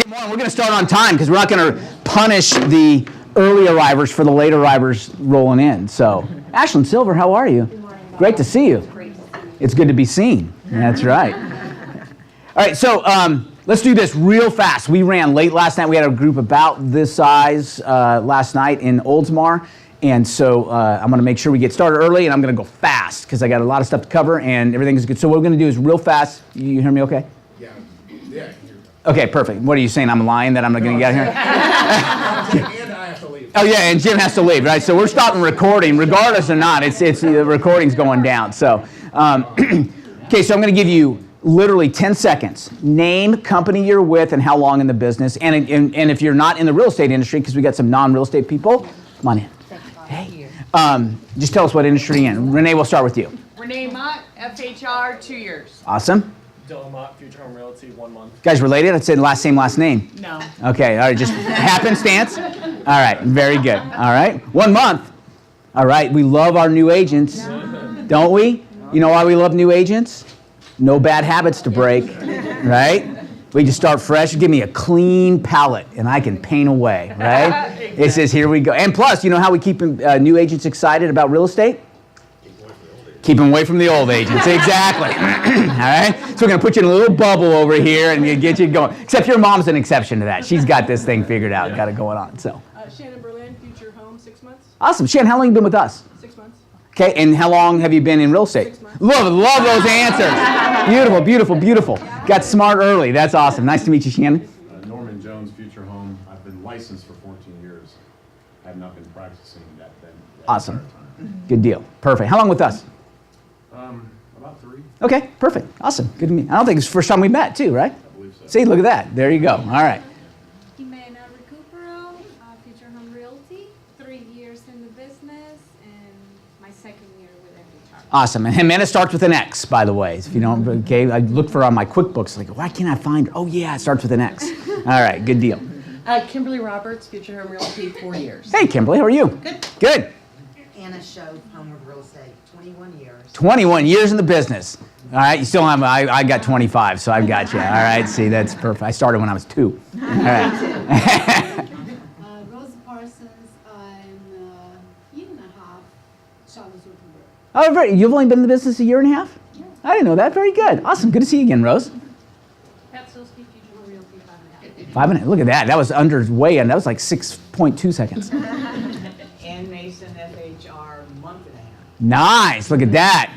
Good morning. We're going to start on time because we're not going to punish the early arrivers for the late arrivers rolling in. So, Ashlyn Silver, how are you? Good morning, Bob. Great to see you. Great to see you. It's good to be seen. That's right. All right, so let's do this real fast. We ran late last night. We had a group about this size last night in Oldsmar. And so I'm going to make sure we get started early, and I'm going to go fast because I got a lot of stuff to cover, and everything's good. So what we're going to do is real fast. You hear me okay? Yeah. Okay, perfect. What are you saying? I'm lying that I'm not going to get here? And I have to leave. Oh yeah, and Jim has to leave, right? So we're stopping recording, regardless or not. It's the recording's going down. So, okay, so I'm going to give you literally 10 seconds. Name, company you're with, and how long in the business. And if you're not in the real estate industry, because we got some non-real estate people, come on in. Hey, just tell us what industry you're in. Renee, we'll start with you. Renee Mott, FHR, 2 years. Awesome. Dylan Mott, Future Home Realty, 1 month. Guys related? I'd say last name. No. Okay, all right, just happenstance. All right, very good. All right, 1 month. All right, we love our new agents, don't we? You know why we love new agents? No bad habits to break, right? We just start fresh. Give me a clean palette, and I can paint away, right? It says, here we go. And plus, you know how we keep new agents excited about real estate? Keep them away from the old agents, exactly. All right? So we're going to put you in a little bubble over here and get you going. Except your mom's an exception to that. She's got this thing figured out, got it going on. So. Shannon Berlin, Future Home, 6 months. Awesome. Shannon, how long have you been with us? 6 months. Okay, and how long have you been in real estate? 6 months. Love those answers. Beautiful, beautiful, beautiful. Got smart early. That's awesome. Nice to meet you, Shannon. Norman Jones, Future Home. I've been licensed for 14 years. I have not been practicing that Awesome. Good deal. Perfect. How long with us? About 3. Okay, perfect. Awesome. Good to meet you. I don't think it's the first time we met, too, right? I believe so. See, look at that. There you go. All right. Jimena Recupero, Future Home Realty, 3 years in the business, and my second year with FHR. Awesome. And Jimena starts with an X, by the way. If you don't, okay, I look for on my QuickBooks, like, why can't I find her? Oh, yeah, it starts with an X. All right, good deal. Kimberly Roberts, Future Home Realty, 4 years. Hey, Kimberly, how are you? Good. Good. Anna Shove, Homewood Real Estate, 21 years. 21 years in the business. All right, you still have, I got 25, so I've got you. All right, see, that's perfect. I started when I was 2. All right. Rose Parsons, I'm a year and a half, Charlotte Zuckerberg. Oh, very, you've only been in the business a year and a half? Yeah. I didn't know that. Very good. Awesome. Good to see you again, Rose. Pat Silsky, Future Home Realty, 5.5. 5 minutes. Look at that. That was way in. That was like 6.2 seconds. Ann Mason, FHR, month and a half. Nice. Look at that.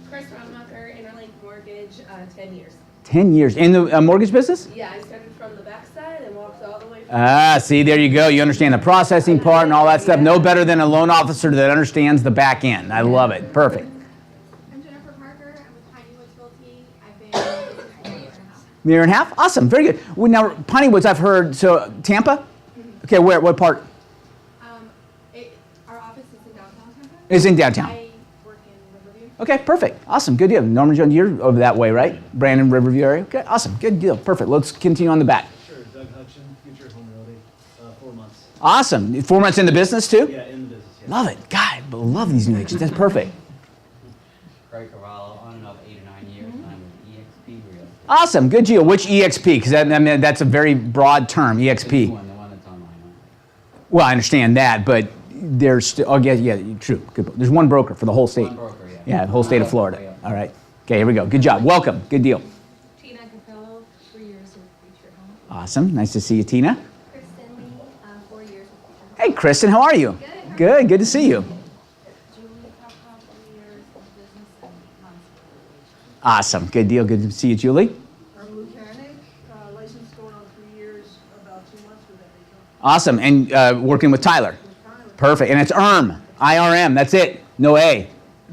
Chris Rademacher, Interlink Mortgage, 10 years. 10 years. In the mortgage business? Yeah, I started from the backside and walked all the way from See, there you go. You understand the processing part and all that stuff. No better than a loan officer that understands the back end. I love it. Perfect. I'm Jennifer Parker, I'm with Piney Woods Realty. I've been in business for a year and a half. Year and a half? Awesome. Very good. Well, now, Piney Woods, I've heard, so Tampa? Okay, where? What part? Our office is in downtown Tampa. It's in downtown. I work in Riverview. Okay, perfect. Awesome. Good deal. Norman Jones, you're over that way, right? Brandon, Riverview area? Okay, awesome. Good deal. Perfect. Let's continue on the back. Sure, Doug Hutchin, Future Home Realty, 4 months. Awesome. 4 months in the business, too? Yeah, in the business, yeah. Love it. God, I love these new agents. That's perfect. Craig Cavallo, on and off 8 or 9 years, and I'm with EXP Realty. Awesome. Good deal. Which EXP? Because that's a very broad term, The EXP. one that's online. Well, I understand that, but there's still, oh, yeah, true. Good. There's one broker for the whole state. One broker, yeah. Yeah, the whole state of Yeah. Florida. All right. Okay, here we go. Good job. Welcome. Good deal. Tina Capello, 3 years with Future Home. Awesome. Nice to see you, Tina. Kristen Lee, 4 years with Future Home. Hey, Kristen, how are you? Good. Good. Good to see you. Julie Papa, 3 years in business and months with Awesome. Good deal. Good to see you, Julie. I'm Lou Kanig, licensed going on 3 years, about 2 months with FHR. Awesome. And working with Tyler. Perfect. And it's IRM. IRM. That's it. No A.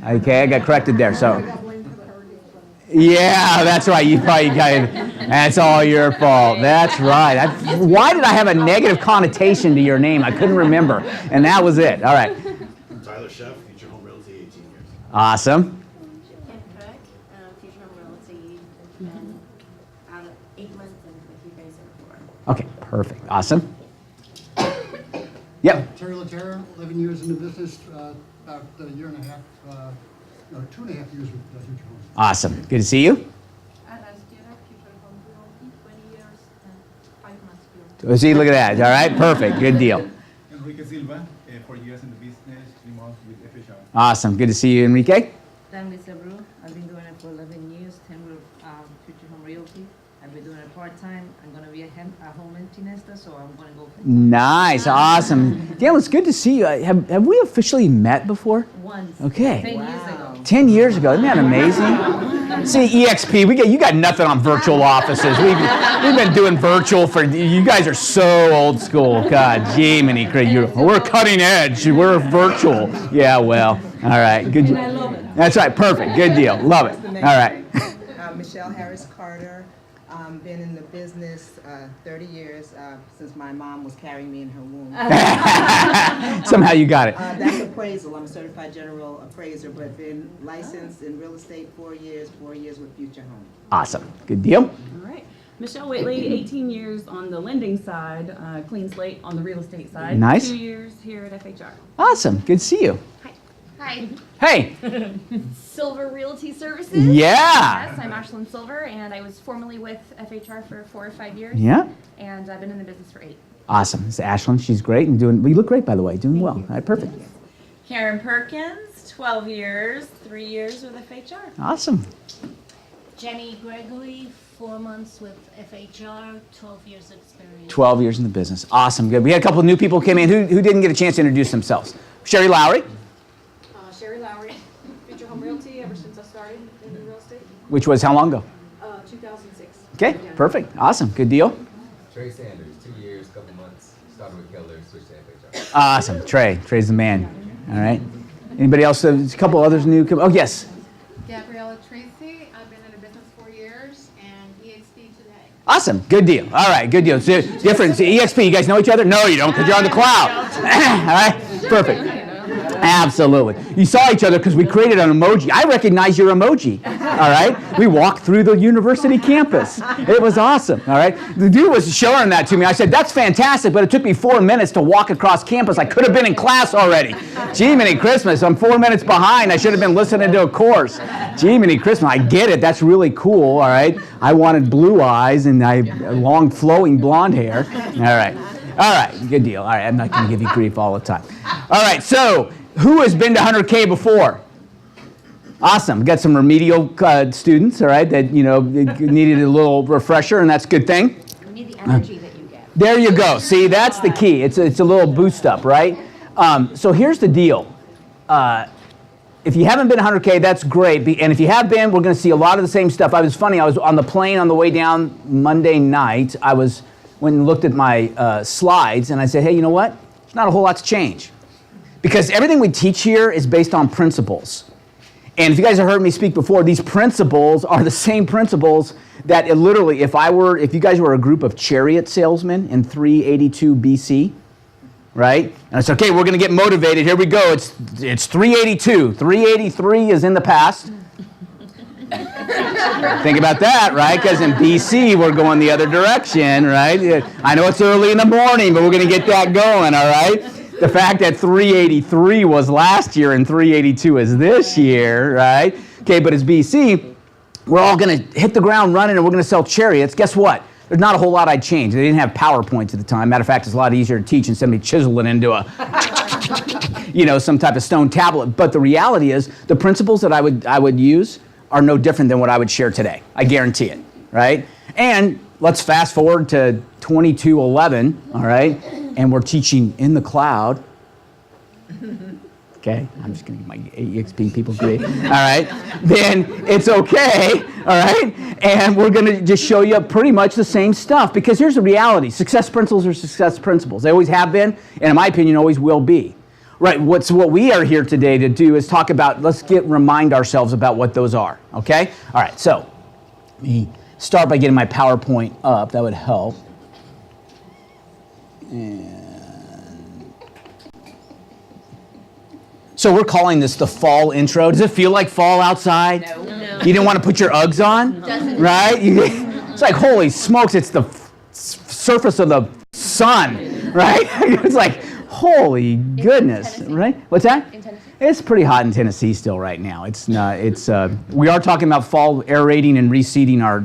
Okay, I got corrected there. So. I got blamed for the hurricane fund. Yeah, that's right. You probably got it. That's all your fault. That's right. Why did I have a negative connotation to your name? I couldn't remember. And that was it. All right. Tyler Chef, Future Home Realty, 18 years. Awesome. Kim Cook, Future Home Realty, and 8 months in with you guys before. Okay, perfect. Awesome. Yep. Terry Laterra, 11 years in the business, about a year and a half, 2.5 years with Future Home. Awesome. Good to see you. Anna Stewart, Future Home Realty, 20 years and 5 months. See, look at that. All right, perfect. Good deal. Enrique Silva, 4 years in the business, 3 months with FHR. Awesome. Good to see you, Enrique. Dan Sabru. I've been doing it for 11 years, 10 with Future Home Realty. I've been doing it part-time. I'm going to be a home empty nester, so I'm going to go full-time. Nice. Awesome. Daniel, it's good to see you. Have we officially met before? Once. Okay. 10 years ago. 10 years ago. Isn't that amazing? See, EXP, you got nothing on virtual offices. We've been doing virtual for, you guys are so old school. God, Jiminy, we're cutting edge. We're virtual. Yeah, well, all right. Good. And I love it. That's right. Perfect. Good deal. Love it. All right. Michelle Harris Carter. Been in the business 30 years since my mom was carrying me in her womb. Somehow you got it. That's appraisal. I'm a certified general appraiser, but been licensed in real estate 4 years with Future Home. Awesome. Good deal. All right. Michelle Whitley, 18 years on the lending side, clean slate on the real estate side. Nice. 2 years here at FHR. Awesome. Good to see you. Hi. Hey. Silver Realty Services. Yeah. Yes, I'm Ashlyn Silver, and I was formerly with FHR for 4 or 5 years. Yeah. And I've been in the business for 8. Awesome. This is Ashlyn. She's great and doing, well, you look great, by the way. Doing well. All right, perfect. Karen Perkins, 12 years, 3 years with FHR. Awesome. Jenny Gregory, 4 months with FHR, 12 years experience. 12 years in the business. Awesome. Good. We had a couple of new people come in who didn't get a chance to introduce themselves. Sherry Lowry. Sherry Lowry, Future Home Realty, ever since I started in real estate. Which was how long ago? 2006. Okay, perfect. Awesome. Good deal. Trey Sanders, 2 years, couple months. Started with Keller, switched to FHR. Awesome. Trey. Trey's the man. All right. Anybody else? There's a couple others new. Oh, yes. Gabriella Tracy, I've been in the business 4 years, and EXP today. Awesome. Good deal. All right. Good deal. So different. EXP, you guys know each other? No, you don't because you're on the cloud. All right. Perfect. Absolutely. You saw each other because we created an emoji. I recognize your emoji. All right. We walked through the university campus. It was awesome. All right. The dude was showing that to me. I said, that's fantastic, but it took me 4 minutes to walk across campus. I could have been in class already. Jiminy Christmas. I'm 4 minutes behind. I should have been listening to a course. Jiminy Christmas. I get it. That's really cool. All right. I wanted blue eyes and long flowing blonde hair. All right. All right. Good deal. All right. I'm not going to give you grief all the time. All right. So, who has been to 100K before? Awesome. Got some remedial students, all right, that, needed a little refresher, and that's a good thing. You need the energy that you get. There you go. See, that's the key. It's a little boost up, right? So here's the deal. If you haven't been to 100K, that's great. And if you have been, we're going to see a lot of the same stuff. I was on the plane on the way down Monday night. Went and looked at my slides, and I said, hey, you know what? There's not a whole lot to change. Because everything we teach here is based on principles. And if you guys have heard me speak before, these principles are the same principles that literally, if you guys were a group of chariot salesmen in 382 BC, right? And it's okay, we're going to get motivated. Here we go. It's 382. 383 is in the past. Think about that, right? Because in BC, we're going the other direction, right? I know it's early in the morning, but we're going to get that going, all right? The fact that 383 was last year and 382 is this year, right? Okay, but it's BC. We're all going to hit the ground running and we're going to sell chariots. Guess what? There's not a whole lot I'd change. They didn't have PowerPoints at the time. Matter of fact, it's a lot easier to teach than somebody chiseling into some type of stone tablet. But the reality is the principles that I would use are no different than what I would share today. I guarantee it, right? And let's fast forward to 2211, all right? And we're teaching in the cloud. Okay, I'm just going to give my EXP people grief. All right, then it's okay. All right, and we're going to just show you pretty much the same stuff because here's the reality: success principles are success principles. They always have been, and in my opinion, always will be. Right. What we are here today to do is talk about. Let's remind ourselves about what those are. Okay. All right. So let me start by getting my PowerPoint up. That would help. So we're calling this the fall intro. Does it feel like fall outside? No. You didn't want to put your Uggs on? Doesn't. Right? It's like, holy smokes, it's the surface of the sun, right? It's like, holy goodness, right? What's that? In Tennessee. It's pretty hot in Tennessee still right now. We are talking about fall aerating and reseeding our,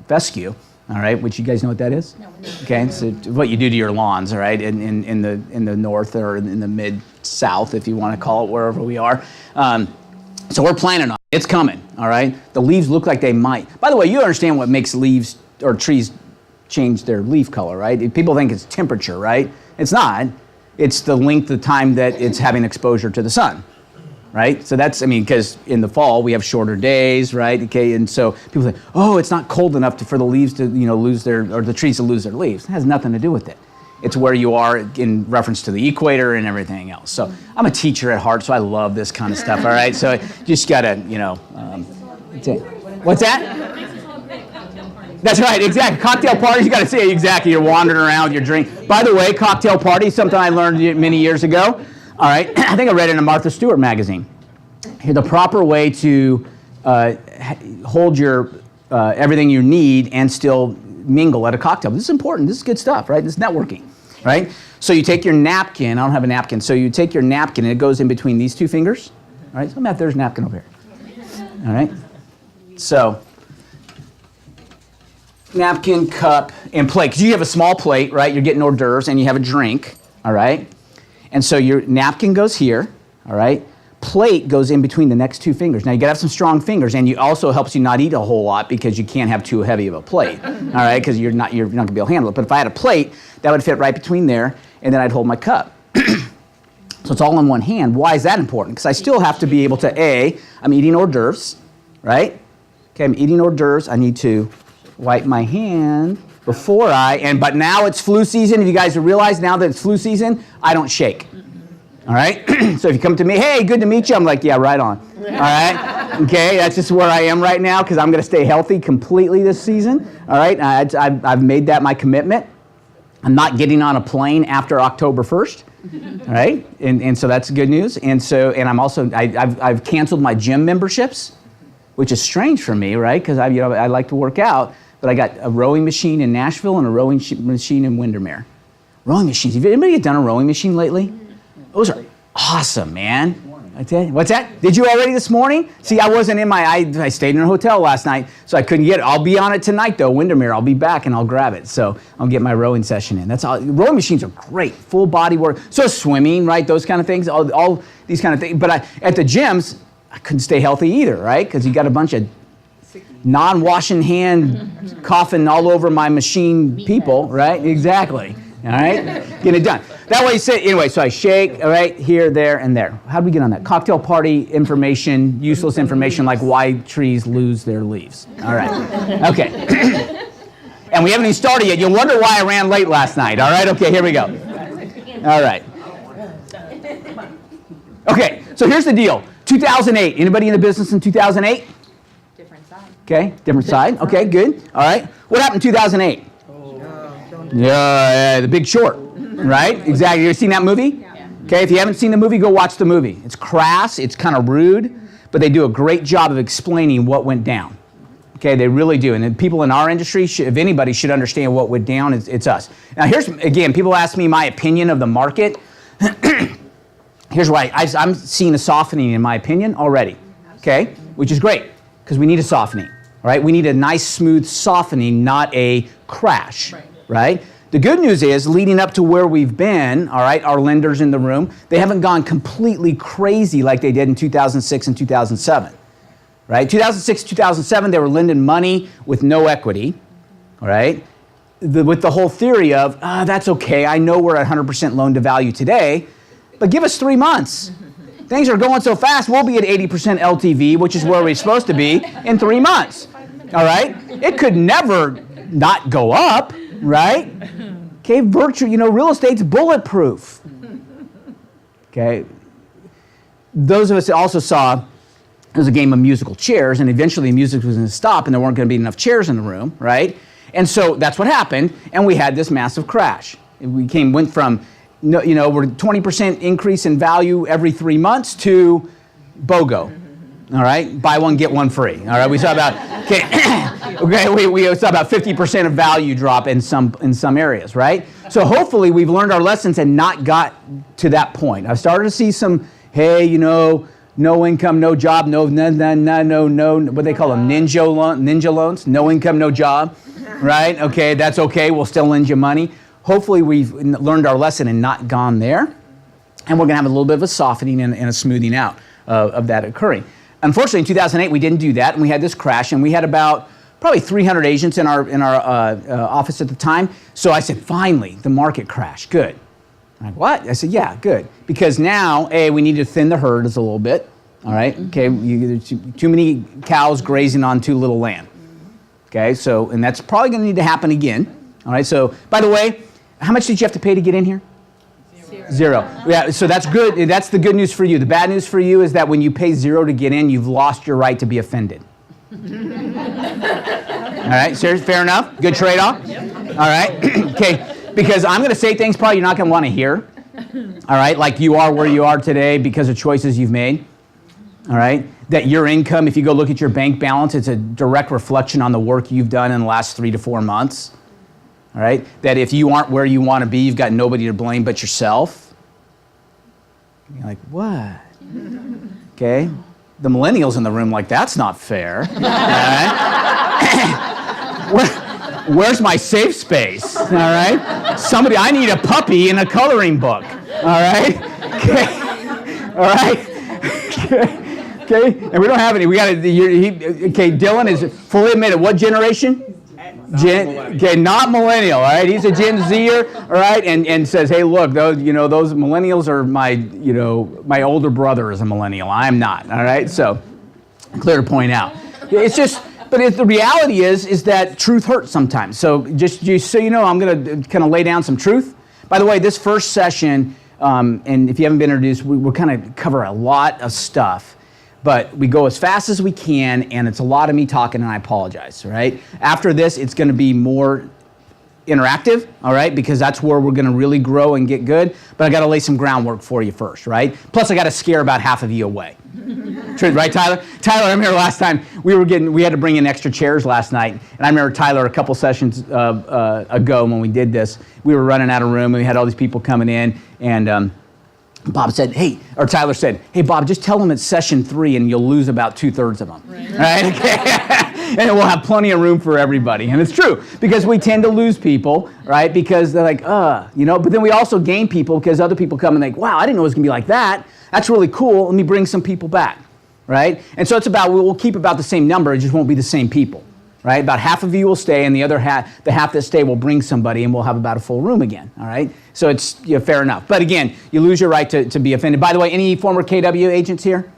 fescue, all right, which you guys know what that is? Okay, so what you do to your lawns, all right, in the north or in the mid-south, if you want to call it, wherever we are. So we're planning on it. It's coming, all right? The leaves look like they might. By the way, you understand what makes leaves or trees change their leaf color, right? People think it's temperature, right? It's not. It's the length of time that it's having exposure to the sun, right? So that's, I mean, because in the fall we have shorter days, right? Okay, and so people say, oh, it's not cold enough for the leaves to, lose their, or the trees to lose their leaves. It has nothing to do with it. It's where you are in reference to the equator and everything else. So I'm a teacher at heart, so I love this kind of stuff, all right? So you just gotta, what's that? That's right, exactly. Cocktail parties, you gotta see it, exactly. You're wandering around with your drink. By the way, cocktail parties, something I learned many years ago. All right, I think I read it in a Martha Stewart magazine. Here, the proper way to hold your everything you need and still mingle at a cocktail. This is important. This is good stuff, right? This is networking, right? So you take your napkin. I don't have a napkin. So you take your napkin and it goes in between these two fingers. All right. So there's a napkin over here. All right. So napkin, cup, and plate. Because you have a small plate, right? You're getting hors d'oeuvres and you have a drink. All right. And so your napkin goes here. All right. Plate goes in between the next two fingers. Now you gotta have some strong fingers, and it also helps you not eat a whole lot because you can't have too heavy of a plate. All right, because you're not gonna be able to handle it. But if I had a plate, that would fit right between there, and then I'd hold my cup. So it's all in one hand. Why is that important? Because I still have to be able to I'm eating hors d'oeuvres, right? Okay, I'm eating hors d'oeuvres. I need to wipe my hand before but now it's flu season. If you guys realize now that it's flu season, I don't shake. All right, so if you come to me, hey, good to meet you, I'm like, yeah, right on. All right, okay, that's just where I am right now because I'm going to stay healthy completely this season. All right, I've made that my commitment. I'm not getting on a plane after October 1st. All right, and so that's good news. And I'm also I've canceled my gym memberships, which is strange for me, right? Because I like to work out, but I got a rowing machine in Nashville and a rowing machine in Windermere. Rowing machines. Have anybody done a rowing machine lately? Those are awesome, man. What's that? Did you already this morning? See, I wasn't in I stayed in a hotel last night, so I couldn't get it. I'll be on it tonight, though, Windermere. I'll be back, and I'll grab it. So I'll get my rowing session in. That's all. Rowing machines are great. Full body work. So swimming, right? Those kind of things. All these kind of things. But at the gyms, I couldn't stay healthy either, right? Because you got a bunch of non-washing hand coughing all over my machine people, right? Exactly. All right? Get it done. That way, so I shake, all right, here, there, and there. How do we get on that? Cocktail party information, useless information like why trees lose their leaves. All right. Okay. And we haven't even started yet. You'll wonder why I ran late last night. All right? Okay, here we go. All right. Okay, so here's the deal. 2008. Anybody in the business in 2008? Different side. Okay, different side. Okay, good. All right. What happened in 2008? Yeah, The Big Short, right? Exactly. You ever seen that movie? Yeah. Okay, if you haven't seen the movie, go watch the movie. It's crass, it's kind of rude, but they do a great job of explaining what went down. Okay, they really do. And people in our industry, if anybody should understand what went down, it's us. Now here's, again, people ask me my opinion of the market. Here's why. I'm seeing a softening in my opinion already, okay? Which is great, because we need a softening, right? We need a nice, smooth softening, not a crash. Right? The good news is, leading up to where we've been, all right, our lenders in the room, they haven't gone completely crazy like they did in 2006 and 2007, right? 2006, 2007, they were lending money with no equity, all right? With the whole theory of, that's okay, I know we're at 100% loan to value today, but give us 3 months. Things are going so fast, we'll be at 80% LTV, which is where we're supposed to be, in 3 months, all right? It could never not go up. Right? Okay, real estate's bulletproof. Okay. Those of us that also saw it was a game of musical chairs, and eventually the music was going to stop, and there weren't going to be enough chairs in the room, right? And so that's what happened, and we had this massive crash. We went from, we're 20% increase in value every 3 months to BOGO. All right, buy one, get one free. All right, we saw about we saw about 50% of value drop in some areas, right? So hopefully we've learned our lessons and not got to that point. I've started to see some, hey, no income, no job, no, what they call them, ninja loans, no income, no job, right? Okay, that's okay, we'll still lend you money. Hopefully we've learned our lesson and not gone there. And we're gonna have a little bit of a softening and a smoothing out of that occurring. Unfortunately, in 2008, we didn't do that, and we had this crash, and we had about probably 300 agents in our office at the time. So I said, finally, the market crashed, good. I'm like, what? I said, yeah, good. Because now, we need to thin the herd a little bit, all right? Okay, too many cows grazing on too little land. Okay, so, and that's probably gonna need to happen again. All right, so, by the way, how much did you have to pay to get in here? Zero. Yeah, so that's good. That's the good news for you. The bad news for you is that when you pay zero to get in, you've lost your right to be offended. All right, serious, fair enough? Good trade-off? All right, okay, because I'm gonna say things probably you're not gonna wanna hear. All right, like you are where you are today because of choices you've made. All right, that your income, if you go look at your bank balance, it's a direct reflection on the work you've done in the last 3 to 4 months. All right, that if you aren't where you want to be, you've got nobody to blame but yourself. You're like, what? Okay, the millennials in the room like, that's not fair. All right? Where's my safe space? All right, somebody, I need a puppy and a coloring book. All right, okay, all right, okay, and we don't have any. We got okay. Dylan is fully admitted. What generation? Okay, not millennial, all right? He's a Gen Zer, all right? And says, hey, look, those millennials are my older brother is a millennial. I'm not, all right? So, clear to point out. It's just, but the reality is that truth hurts sometimes. So, just so you know, I'm going to kind of lay down some truth. By the way, this first session, and if you haven't been introduced, we'll kind of cover a lot of stuff. But we go as fast as we can, and it's a lot of me talking, and I apologize, all right? After this, it's going to be more interactive, all right? Because that's where we're going to really grow and get good. But I got to lay some groundwork for you first, right? Plus, I got to scare about half of you away. Truth, right, Tyler? Tyler, I remember last time we had to bring in extra chairs last night, and I remember Tyler a couple sessions ago when we did this. We were running out of room, and we had all these people coming in, and Bob said, Tyler said, hey, Bob, just tell them it's session 3 and you'll lose about 2/3 of them. Right? Okay? And we'll have plenty of room for everybody. And it's true, because we tend to lose people, right? Because they're like, but then we also gain people because other people come and think, wow, I didn't know it was going to be like that. That's really cool. Let me bring some people back, right? And so we'll keep about the same number. It just won't be the same people, right? About half of you will stay, and the other half, the half that stay will bring somebody, and we'll have about a full room again, all right? So it's fair enough. But again, you lose your right to be offended. By the way, any former KW agents here?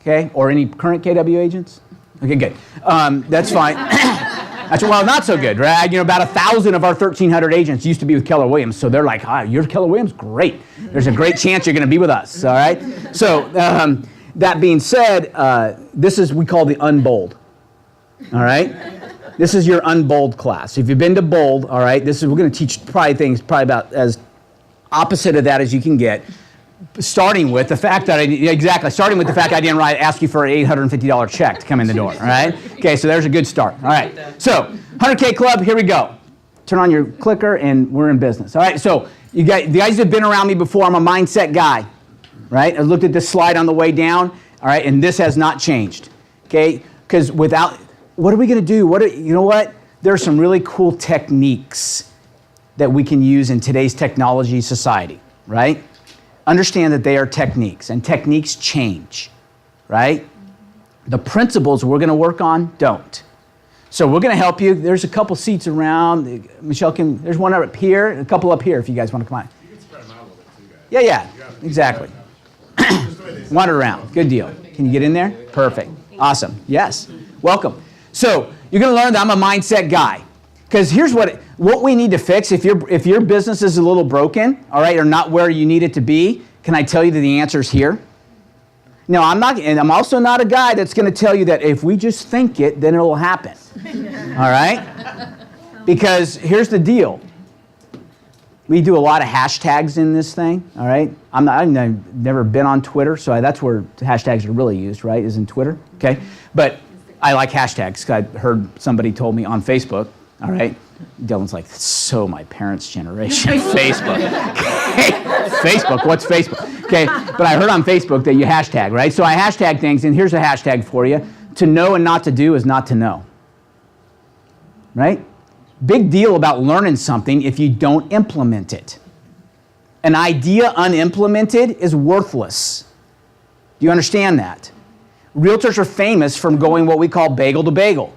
Okay, or any current KW agents? Okay, good. That's fine. Not so good, right? About 1,000 of our 1,300 agents used to be with Keller Williams, so they're like, you're Keller Williams? Great. There's a great chance you're going to be with us, all right? So that being said, this is we call the unbold. All right? This is your unbold class. If you've been to bold, all right, we're going to teach things about as opposite of that as you can get. Starting with the fact that I didn't ask you for an $850 check to come in the door, all right? Okay, so there's a good start. All right. So, 100K Club, here we go. Turn on your clicker and we're in business. All right, so the guys have been around me before. I'm a mindset guy, right? I looked at this slide on the way down, all right, and this has not changed, okay? Because what are we going to do? You know what? There are some really cool techniques that we can use in today's technology society, right? Understand that they are techniques, and techniques change, right? The principles we're going to work on don't. So we're going to help you. There's a couple seats around. Michelle, there's one up here, and a couple up here if you guys want to come on. You can spread them out a little bit too, guys. Yeah, exactly. Wander around. Good deal. Can you get in there? Perfect. Awesome. Yes. Welcome. So you're going to learn that I'm a mindset guy. Because here's what we need to fix. If your business is a little broken, all right, or not where you need it to be, can I tell you that the answer is here? No, I'm not, and I'm also not a guy that's going to tell you that if we just think it, then it'll happen. All right? Because here's the deal. We do a lot of hashtags in this thing, all right? I've never been on Twitter, so that's where hashtags are really used, right, is in Twitter, okay? But I like hashtags. I heard somebody told me on Facebook, all right? Dylan's like, that's so my parents' generation, Facebook. Okay, Facebook, what's Facebook? Okay, but I heard on Facebook that you hashtag, right? So I hashtag things, and here's a hashtag for you. To know and not to do is not to know. Right? Big deal about learning something if you don't implement it. An idea unimplemented is worthless. Do you understand that? Realtors are famous from going what we call bagel to bagel.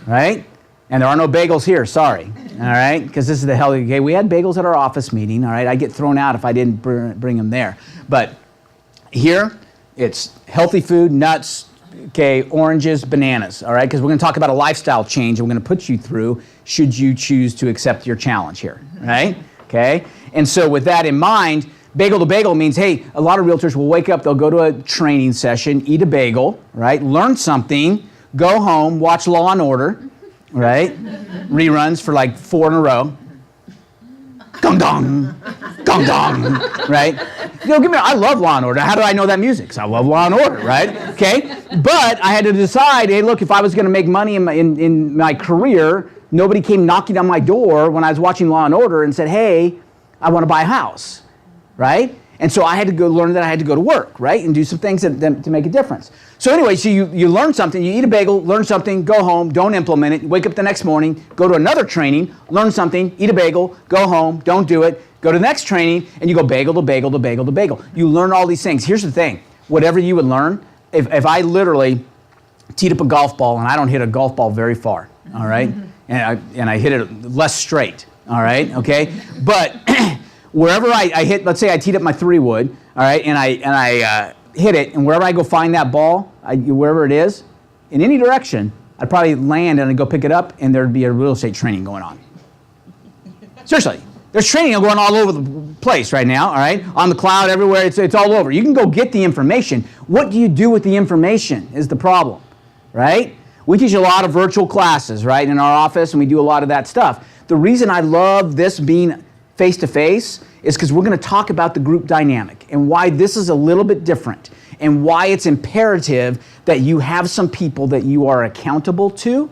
Right? And there are no bagels here, sorry. All right? Because this is the hell. Okay, we had bagels at our office meeting. All right? I'd get thrown out if I didn't bring them there. But here, it's healthy food, nuts, okay, oranges, bananas. All right? Because we're going to talk about a lifestyle change and we're going to put you through should you choose to accept your challenge here. Right? Okay? And so with that in mind, bagel to bagel means, hey, a lot of realtors will wake up, they'll go to a training session, eat a bagel, right? Learn something, go home, watch Law and Order, right? Reruns for like 4 in a row. Gong dong, gong dong, right? You know, I love Law and Order. How do I know that music? Because I love Law and Order, right? Okay? But I had to decide, hey, look, if I was going to make money in my career, nobody came knocking on my door when I was watching Law and Order and said, hey, I want to buy a house, right? And so I had to go learn that I had to go to work, right? And do some things to make a difference. So anyway, so you learn something, you eat a bagel, learn something, go home, don't implement it, wake up the next morning, go to another training, learn something, eat a bagel, go home, don't do it, go to the next training, and you go bagel to bagel to bagel to bagel. You learn all these things. Here's the thing, whatever you would learn, if I literally teed up a golf ball and I don't hit a golf ball very far, all right? And I hit it less straight, all right, okay? But wherever I hit, let's say I teed up my 3-wood, all right, and I hit it, and wherever I go find that ball, wherever it is, in any direction, I'd probably land and I'd go pick it up, and there'd be a real estate training going on. Seriously, there's training going all over the place right now, all right, on the cloud, everywhere, it's all over. You can go get the information. What do you do with the information is the problem, right? We teach a lot of virtual classes, right, in our office, and we do a lot of that stuff. The reason I love this being face-to-face is because we're going to talk about the group dynamic and why this is a little bit different and why it's imperative that you have some people that you are accountable to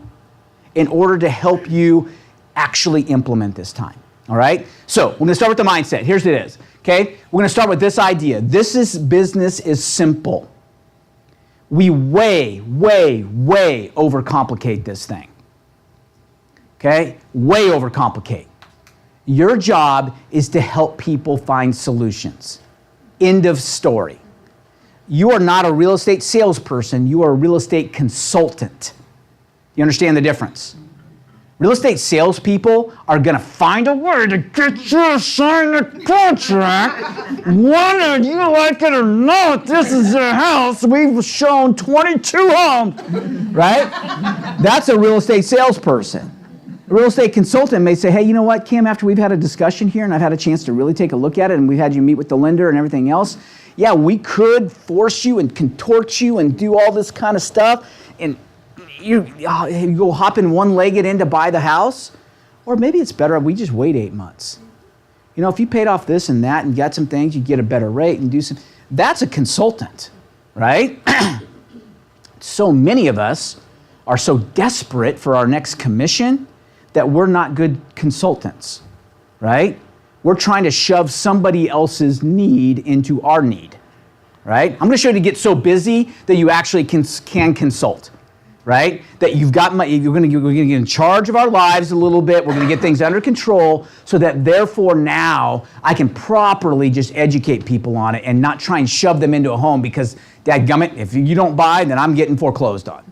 in order to help you actually implement this time. All right? So we're going to start with the mindset. Here's what it is. Okay? We're going to start with this idea. Business is simple. We way overcomplicate this thing. Okay? Way overcomplicate. Your job is to help people find solutions. End of story. You are not a real estate salesperson. You are a real estate consultant. You understand the difference? Real estate salespeople are going to find a way to get you to sign a contract. Whether you like it or not, this is their house. We've shown 22 homes, right? That's a real estate salesperson. A real estate consultant may say, hey, you know what, Kim, after we've had a discussion here and I've had a chance to really take a look at it and we've had you meet with the lender and everything else, yeah, we could force you and contort you and do all this kind of stuff and you go hopping one-legged in to buy the house, or maybe it's better if we just wait 8 months. You know, if you paid off this and that and got some things, you get a better rate and do some, that's a consultant, right? So many of us are so desperate for our next commission that we're not good consultants, right? We're trying to shove somebody else's need into our need, right? I'm going to show you to get so busy that you actually can consult, right? That you're going to get in charge of our lives a little bit. We're going to get things under control so that therefore now I can properly just educate people on it and not try and shove them into a home because, dadgummit, if you don't buy, then I'm getting foreclosed on.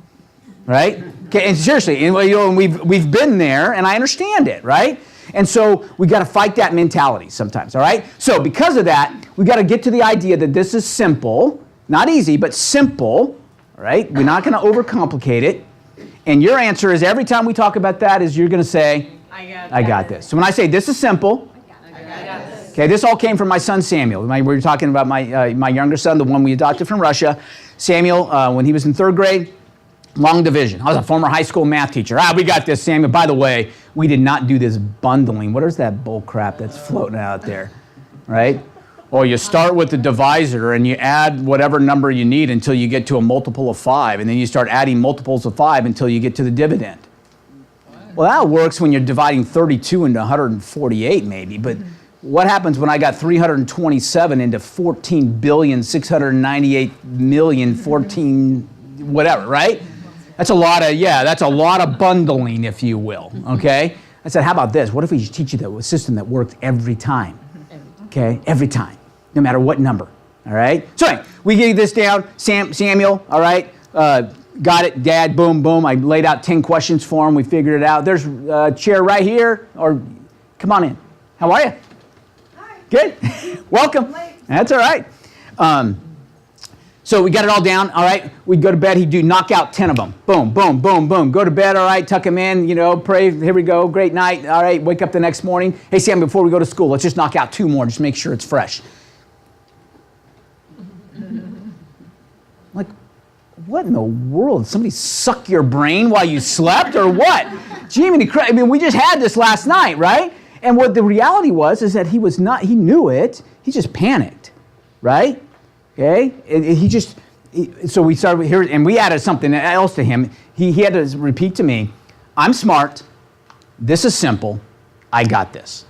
Right? Okay, and seriously, and, you know, we've been there, and I understand it, right? And so we got to fight that mentality sometimes, all right? So because of that, we got to get to the idea that this is simple, not easy, but simple, all right? We're not going to overcomplicate it. And your answer is every time we talk about that is you're going to say, I got this. So when I say this is simple, I got this. Okay, this all came from my son Samuel. We were talking about my younger son, the one we adopted from Russia. Samuel, when he was in 3rd grade, long division. I was a former high school math teacher. We got this, Samuel. By the way, we did not do this bundling. What is that bull crap that's floating out there, right? Or you start with the divisor and you add whatever number you need until you get to a multiple of 5, and then you start adding multiples of 5 until you get to the dividend. Well, that works when you're dividing 32 into 148 maybe, but What happens when I got 327 into 14,698,000,014 whatever, right? That's a lot of bundling, if you will, okay? I said, how about this? What if we teach you the system that worked every time? Okay, every time, no matter what number, all right? So anyway, we get this down, Samuel, all right? Got it, Dad, boom, boom. I laid out 10 questions for him. We figured it out. There's a chair right here, or come on in. How are you? Hi. Good. Welcome. That's all right. So we got it all down, all right? We'd go to bed. He'd knock out 10 of them. Boom, boom, boom, boom. Go to bed, all right? Tuck him in, pray. Here we go. Great night. All right, wake up the next morning. Hey, Sam, before we go to school, let's just knock out 2 more. Just make sure it's fresh. Like, what in the world? Did somebody suck your brain while you slept or what? Jiminy Christ. I mean, we just had this last night, right? And what the reality was is that he knew it. He just panicked, right? Okay? So we started here, and we added something else to him. He had to repeat to me, I'm smart. This is simple. I got this.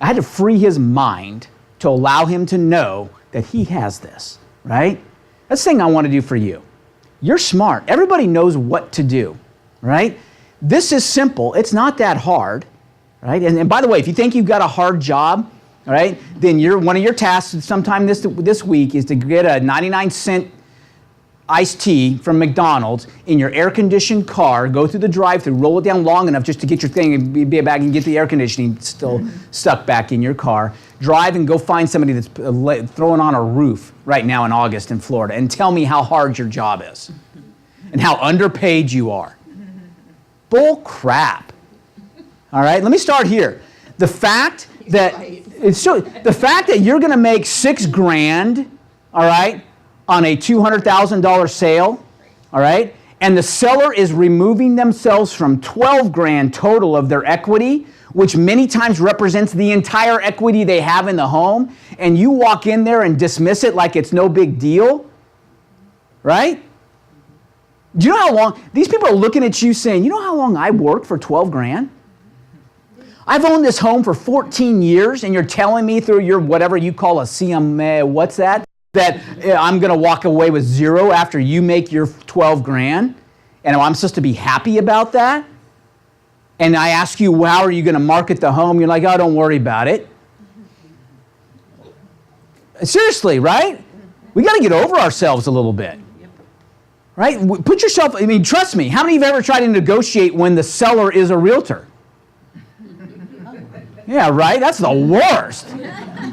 I had to free his mind to allow him to know that he has this, right? That's the thing I want to do for you. You're smart. Everybody knows what to do, right? This is simple. It's not that hard, right? And by the way, if you think you've got a hard job, all right, then one of your tasks sometime this week is to get a 99-cent iced tea from McDonald's in your air-conditioned car, go through the drive-thru, roll it down long enough just to get your thing and be back and get the air conditioning still stuck back in your car. Drive and go find somebody that's throwing on a roof right now in August in Florida and tell me how hard your job is and how underpaid you are. Bull crap. All right, let me start here. The fact that you're going to make $6,000, all right, on a $200,000 sale, all right, and the seller is removing themselves from $12,000 total of their equity, which many times represents the entire equity they have in the home, and you walk in there and dismiss it like it's no big deal, right? Do you know how long these people are looking at you saying, you know how long I worked for $12,000? I've owned this home for 14 years, and you're telling me through your whatever you call a CMA, what's that? That I'm going to walk away with zero after you make your $12,000, and I'm supposed to be happy about that? And I ask you, how are you going to market the home? You're like, oh, don't worry about it. Seriously, right? We got to get over ourselves a little bit. Right? Put yourself, trust me, how many of you have ever tried to negotiate when the seller is a realtor? Yeah, right? That's the worst.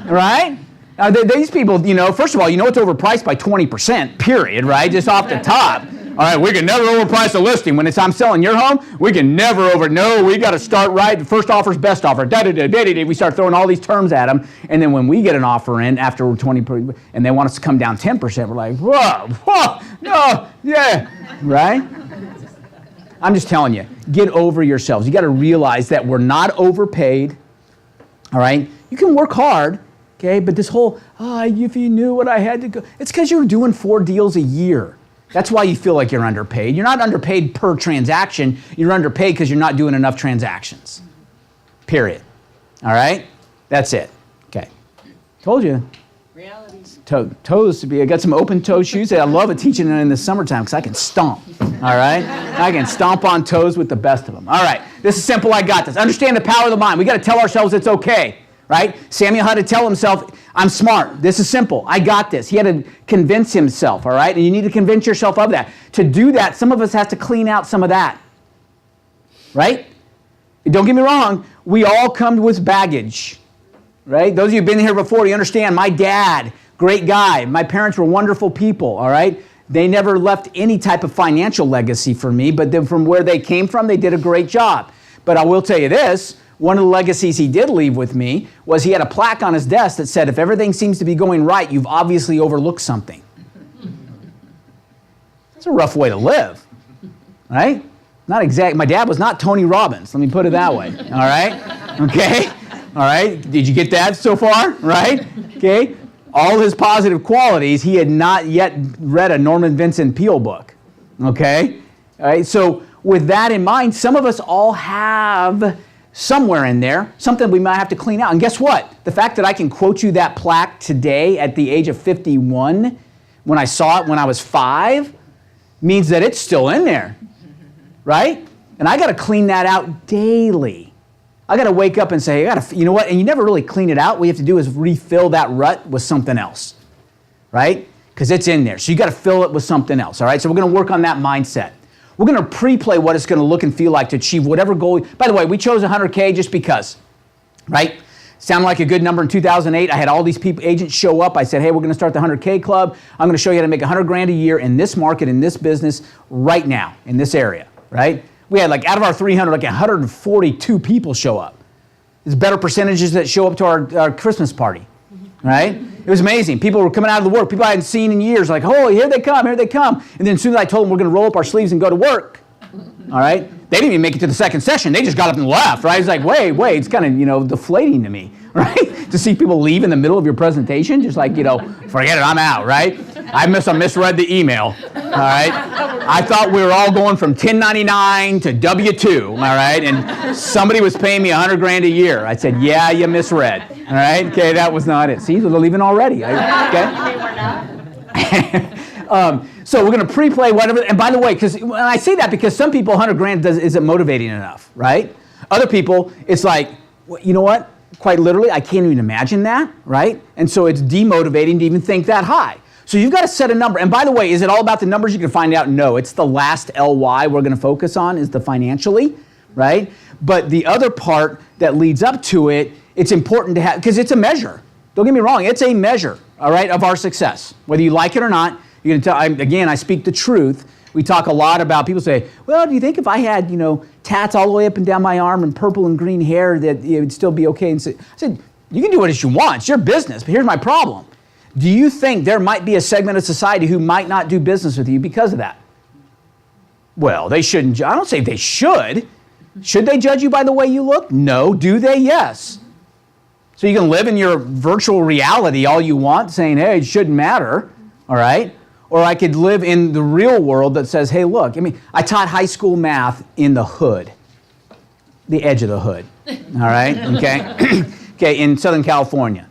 Right? Now, these people, first of all, it's overpriced by 20%, period, right? Just off the top. All right, we can never overprice a listing. When I'm selling your home, we can never we got to start right. The first offer's best offer. We start throwing all these terms at them. And then when we get an offer in after 20%, and they want us to come down 10%, we're like, whoa, no, yeah, right? I'm just telling you, get over yourselves. You got to realize that we're not overpaid, all right? You can work hard. Okay, but this whole, if you knew what I had to go, it's because you're doing 4 deals a year. That's why you feel like you're underpaid. You're not underpaid per transaction. You're underpaid because you're not doing enough transactions. Period. All right? That's it. Okay. Told you. Reality. Toes to be, I got some open-toe shoes. I love it teaching it in the summertime because I can stomp. All right? I can stomp on toes with the best of them. All right. This is simple. I got this. Understand the power of the mind. We got to tell ourselves it's okay. Right? Samuel had to tell himself, I'm smart. This is simple. I got this. He had to convince himself, all right? And you need to convince yourself of that. To do that, some of us have to clean out some of that. Right? Don't get me wrong. We all come with baggage. Right? Those of you who've been here before, you understand. My dad, great guy. My parents were wonderful people, all right? They never left any type of financial legacy for me, but then from where they came from, they did a great job. But I will tell you this. One of the legacies he did leave with me was he had a plaque on his desk that said, if everything seems to be going right, you've obviously overlooked something. That's a rough way to live, right? Not exact. My dad was not Tony Robbins. Let me put it that way, all right? Okay? All right? Did you get that so far, right? Okay? All his positive qualities, he had not yet read a Norman Vincent Peale book, okay? All right? So with that in mind, some of us all have somewhere in there, something we might have to clean out. And guess what? The fact that I can quote you that plaque today at the age of 51, when I saw it when I was 5, means that it's still in there, right? And I got to clean that out daily. I got to wake up and say, you know what? And you never really clean it out. What you have to do is refill that rut with something else, right? Because it's in there. So you got to fill it with something else, all right? So we're going to work on that mindset. We're going to pre-play what it's going to look and feel like to achieve whatever goal. By the way, we chose 100K just because, right? Sounded like a good number in 2008. I had all these people, agents show up. I said, hey, we're going to start the 100K club. I'm going to show you how to make 100 grand a year in this market, in this business, right now, in this area, right? We had like, out of our 300, like 142 people show up. There's better percentages that show up to our Christmas party, right? It was amazing. People were coming out of the work. People I hadn't seen in years, like, oh, here they come, here they come. And then as soon as I told them we're going to roll up our sleeves and go to work, all right? They didn't even make it to the second session. They just got up and left, right? It's like, wait, it's kind of, deflating to me, right? To see people leave in the middle of your presentation, just like, forget it, I'm out, right? I misread the email, all right? I thought we were all going from 1099 to W-2, all right? And somebody was paying me 100 grand a year. I said, yeah, you misread, all right? Okay, that was not it. See, they're leaving already, okay? So we're going to pre-play whatever, and by the way, because when I say that, because some people 100 grand isn't motivating enough, right? Other people, it's like, well, you know what? Quite literally, I can't even imagine that, right? And so it's demotivating to even think that high. So you've got to set a number. And by the way, is it all about the numbers? You can find out, no. It's the last LY we're going to focus on is the financially, right? But the other part that leads up to it, it's important to have, because it's a measure. Don't get me wrong, it's a measure, all right, of our success. Whether you like it or not, you're going to tell, again, I speak the truth. We talk a lot about, people say, well, do you think if I had, tats all the way up and down my arm and purple and green hair that it would still be okay? And I said, you can do what you want. It's your business. But here's my problem. Do you think there might be a segment of society who might not do business with you because of that? Well, they shouldn't. I don't say they should. Should they judge you by the way you look? No. Do they? Yes. So you can live in your virtual reality all you want, saying, hey, it shouldn't matter, all right? Or I could live in the real world that says, hey, look, I taught high school math in the hood, the edge of the hood, all right, okay? Okay, in Southern California.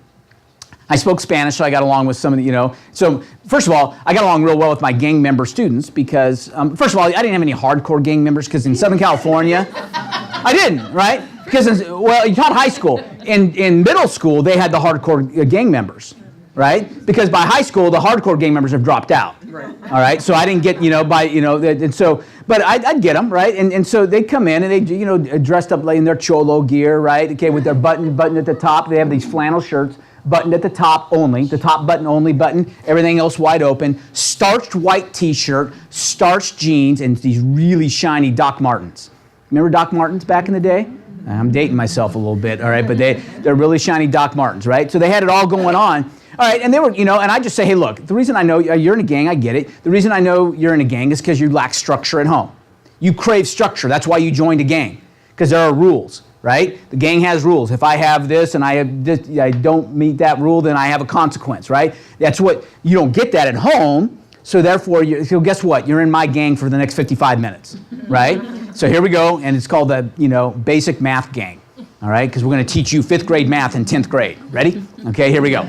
I spoke Spanish, so I got along with some of the, So first of all, I got along real well with my gang member students because, first of all, I didn't have any hardcore gang members because in Southern California, I didn't, right? Because, you taught high school. In middle school, they had the hardcore gang members. Right? Because by high school, the hardcore gang members have dropped out. Right. All right? So I didn't get, and so, but I'd get them, right? And so they'd come in and they, dressed up like in their cholo gear, right? Okay, with their button at the top. They have these flannel shirts, buttoned at the top only, the top button only button, everything else wide open, starched white t-shirt, starched jeans, and these really shiny Doc Martens. Remember Doc Martens back in the day? I'm dating myself a little bit, all right? But they're really shiny Doc Martens, right? So they had it all going on. All right, and they were, and I just say, hey, look, the reason I know you're in a gang, I get it. The reason I know you're in a gang is because you lack structure at home. You crave structure. That's why you joined a gang, because there are rules, right? The gang has rules. If I have this and I don't meet that rule, then I have a consequence, right? That's what, you don't get that at home, so therefore, so guess what? You're in my gang for the next 55 minutes, right? So here we go, and it's called the, basic math gang, all right? Because we're going to teach you 5th grade math in 10th grade. Ready? Okay, here we go.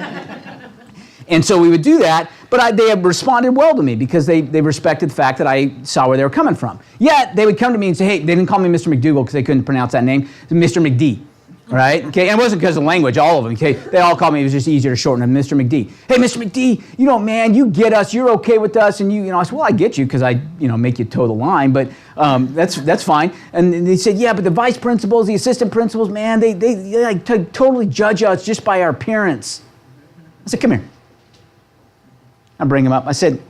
And so we would do that, but they have responded well to me because they respected the fact that I saw where they were coming from. Yet, they would come to me and say, hey, they didn't call me Mr. McDougal because they couldn't pronounce that name, Mr. McD, right? Okay, and it wasn't because of language, all of them, okay? They all called me, it was just easier to shorten it, Mr. McD. Hey, Mr. McD, man, you get us, you're okay with us, and I said, well, I get you because I, make you toe the line, but that's fine. And they said, yeah, but the vice principals, the assistant principals, man, they like totally judge us just by our appearance. I said, come here. I bring him up. I said,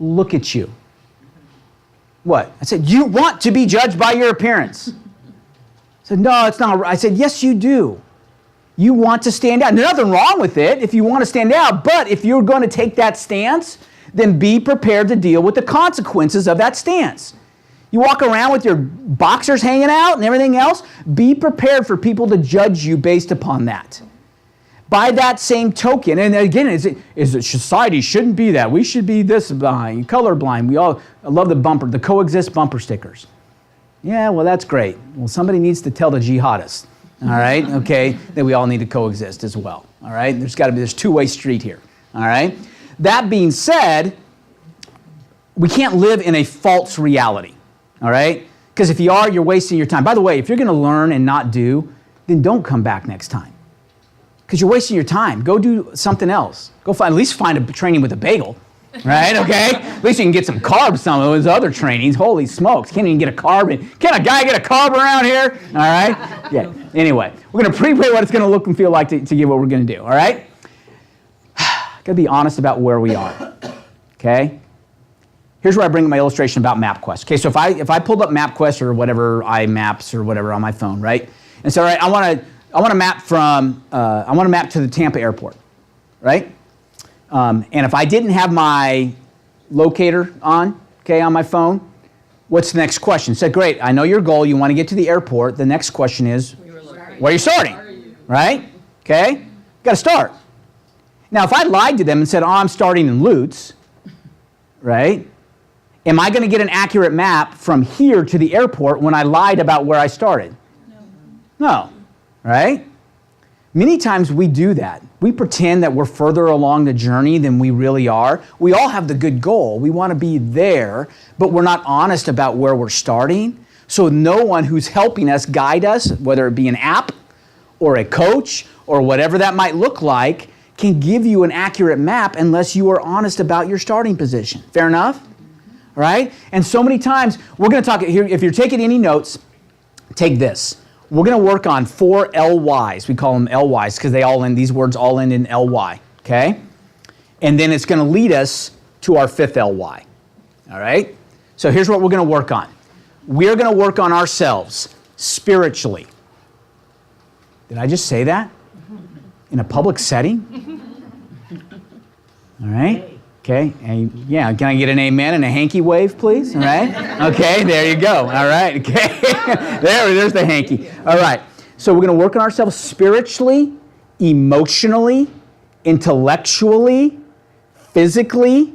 look at you. What? I said, you want to be judged by your appearance. I said, no, it's not right. I said, yes, you do. You want to stand out. There's nothing wrong with it if you want to stand out, but if you're going to take that stance, then be prepared to deal with the consequences of that stance. You walk around with your boxers hanging out and everything else, be prepared for people to judge you based upon that. By that same token, and again, is it society shouldn't be that. We should be this blind, colorblind. I love the coexist bumper stickers. Yeah, well, that's great. Well, somebody needs to tell the jihadists, all right, okay, that we all need to coexist as well, all right? There's two-way street here, all right? That being said, we can't live in a false reality, all right? Because if you are, you're wasting your time. By the way, if you're going to learn and not do, then don't come back next time. Because you're wasting your time. Go do something else. At least find a training with a bagel, right? Okay? At least you can get some carbs, some of those other trainings. Holy smokes. Can't even get a carb. Can a guy get a carb around here? All right? Yeah. Anyway, we're going to pre-pray what it's going to look and feel like to get what we're going to do. All right? Got to be honest about where we are. Okay? Here's where I bring my illustration about MapQuest. Okay, so if I pulled up MapQuest or whatever, iMaps or whatever on my phone, right? And so, all right, I want to map to the Tampa airport, right? And if I didn't have my locator on, okay, on my phone, what's the next question? So great, I know your goal. You want to get to the airport. The next question is, where are you starting? Right? Okay, got to start. Now, if I lied to them and said, oh, I'm starting in Lutz, right? Am I going to get an accurate map from here to the airport when I lied about where I started? No, right? Many times we do that. We pretend that we're further along the journey than we really are. We all have the good goal. We want to be there, but we're not honest about where we're starting. So no one who's helping us guide us, whether it be an app or a coach or whatever that might look like, can give you an accurate map unless you are honest about your starting position. Fair enough? Right? And so many times, we're going to talk here, if you're taking any notes, take this. We're going to work on 4 LYs. We call them LYs because these words all end in LY, okay? And then it's going to lead us to our 5th LY, all right? So here's what we're going to work on. We're going to work on ourselves spiritually. Did I just say that? In a public setting? All right? Okay, and yeah, can I get an amen and a hanky wave, please? All right, okay, there you go. All right, okay, there's the hanky. All right, so we're going to work on ourselves spiritually, emotionally, intellectually, physically,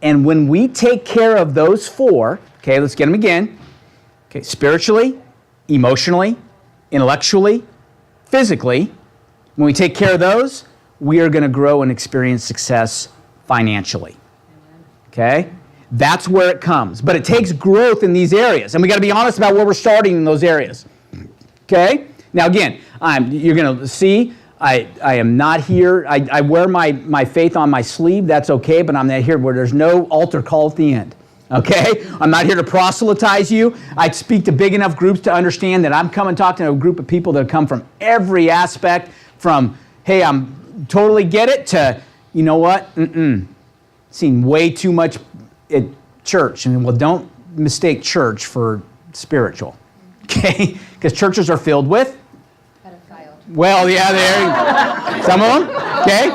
and when we take care of those 4, okay, let's get them again. Okay, spiritually, emotionally, intellectually, physically, when we take care of those, we are going to grow and experience success financially. Okay? That's where it comes. But it takes growth in these areas. And we got to be honest about where we're starting in those areas. Okay? Now again, you're going to see, I am not here. I wear my faith on my sleeve. That's okay. But I'm not here where there's no altar call at the end. Okay? I'm not here to proselytize you. I speak to big enough groups to understand that I'm coming talking to a group of people that come from every aspect from, hey, I'm totally get it, to, you know what? Seen way too much at church. And well, don't mistake church for spiritual. Okay? Because churches are filled with? Well, yeah, there. Some of them. Okay?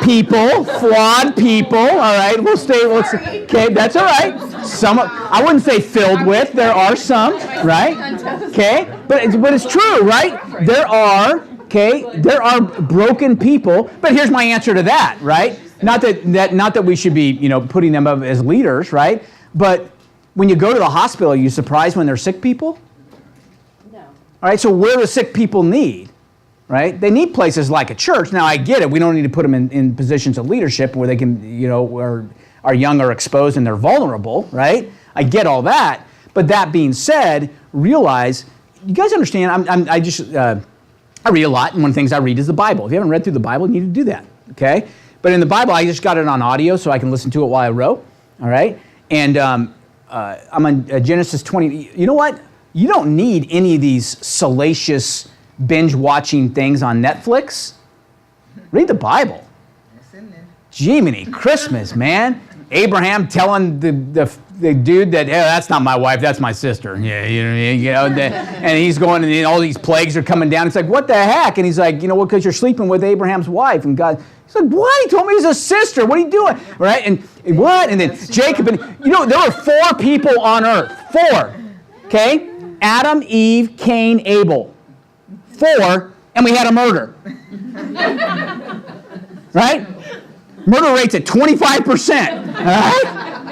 People, flawed people. All right, okay, that's all right. I wouldn't say filled with. There are some, right? Okay? But it's true, right? There are broken people, but here's my answer to that, right? Not that we should be, putting them up as leaders, right? But when you go to the hospital, are you surprised when they're sick people? No. All right, so where do sick people need? Right? They need places like a church. Now, I get it. We don't need to put them in positions of leadership where they can, where are young or exposed and they're vulnerable, right? I get all that. But that being said, realize, you guys understand, I read a lot, and one of the things I read is the Bible. If you haven't read through the Bible, you need to do that, okay? But in the Bible, I just got it on audio so I can listen to it while I wrote, all right? And I'm on Genesis 20. You know what? You don't need any of these salacious binge-watching things on Netflix. Read the Bible. Jiminy Christmas, man. Abraham telling the dude that, hey, that's not my wife, that's my sister. Yeah, and he's going, and all these plagues are coming down. It's like, what the heck? And he's like, because you're sleeping with Abraham's wife. And God, he's like, what? He told me he's a sister. What are you doing? Right? And what? And then Jacob, and there were 4 people on earth. 4. Okay? Adam, Eve, Cain, Abel. 4, and we had a murder. Right? Murder rate's at 25%. All right?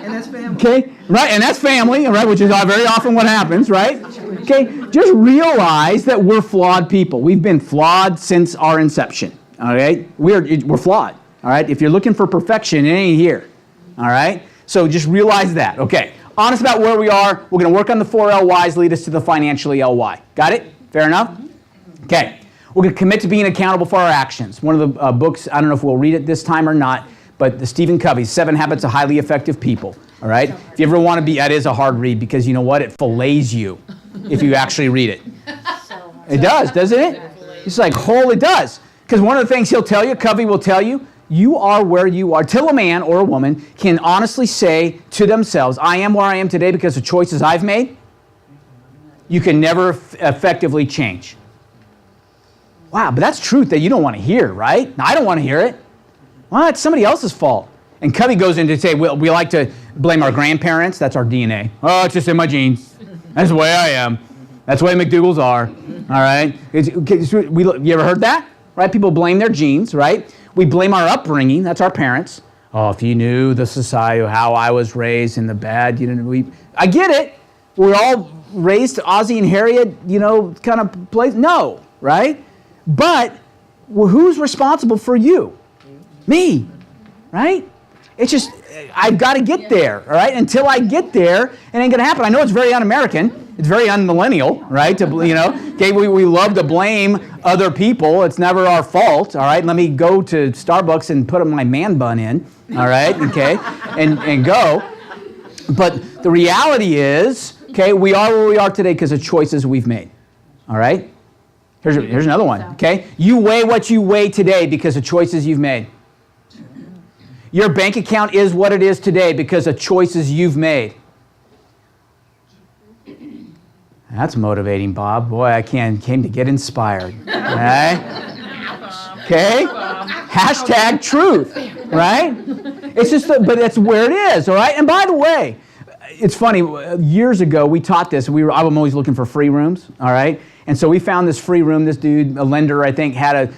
And that's family. Okay? Right, and that's family, right, which is very often what happens, right? Okay, just realize that we're flawed people. We've been flawed since our inception, all right? We're flawed, all right? If you're looking for perfection, it ain't here, all right? So just realize that, okay? Honest about where we are. We're going to work on the 4 LYs, lead us to the financially LY. Got it? Fair enough? Okay. We're going to commit to being accountable for our actions. One of the books, I don't know if we'll read it this time or not, but the Stephen Covey's 7 Habits of Highly Effective People. All right? If you ever want to be, that is a hard read because you know what? It fillets you if you actually read it. It does, doesn't it? It's like, it does. Because one of the things he'll tell you, Covey will tell you, you are where you are. Till a man or a woman can honestly say to themselves, I am where I am today because of choices I've made, you can never effectively change. Wow, but that's truth that you don't want to hear, right? I don't want to hear it. Well, it's somebody else's fault. And Covey goes in to say, we like to blame our grandparents. That's our DNA. Oh, it's just in my genes. That's the way I am. That's the way McDougal's are. All right? You ever heard that? Right? People blame their genes, right? We blame our upbringing. That's our parents. Oh, if you knew the society, how I was raised in the bad, I get it. We're all raised Ozzie and Harriet, kind of place. No, right? But who's responsible for you? Me, right? It's just, I've got to get there, all right? Until I get there, it ain't going to happen. I know it's very un-American. It's very un-millennial, right? Okay, we love to blame other people. It's never our fault, all right? Let me go to Starbucks and put my man bun in, all right? Okay, and go. But the reality is, okay, we are where we are today because of choices we've made, all right? Here's another one, okay? You weigh what you weigh today because of choices you've made. Your bank account is what it is today because of choices you've made. That's motivating, Bob. Boy, I came to get inspired. Right? Okay? Hashtag truth, right? It's just, but that's where it is, all right? And by the way, it's funny, years ago we taught this. I'm always looking for free rooms, all right? And so we found this free room. This dude, a lender, I think, had a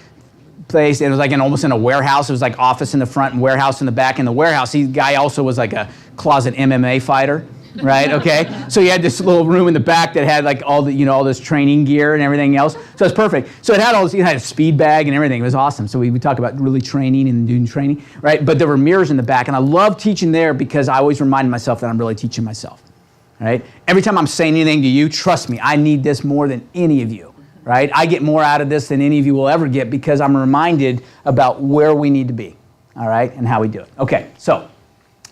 place. It was like almost in a warehouse. It was like office in the front and warehouse in the back. In the warehouse, the guy also was like a closet MMA fighter, right? Okay, so he had this little room in the back that had like all the all this training gear and everything else. So it's perfect. So it had all this. It had a speed bag and everything. It was awesome. So we talk about really training and doing training, right? But there were mirrors in the back, and I love teaching there because I always remind myself that I'm really teaching myself, right? Every time I'm saying anything to you, trust me, I need this more than any of you. Right? I get more out of this than any of you will ever get because I'm reminded about where we need to be, all right, and how we do it. Okay, so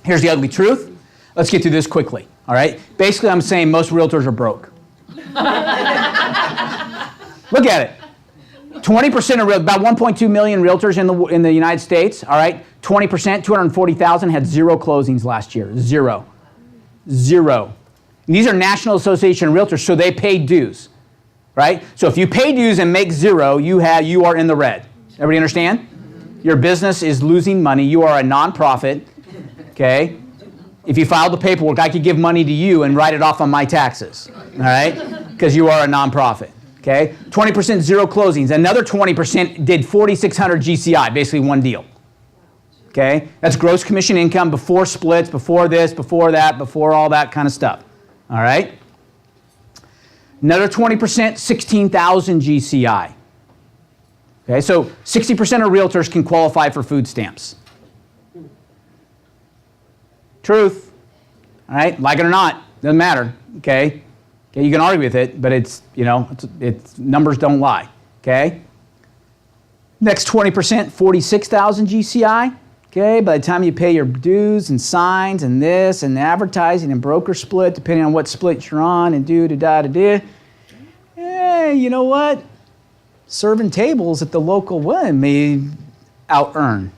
here's the ugly truth. Let's get through this quickly, all right? Basically, I'm saying most realtors are broke. Look at it. 20% of about 1.2 million realtors in the United States, all right? 20%, 240,000 had 0 closings last year. Zero. And these are National Association of Realtors, so they pay dues. Right? So if you pay dues and make 0, you are in the red. Everybody understand? Your business is losing money. You are a nonprofit. Okay? If you filed the paperwork, I could give money to you and write it off on my taxes. All right? Because you are a nonprofit. Okay? 20% 0 closings. Another 20% did 4,600 GCI, basically one deal. Okay? That's gross commission income before splits, before this, before that, before all that kind of stuff. All right? Another 20%, 16,000 GCI. Okay, so 60% of realtors can qualify for food stamps. Truth. All right, like it or not, doesn't matter. Okay, you can argue with it, but it's numbers don't lie. Okay. Next 20%, 46,000 GCI. Okay, by the time you pay your dues and signs and this and advertising and broker split, depending on what split you're on and hey, you know what? Serving tables at the local one may out-earn,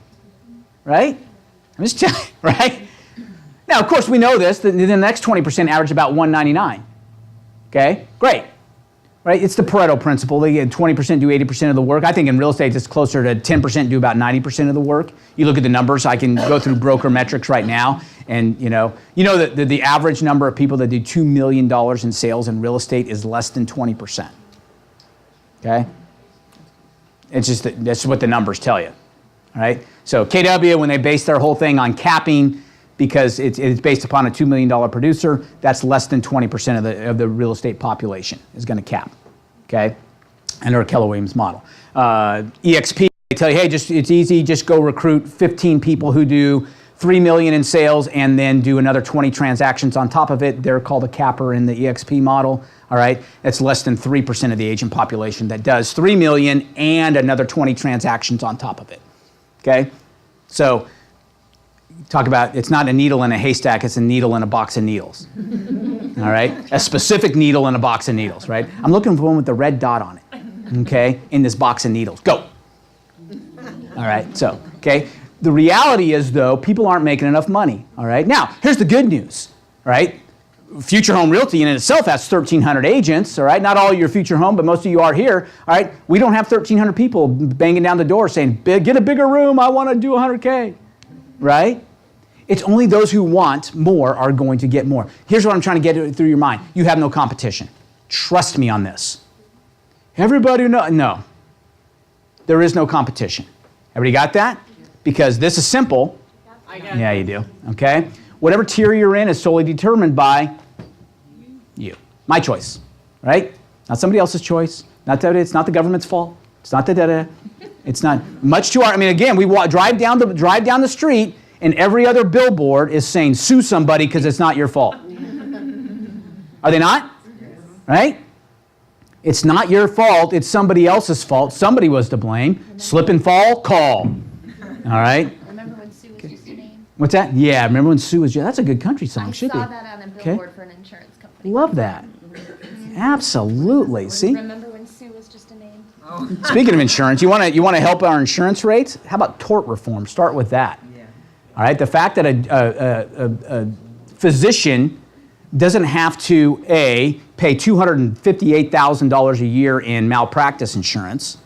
right? I'm just telling you, right? Now, of course, we know this. The next 20% average about $199. Okay, great. Right? It's the Pareto principle. They get 20% do 80% of the work. I think in real estate, it's closer to 10% do about 90% of the work. You look at the numbers. I can go through broker metrics right now, and that the average number of people that do $2 million in sales in real estate is less than 20%. Okay? It's just that's what the numbers tell you. All right? So KW, when they base their whole thing on capping because it's based upon a $2 million producer. That's less than 20% of the real estate population is going to cap, okay? Under a Keller Williams model. EXP, they tell you, hey, it's easy, just go recruit 15 people who do $3 million in sales and then do another 20 transactions on top of it. They're called a capper in the EXP model, all right? That's less than 3% of the agent population that does $3 million and another 20 transactions on top of it, okay? So, talk about, it's not a needle in a haystack, it's a needle in a box of needles, all right? A specific needle in a box of needles, right? I'm looking for one with the red dot on it, okay, in this box of needles. Go. All right, so, okay. The reality is, though, people aren't making enough money, all right? Now, here's the good news, all right? Future Home Realty in itself has 1,300 agents, all right? Not all your Future Home, but most of you are here, all right? We don't have 1,300 people banging down the door saying, get a bigger room, I want to do 100K, right? It's only those who want more are going to get more. Here's what I'm trying to get through your mind. You have no competition. Trust me on this. Everybody know, no. There is no competition. Everybody got that? Because this is simple. Yeah, you do. Okay? Whatever tier you're in is solely determined by you. My choice. Right? Not somebody else's choice. Not that it's not the government's fault. It's not the It's not much too hard. I mean, again, we drive down the street and every other billboard is saying sue somebody because it's not your fault. Are they not? Right? It's not your fault. It's somebody else's fault. Somebody was to blame. Slip and fall, call. All right? Remember when Sue was just a name? What's that? Yeah, remember when Sue was just... That's a good country song. I Should saw be. that on a billboard for an insurance company. Love that. Absolutely. See? Remember when Sue was just a name? Speaking of insurance, you want to help our insurance rates? How about tort reform? Start with that. All right? The fact that a physician doesn't have to, A, pay $258,000 a year in malpractice insurance,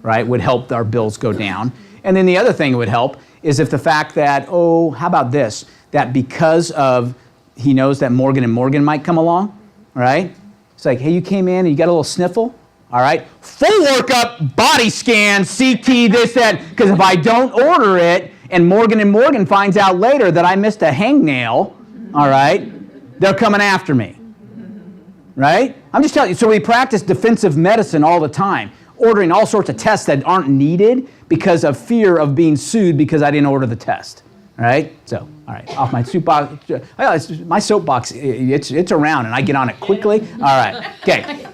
right, would help our bills go down. And then the other thing it would help is if the fact that, oh, how about this, that because of, he knows that Morgan & Morgan might come along, right? It's like, hey, you came in and you got a little sniffle, all right? Full workup, body scan, CT, this, that, because if I don't order it and Morgan & Morgan finds out later that I missed a hangnail, all right, they're coming after me, right? I'm just telling you, so we practice defensive medicine all the time, ordering all sorts of tests that aren't needed because of fear of being sued because I didn't order the test, all right? So, all right, off my soapbox. My soapbox, it's around and I get on it quickly. All right, okay.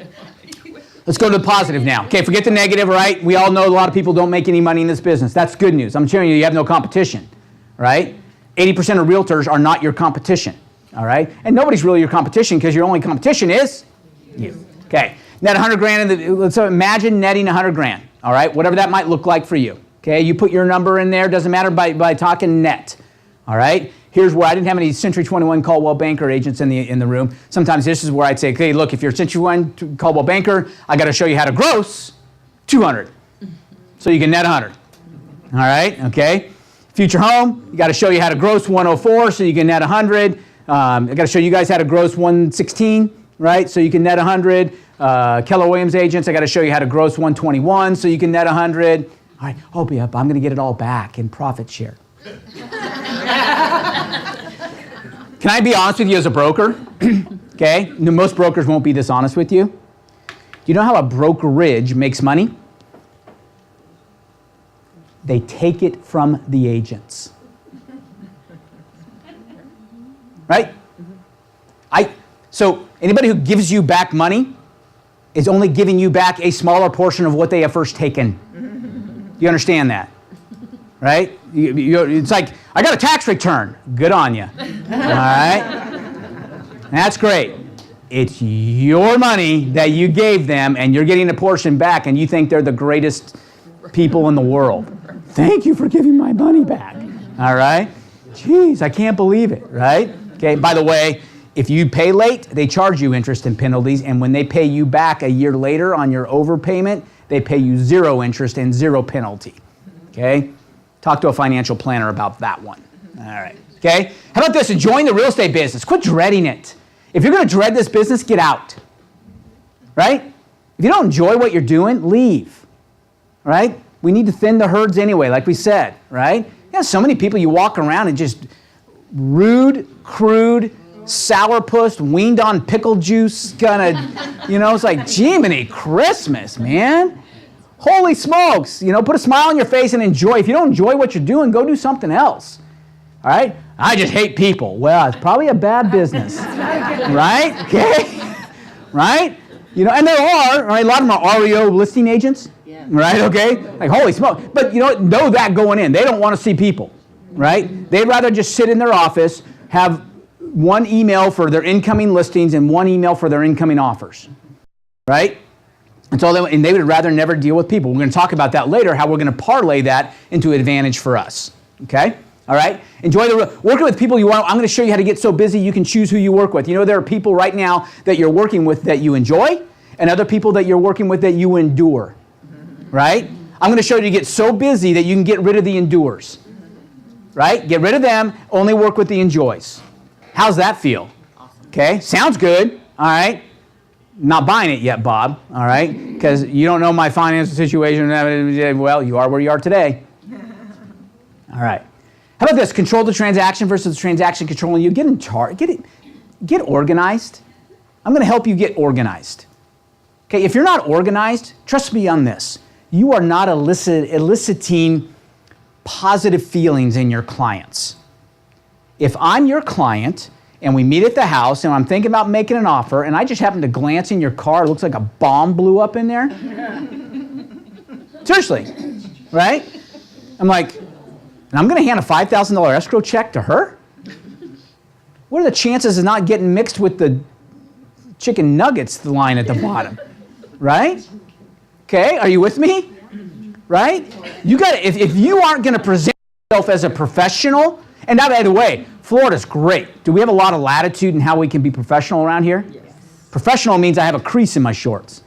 Let's go to the positive now. Okay, forget the negative, right? We all know a lot of people don't make any money in this business. That's good news. I'm telling you, you have no competition, right? 80% of realtors are not your competition. All right? And nobody's really your competition because your only competition is you. Okay. Net 100 grand, let's imagine netting 100 grand. All right? Whatever that might look like for you. Okay? You put your number in there, doesn't matter by talking net. All right? Here's where I didn't have any Century 21 Caldwell Banker agents in the room. Sometimes this is where I'd say, okay, look, if you're a Century 21 Caldwell Banker, I got to show you how to gross 200. So you can net 100. All right? Okay? Future Home, you got to show you how to gross 104 so you can net 100. I got to show you guys how to gross 116, right? So you can net 100. Keller Williams agents, I got to show you how to gross 121 so you can net 100. All right, oh, yeah, I'm going to get it all back in profit share. Can I be honest with you as a broker? Okay, most brokers won't be this honest with you. Do you know how a brokerage makes money? They take it from the agents. Right? So anybody who gives you back money is only giving you back a smaller portion of what they have first taken. Do you understand that? Right? It's like, I got a tax return. Good on you. All right? That's great. It's your money that you gave them, and you're getting a portion back, and you think they're the greatest people in the world. Thank you for giving my money back. All right? Jeez, I can't believe it, right? Okay, by the way, if you pay late, they charge you interest and penalties, and when they pay you back a year later on your overpayment, they pay you 0 interest and 0 penalty. Okay? Talk to a financial planner about that one. All right. Okay? How about this? Enjoying the real estate business. Quit dreading it. If you're going to dread this business, get out. Right? If you don't enjoy what you're doing, leave. Right? We need to thin the herds anyway, like we said. Right? Yeah, so many people you walk around and just rude, crude, sourpuss, weaned on pickle juice, kind of, it's like, Jiminy Christmas, man. Holy smokes, put a smile on your face and enjoy. If you don't enjoy what you're doing, go do something else. All right? I just hate people. Well, it's probably a bad business. Right? Okay? Right? And there are, right? A lot of them are REO listing agents. Yeah. Right? Okay? Like, holy smoke. But know that going in. They don't want to see people. Right? They'd rather just sit in their office, have one email for their incoming listings and one email for their incoming offers. Right? And they would rather never deal with people. We're going to talk about that later, how we're going to parlay that into an advantage for us. Okay? All right? Enjoy working with people you want. I'm going to show you how to get so busy you can choose who you work with. There are people right now that you're working with that you enjoy and other people that you're working with that you endure. Right? I'm going to show you to get so busy that you can get rid of the endures. Right? Get rid of them, only work with the enjoys. How's that feel? Okay? Sounds good. All right? Not buying it yet, Bob, all right? Because you don't know my financial situation. Well, you are where you are today. All right. How about this? Control the transaction versus the transaction controlling you. Get in charge. Get organized. I'm going to help you get organized. Okay, if you're not organized, trust me on this. You are not eliciting positive feelings in your clients. If I'm your client and we meet at the house and I'm thinking about making an offer and I just happen to glance in your car, it looks like a bomb blew up in there. Seriously, right? I'm like, and I'm going to hand a $5,000 escrow check to her? What are the chances of not getting mixed with the chicken nuggets line at the bottom? Right? Okay, are you with me? Right? You got if you aren't going to present yourself as a professional, and by the way, Florida's great. Do we have a lot of latitude in how we can be professional around here? Yes. Professional means I have a crease in my shorts,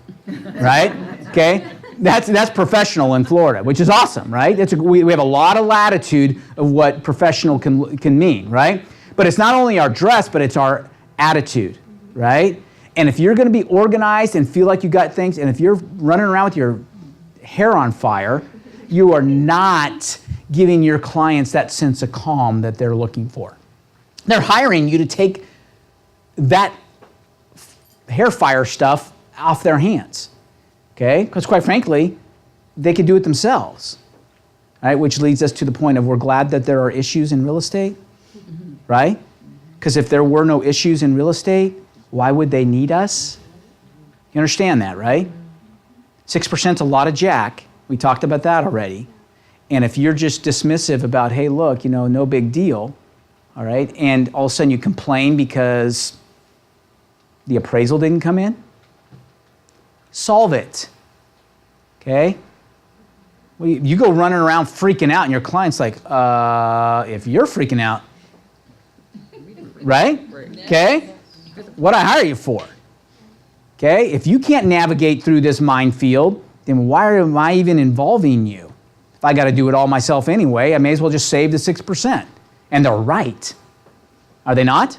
right? Okay? That's professional in Florida, which is awesome, right? We have a lot of latitude of what professional can mean, right? But it's not only our dress, but it's our attitude, right? And if you're going to be organized and feel like you got things, and if you're running around with your hair on fire, you are not giving your clients that sense of calm that they're looking for. They're hiring you to take that hair fire stuff off their hands, okay? Because quite frankly, they could do it themselves, right? Which leads us to the point of we're glad that there are issues in real estate, right? Because if there were no issues in real estate, why would they need us? You understand that, right? 6% is a lot of jack. We talked about that already. And if you're just dismissive about, hey, look, no big deal, all right, and all of a sudden you complain because the appraisal didn't come in, solve it, okay? Well, you go running around freaking out and your client's like, if you're freaking out, right? Okay? What'd I hire you for? Okay? If you can't navigate through this minefield, then why am I even involving you? If I got to do it all myself anyway, I may as well just save the 6%. And they're right. Are they not?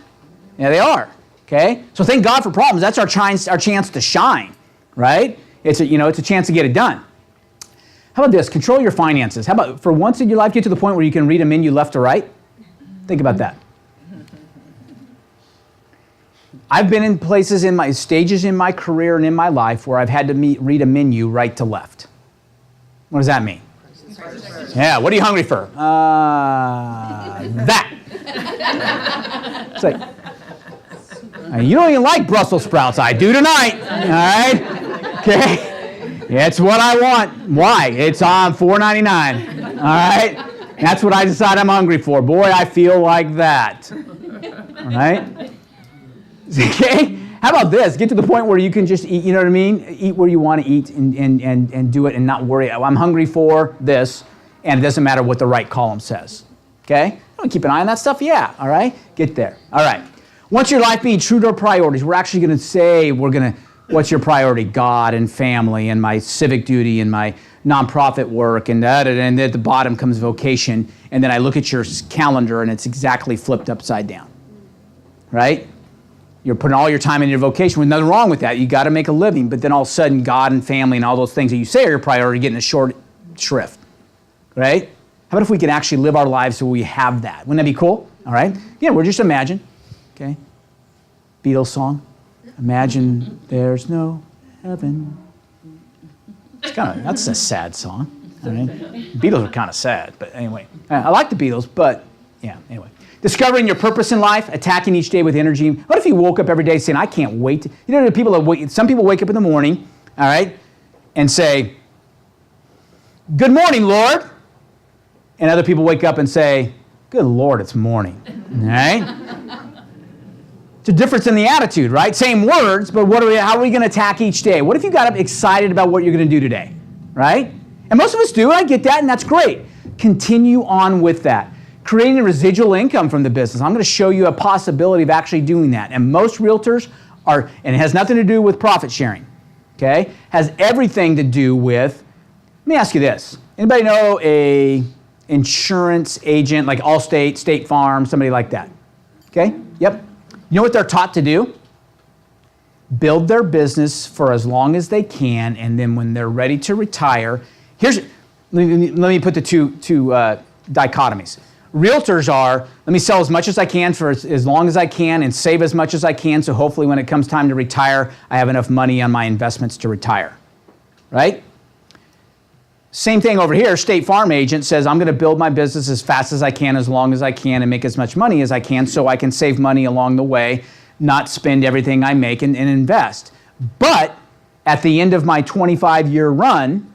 Yeah, they are. Okay? So thank God for problems. That's our chance to shine, right? It's a chance to get it done. How about this? Control your finances. How about for once in your life, get to the point where you can read a menu left to right? Think about that. I've been in places stages in my career and in my life where I've had to read a menu right to left. What does that mean? Yeah, what are you hungry for? That. It's like, you don't even like Brussels sprouts. I do tonight. All right? Okay? It's what I want. Why? It's on $4.99. All right? That's what I decide I'm hungry for. Boy, I feel like that. All right? Okay? How about this? Get to the point where you can just eat, you know what I mean? Eat where you want to eat and do it and not worry. I'm hungry for this, and it doesn't matter what the right column says. Okay? Don't keep an eye on that stuff? Yeah. All right? Get there. All right. Once your life being true to our priorities, we're actually going to say what's your priority? God and family and my civic duty and my nonprofit work and at the bottom comes vocation. And then I look at your calendar and it's exactly flipped upside down. Right? You're putting all your time in your vocation. There's nothing wrong with that. You got to make a living. But then all of a sudden, God and family and all those things that you say are your priority get in a short shrift. Right? How about if we can actually live our lives so we have that? Wouldn't that be cool? All right? Yeah, we're just imagine. Okay? Beatles song. Imagine there's no heaven. That's a sad song. All right? Beatles are kind of sad, but anyway. I like the Beatles, but yeah, anyway. Discovering your purpose in life, attacking each day with energy. What if you woke up every day saying, I can't wait to, you know, some people wake up in the morning, all right, and say, good morning, Lord. And other people wake up and say, good Lord, it's morning. All right? It's a difference in the attitude, right? Same words, but how are we going to attack each day? What if you got up excited about what you're going to do today, right? And most of us do, I get that, and that's great. Continue on with that. Creating a residual income from the business. I'm going to show you a possibility of actually doing that. And most realtors are, and it has nothing to do with profit sharing, okay? Has everything to do with, let me ask you this. Anybody know a insurance agent like Allstate, State Farm, somebody like that? Okay? Yep. You know what they're taught to do? Build their business for as long as they can, and then when they're ready to retire, let me put the two dichotomies. Realtors are, let me sell as much as I can for as long as I can and save as much as I can, so hopefully when it comes time to retire, I have enough money on my investments to retire, right? Same thing over here. State Farm agent says, I'm going to build my business as fast as I can, as long as I can, and make as much money as I can so I can save money along the way, not spend everything I make and invest. But at the end of my 25-year run,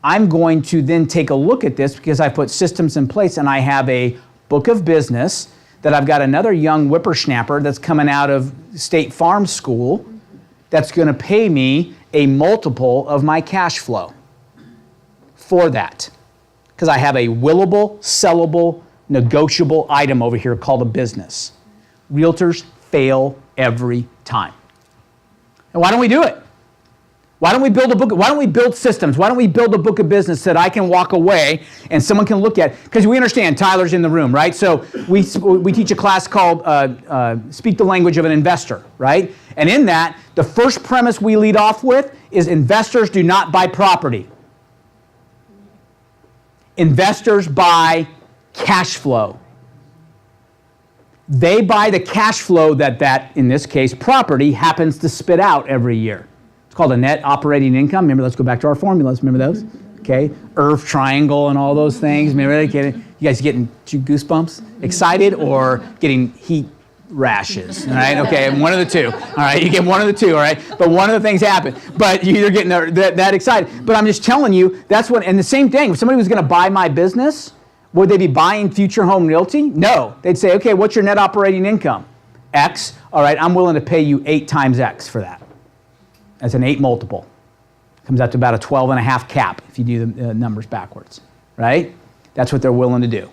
I'm going to then take a look at this because I put systems in place and I have a book of business that I've got another young whippersnapper that's coming out of State Farm School that's going to pay me a multiple of my cash flow for that. Because I have a willable, sellable, negotiable item over here called a business. Realtors fail every time. And why don't we do it? Why don't we build a book? Why don't we build systems? Why don't we build a book of business that I can walk away and someone can look at? Because we understand Tyler's in the room, right? So we teach a class called Speak the Language of an Investor, right? And in that, the first premise we lead off with is investors do not buy property. Investors buy cash flow. They buy the cash flow that, in this case, property happens to spit out every year. It's called a net operating income. Remember, let's go back to our formulas. Remember those? Okay. IRF triangle and all those things. Remember, you guys getting goosebumps? Excited or getting heat rashes? All right. Okay. One of the two. All right. You get one of the two. All right. But one of the things happen. But you're getting that excited. But I'm just telling you, that's what, and the same thing, if somebody was going to buy my business, would they be buying Future Home Realty? No. They'd say, okay, what's your net operating income? X. All right. I'm willing to pay you 8 times X for that. That's an 8 multiple. Comes out to about a 12.5 cap if you do the numbers backwards, right? That's what they're willing to do.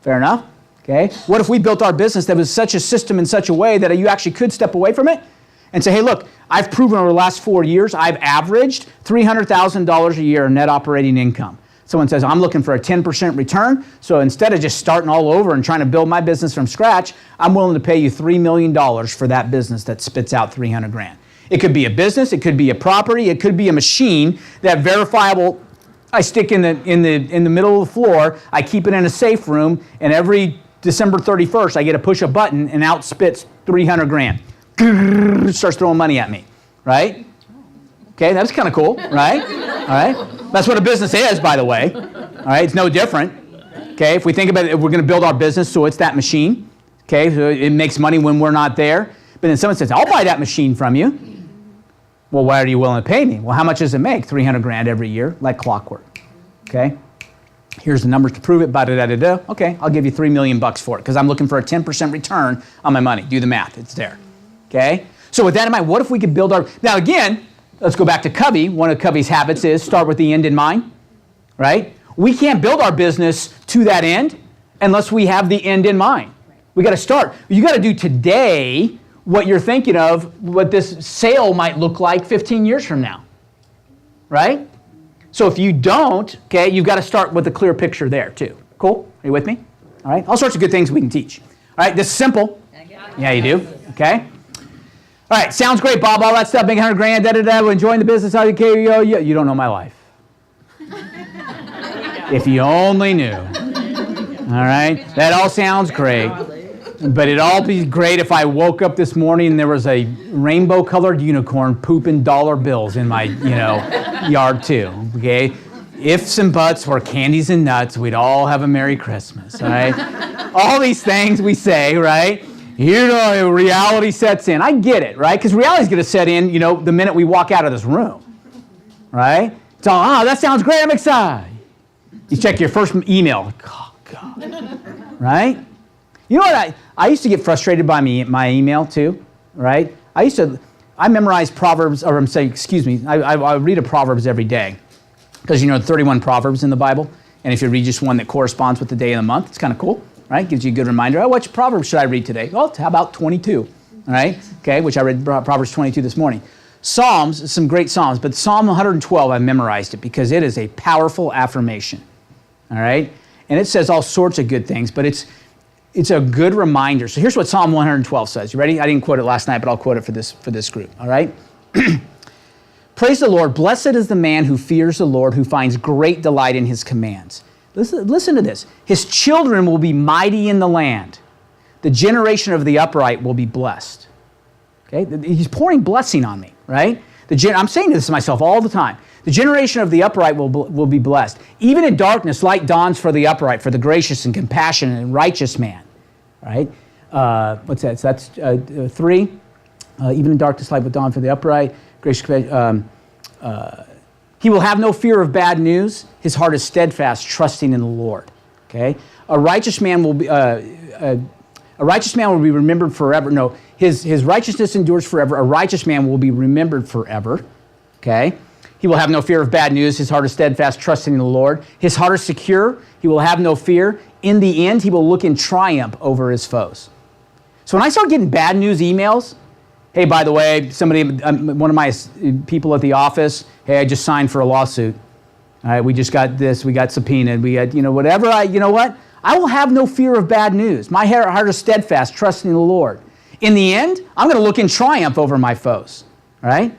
Fair enough? Okay. What if we built our business that was such a system in such a way that you actually could step away from it and say, hey, look, I've proven over the last 4 years, I've averaged $300,000 a year in net operating income. Someone says, I'm looking for a 10% return, so instead of just starting all over and trying to build my business from scratch, I'm willing to pay you $3 million for that business that spits out 300 grand. It could be a business, it could be a property, it could be a machine that verifiable, I stick in the middle of the floor, I keep it in a safe room, and every December 31st, I get to push a button and out spits 300 grand. Starts throwing money at me, right? Okay, that's kind of cool, right? All right, that's what a business is, by the way. All right, it's no different. Okay, if we think about it, we're going to build our business so it's that machine. Okay, so it makes money when we're not there. But then someone says, I'll buy that machine from you. Well, why are you willing to pay me? Well, how much does it make? 300 grand every year, like clockwork. Okay? Here's the numbers to prove it. Ba-da-da-da-da. Okay, I'll give you $3 million for it because I'm looking for a 10% return on my money. Do the math. It's there. Okay? So with that in mind, what if we could build our... Now again, let's go back to Covey. One of Covey's habits is start with the end in mind. Right? We can't build our business to that end unless we have the end in mind. We got to start. You got to do today what you're thinking of, what this sale might look like 15 years from now, right? So if you don't, okay, you've got to start with a clear picture there too. Cool? Are you with me? All right? All sorts of good things we can teach. All right, this is simple. Yeah, you do. Okay? All right, sounds great, Bob. All that stuff, making 100 grand, da-da-da, we're enjoying the business. You don't know my life. If you only knew. All All right? That all sounds great. But it'd all be great if I woke up this morning and there was a rainbow-colored unicorn pooping dollar bills in my, yard too, okay? Ifs and buts were candies and nuts, we'd all have a Merry Christmas, all right? All these things we say, right? Reality sets in. I get it, right? Because reality's going to set in, the minute we walk out of this room, right? It's all, that sounds great, I'm excited. You check your first email, oh, God, right? You know what, I used to get frustrated by my email too, right? I memorize Proverbs, I read a Proverbs every day. Because 31 Proverbs in the Bible, and if you read just one that corresponds with the day of the month, it's kind of cool, right? Gives you a good reminder. Which Proverbs should I read today? Well, how about 22, all right? Okay, which I read Proverbs 22 this morning. Psalms, some great Psalms, but Psalm 112, I memorized it because it is a powerful affirmation, all right? And it says all sorts of good things, but it's a good reminder. So here's what Psalm 112 says. You ready? I didn't quote it last night, but I'll quote it for this group, all right? Praise the Lord. Blessed is the man who fears the Lord, who finds great delight in his commands. Listen to this. His children will be mighty in the land. The generation of the upright will be blessed. Okay? He's pouring blessing on me, right? I'm saying this to myself all the time. The generation of the upright will be blessed. Even in darkness, light dawns for the upright, for the gracious and compassionate and righteous man. Right? What's that? So that's 3. Even in darkness, light will dawn for the upright. Gracious, he will have no fear of bad news. His heart is steadfast, trusting in the Lord. Okay? A righteous man will be remembered forever. No, his righteousness endures forever. A righteous man will be remembered forever. Okay? He will have no fear of bad news. His heart is steadfast, trusting in the Lord. His heart is secure. He will have no fear. In the end, he will look in triumph over his foes. So when I start getting bad news emails, hey, by the way, one of my people at the office, hey, I just signed for a lawsuit. All right, we just got this, we got subpoenaed, we got, whatever. I will have no fear of bad news. My heart is steadfast, trusting in the Lord. In the end, I'm going to look in triumph over my foes. All right?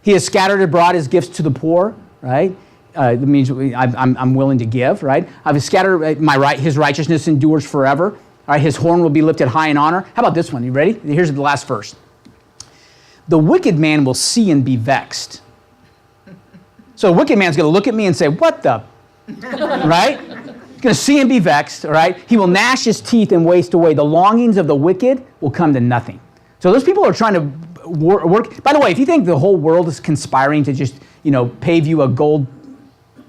He has scattered abroad his gifts to the poor. Right? That means I'm willing to give. Right? I've scattered his righteousness endures forever. All right? His horn will be lifted high in honor. How about this one? You ready? Here's the last verse. The wicked man will see and be vexed. So a wicked man's going to look at me and say, what the? Right? He's going to see and be vexed, all right? He will gnash his teeth and waste away. The longings of the wicked will come to nothing. So those people are trying to work. By the way, if you think the whole world is conspiring to just, pave you a gold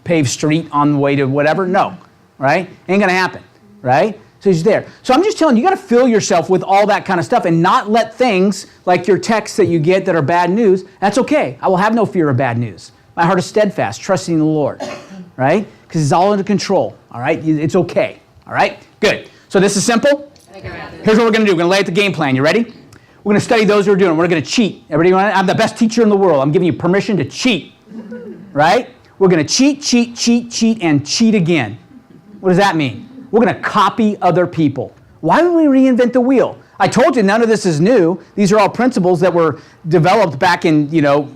paved street on the way to whatever, no, right? Ain't going to happen, right? So he's there. So I'm just telling you, you got to fill yourself with all that kind of stuff and not let things like your texts that you get that are bad news. That's okay. I will have no fear of bad news. My heart is steadfast, trusting in the Lord, right? Because it's all under control, all right? It's okay, all right? Good. So this is simple. Here's what we're going to do. We're going to lay out the game plan. You ready? We're going to study those who are doing it. We're going to cheat. Everybody, I'm the best teacher in the world. I'm giving you permission to cheat, right? We're going to cheat, and cheat again. What does that mean? We're going to copy other people. Why would we reinvent the wheel? I told you none of this is new. These are all principles that were developed back in,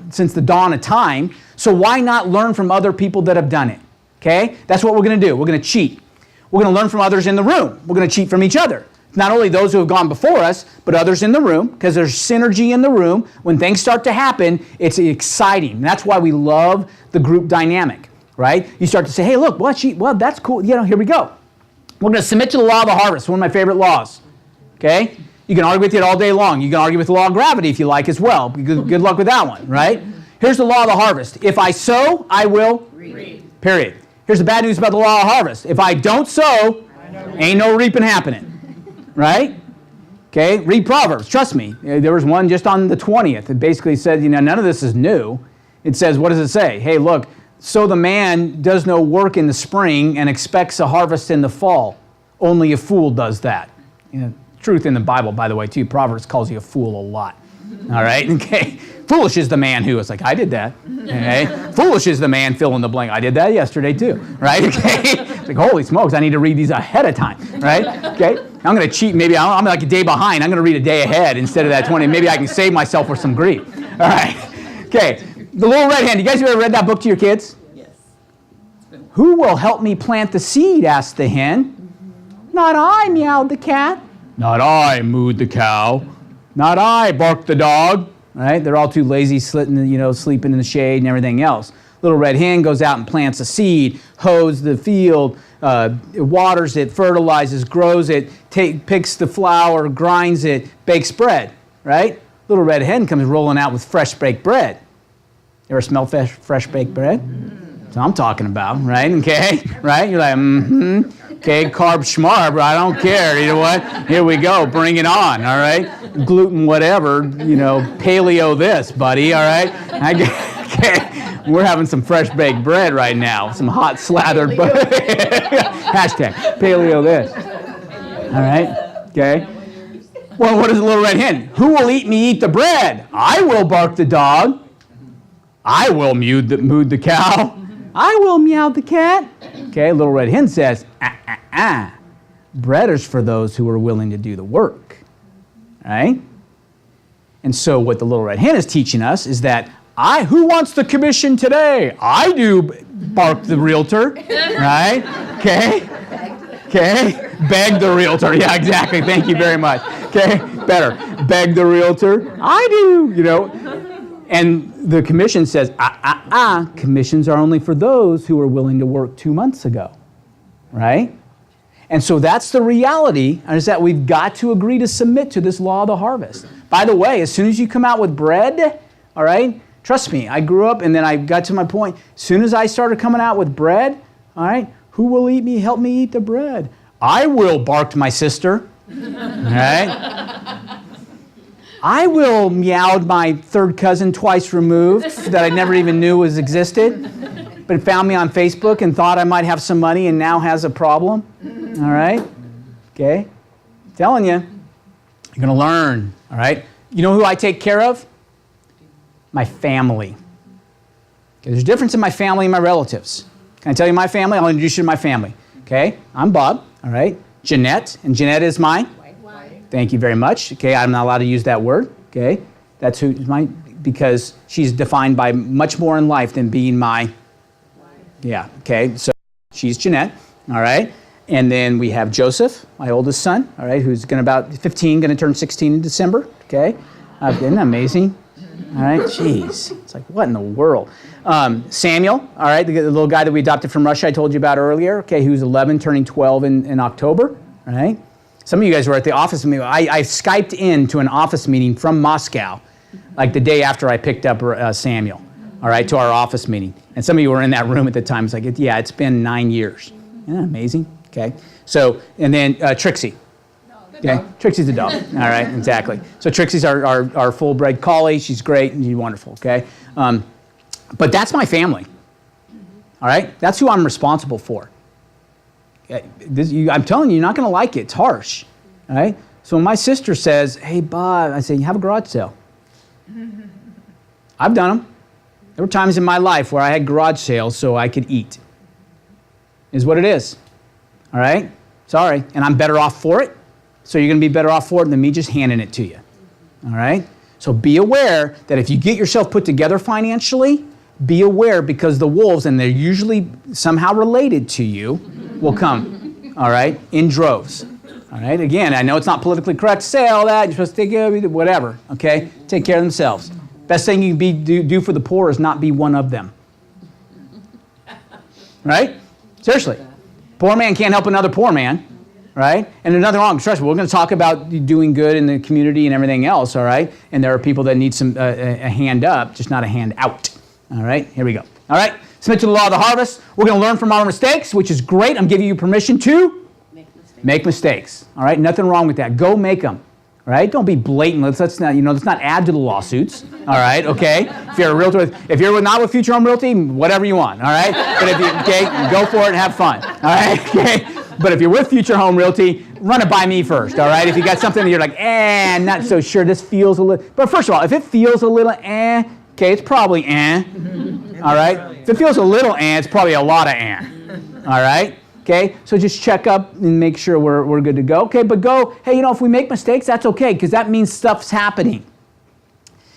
since the dawn of time. So why not learn from other people that have done it? Okay? That's what we're going to do. We're going to cheat. We're going to learn from others in the room. We're going to cheat from each other. Not only those who have gone before us, but others in the room, because there's synergy in the room. When things start to happen, it's exciting. And that's why we love the group dynamic, right? You start to say, hey, look, well, that's cool. Here we go. We're going to submit to the law of the harvest, one of my favorite laws. Okay? You can argue with it all day long. You can argue with the law of gravity if you like as well. Good luck with that one, right? Here's the law of the harvest. If I sow, I will reap. Period. Here's the bad news about the law of harvest. If I don't sow, ain't no reaping happening. Right? Okay? Read Proverbs. Trust me. There was one just on the 20th. It basically said, none of this is new. It says, what does it say? Hey, look, so the man does no work in the spring and expects a harvest in the fall. Only a fool does that. Truth in the Bible, by the way, too. Proverbs calls you a fool a lot. All right? Okay? Foolish is the man who is like, I did that. Okay? Foolish is the man fill in the blank. I did that yesterday too. Right? Okay? It's like, holy smokes, I need to read these ahead of time. Right? Okay? I'm going to cheat. Maybe I'm like a day behind. I'm going to read a day ahead instead of that 20. Maybe I can save myself for some grief. All right? Okay. The Little Red Hen. You guys ever read that book to your kids? Yes. Who will help me plant the seed? Asked the hen. Not I, meowed the cat. Not I, mooed the cow. Not I, barked the dog. Right? They're all too lazy, sleeping in the shade and everything else. Little red hen goes out and plants a seed, hoes the field, waters it, fertilizes, grows it, picks the flour, grinds it, bakes bread. Right? Little red hen comes rolling out with fresh baked bread. You ever smell fresh baked bread? That's what I'm talking about, right? Okay, right? You're like, okay, carb schmarb, I don't care. You know what? Here we go, bring it on, all right? Gluten whatever, paleo this, buddy, all right? Okay, we're having some fresh baked bread right now, some hot slathered, hashtag paleo this, all right? Okay. Well, what is a little red hen? Who will eat me eat the bread? I will, bark the dog. I will, mooed the cow. I will, meow the cat. Okay, little red hen says, bread is for those who are willing to do the work. Right? And so what the little red hen is teaching us is that who wants the commission today? I do, bark the realtor. Right? Okay? Okay? Beg the realtor. Yeah, exactly. Thank you very much. Okay? Better. Beg the realtor. I do, And the commission says, commissions are only for those who are willing to work 2 months ago, right? And so that's the reality, is that we've got to agree to submit to this law of the harvest. By the way, as soon as you come out with bread, all right, trust me, I grew up and then I got to my point. As soon as I started coming out with bread, all right, who will help me eat the bread? I will, barked my sister, all right? I will, meowed my third cousin twice removed that I never even knew existed, but found me on Facebook and thought I might have some money and now has a problem. All right? Okay? I'm telling you, you're going to learn. All right? You know who I take care of? My family. Okay, there's a difference in my family and my relatives. Can I tell you my family? I'll introduce you to my family. Okay? I'm Bob. All right? Jeanette. And Jeanette is my? Thank you very much. Okay, I'm not allowed to use that word. Okay, that's because she's defined by much more in life than being my. Yeah. Okay, so she's Jeanette. All right, and then we have Joseph, my oldest son. All right, who's about 15, going to turn 16 in December. Okay, isn't that amazing? All right, jeez, it's like what in the world? Samuel. All right, the little guy that we adopted from Russia I told you about earlier. Okay, who's 11, turning 12 in October. All right. Some of you guys were at the office meeting. I Skyped in to an office meeting from Moscow, like the day after I picked up Samuel, all right, to our office meeting. And some of you were in that room at the time. It's like, it's been 9 years. Isn't that amazing? Okay. So, and then Trixie. Okay. Trixie's a dog. All right, exactly. So Trixie's our full-bred collie. She's great and she's wonderful, okay? But that's my family, all right? That's who I'm responsible for. I'm telling you, you're not going to like it. It's harsh, all right? So when my sister says, hey, Bob, I say, you have a garage sale. I've done them. There were times in my life where I had garage sales so I could eat. Is what it is, all right? Sorry, and I'm better off for it. So you're going to be better off for it than me just handing it to you, all right? So be aware that if you get yourself put together financially, be aware because the wolves, and they're usually somehow related to you, will come, all right, in droves. All right, again, I know it's not politically correct to say all that. You're supposed to take care of it, whatever, okay? Take care of themselves. Best thing you can do for the poor is not be one of them. Right? Seriously. Poor man can't help another poor man, right? And there's nothing wrong. Trust me, we're going to talk about doing good in the community and everything else, all right? And there are people that need some a hand up, just not a hand out. All right, here we go. All right, submit to the law of the harvest. We're going to learn from our mistakes, which is great. I'm giving you permission to make mistakes. All right, nothing wrong with that. Go make them. All right, don't be blatant. Let's not add to the lawsuits. All right, okay. If you're a realtor, if you're not with Future Home Realty, whatever you want. All right, but if you go for it and have fun. All right, okay. But if you're with Future Home Realty, run it by me first. All right, if you got something that you're like, not so sure. This feels a little. But first of all, if it feels a little, okay, it's probably all right? If it feels a little it's probably a lot of all right? Okay, so just check up and make sure we're good to go. Okay, but hey, if we make mistakes, that's okay, because that means stuff's happening.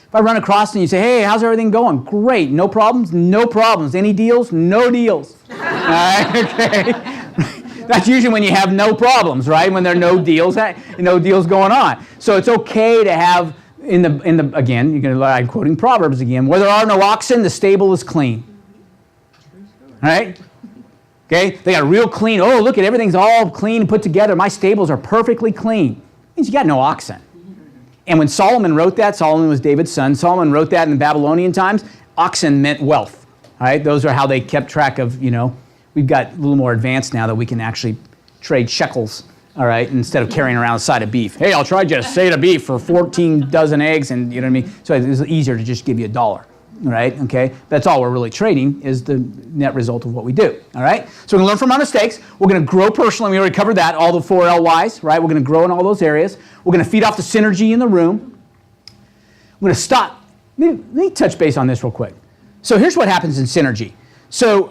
If I run across and you say, hey, how's everything going? Great, no problems? No problems. Any deals? No deals. All right, okay. That's usually when you have no problems, right? When there are no deals going on. So it's okay to have again, you're going to I'm quoting Proverbs again. Where there are no oxen, the stable is clean. All right? Okay? They got real clean. Oh, look at everything's all clean and put together. My stables are perfectly clean. It means you got no oxen. And when Solomon wrote that, Solomon was David's son. Solomon wrote that in the Babylonian times. Oxen meant wealth. All right? Those are how they kept track of, we've got a little more advanced now that we can actually trade shekels. All right, instead of carrying around a side of beef. Hey, I'll try just a side of beef for 14 dozen eggs, and you know what I mean? So it's easier to just give you $1, right? Okay, that's all we're really trading is the net result of what we do, all right? So we're gonna learn from our mistakes. We're gonna grow personally. We already covered that, all the 4 LYs, right? We're gonna grow in all those areas. We're gonna feed off the synergy in the room. We're gonna stop. Let me touch base on this real quick. So here's what happens in synergy. So,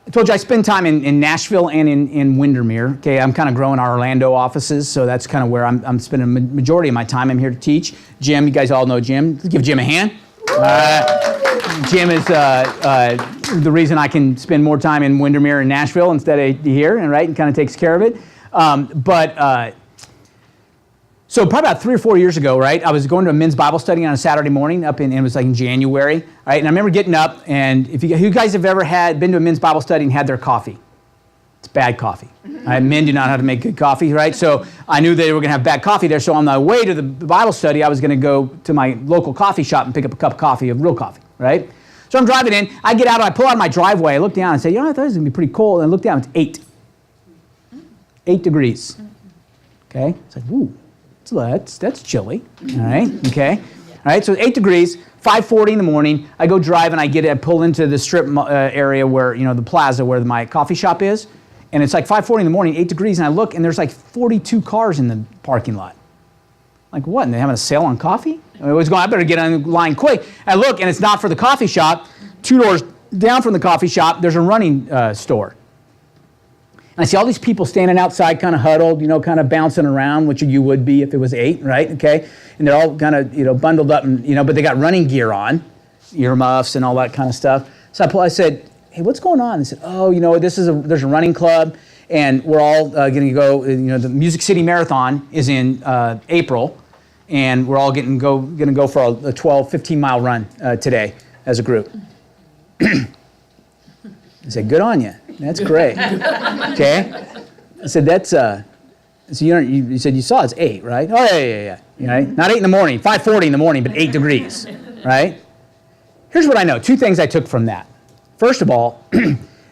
I told you I spend time in Nashville and in Windermere. Okay, I'm kind of growing our Orlando offices, so that's kind of where I'm spending a majority of my time. I'm here to teach. Jim, you guys all know Jim. Let's give Jim a hand. Jim is the reason I can spend more time in Windermere and Nashville instead of here, right? And kind of takes care of it. So probably about 3 or 4 years ago, right, I was going to a men's Bible study on a Saturday morning it was like in January, right? And I remember getting up, and if you guys have ever been to a men's Bible study and had their coffee, it's bad coffee. Right? Men do not know how to make good coffee, right? So I knew they were going to have bad coffee there, so on my way to the Bible study, I was going to go to my local coffee shop and pick up a cup of coffee, of real coffee, right? So I'm driving in, I get out, I pull out of my driveway, I look down and say, I thought it was going to be pretty cold, and I look down, it's 8 degrees, okay? It's like, ooh. So that's chilly, all right, okay. All right, so 8 degrees, 5:40 in the morning, I go drive and I pull into the strip area where, the plaza where my coffee shop is, and it's like 5:40 in the morning, 8 degrees, and I look and there's like 42 cars in the parking lot. Like what, and they having a sale on coffee? I better get on the line quick. I look and it's not for the coffee shop. 2 doors down from the coffee shop, there's a running store. And I see all these people standing outside, kind of huddled, kind of bouncing around, which you would be if it was 8, right? Okay, and they're all kind of, bundled up, and but they got running gear on, earmuffs and all that kind of stuff. So I said, "Hey, what's going on?" They said, "Oh, there's a running club, and we're all going to go. The Music City Marathon is in April, and we're all going to go for a 12, 15-mile run today as a group." I said, "Good on you. That's great." Okay. I said, so you said you saw it's 8, right? Oh, yeah. Right? Not 8 in the morning, 5:40 in the morning, but 8 degrees, right? Here's what I know. 2 things I took from that. First of all,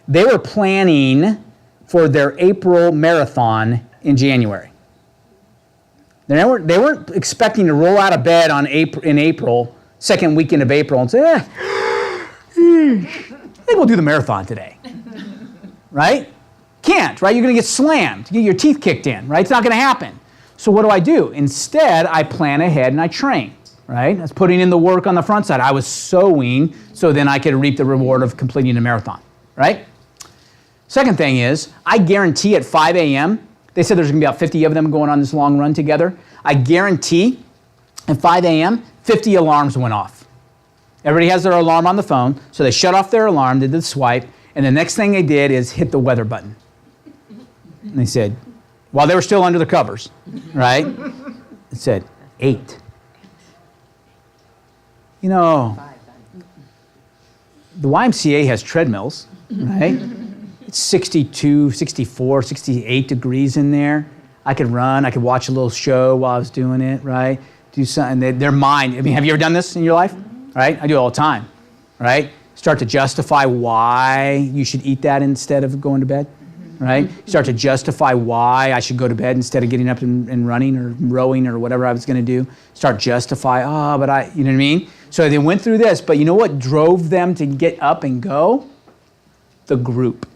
they were planning for their April marathon in January. They weren't expecting to roll out of bed in April, second weekend of April, and say, I think we'll do the marathon today. Right? Can't, right? You're going to get slammed, get your teeth kicked in, right? It's not going to happen. So what do? Instead, I plan ahead and I train, right? I was putting in the work on the front side. I was sowing so then I could reap the reward of completing a marathon, right? Second thing is, I guarantee at 5 a.m., they said there's going to be about 50 of them going on this long run together. I guarantee at 5 a.m., 50 alarms went off. Everybody has their alarm on the phone, so they shut off their alarm, did the swipe, and the next thing they did is hit the weather button. And they said, while they were still under the covers, right? It said 8. The YMCA has treadmills, right? It's 62, 64, 68 degrees in there. I could run, I could watch a little show while I was doing it, right? Do something, their mind, have you ever done this in your life? Right? I do it all the time, right? Start to justify why you should eat that instead of going to bed, right? Start to justify why I should go to bed instead of getting up and running or rowing or whatever I was going to do. Start justify, but you know what I mean? So they went through this, but you know what drove them to get up and go? The group.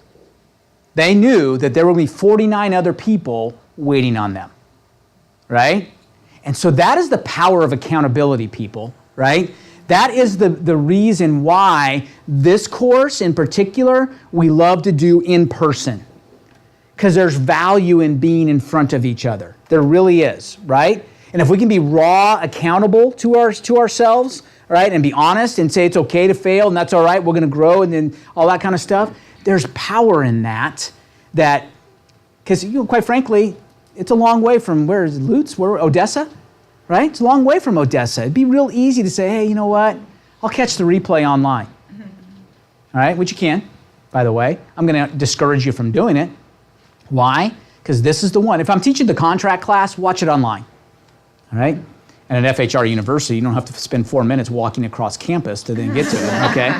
They knew that there were going to be 49 other people waiting on them, right? And so that is the power of accountability, people, right? That is the reason why this course in particular, we love to do in person. Because there's value in being in front of each other. There really is, right? And if we can be raw, accountable to ourselves, right, and be honest and say it's okay to fail and that's all right, we're going to grow and then all that kind of stuff, there's power in that Because, quite frankly, it's a long way from, where is it, Lutz? Where, Odessa? Right? It's a long way from Odessa. It'd be real easy to say, hey, you know what? I'll catch the replay online. All right, which you can, by the way. I'm going to discourage you from doing it. Why? Because this is the one. If I'm teaching the contract class, watch it online. All right? And at FHR University, you don't have to spend 4 minutes walking across campus to then get to it, okay?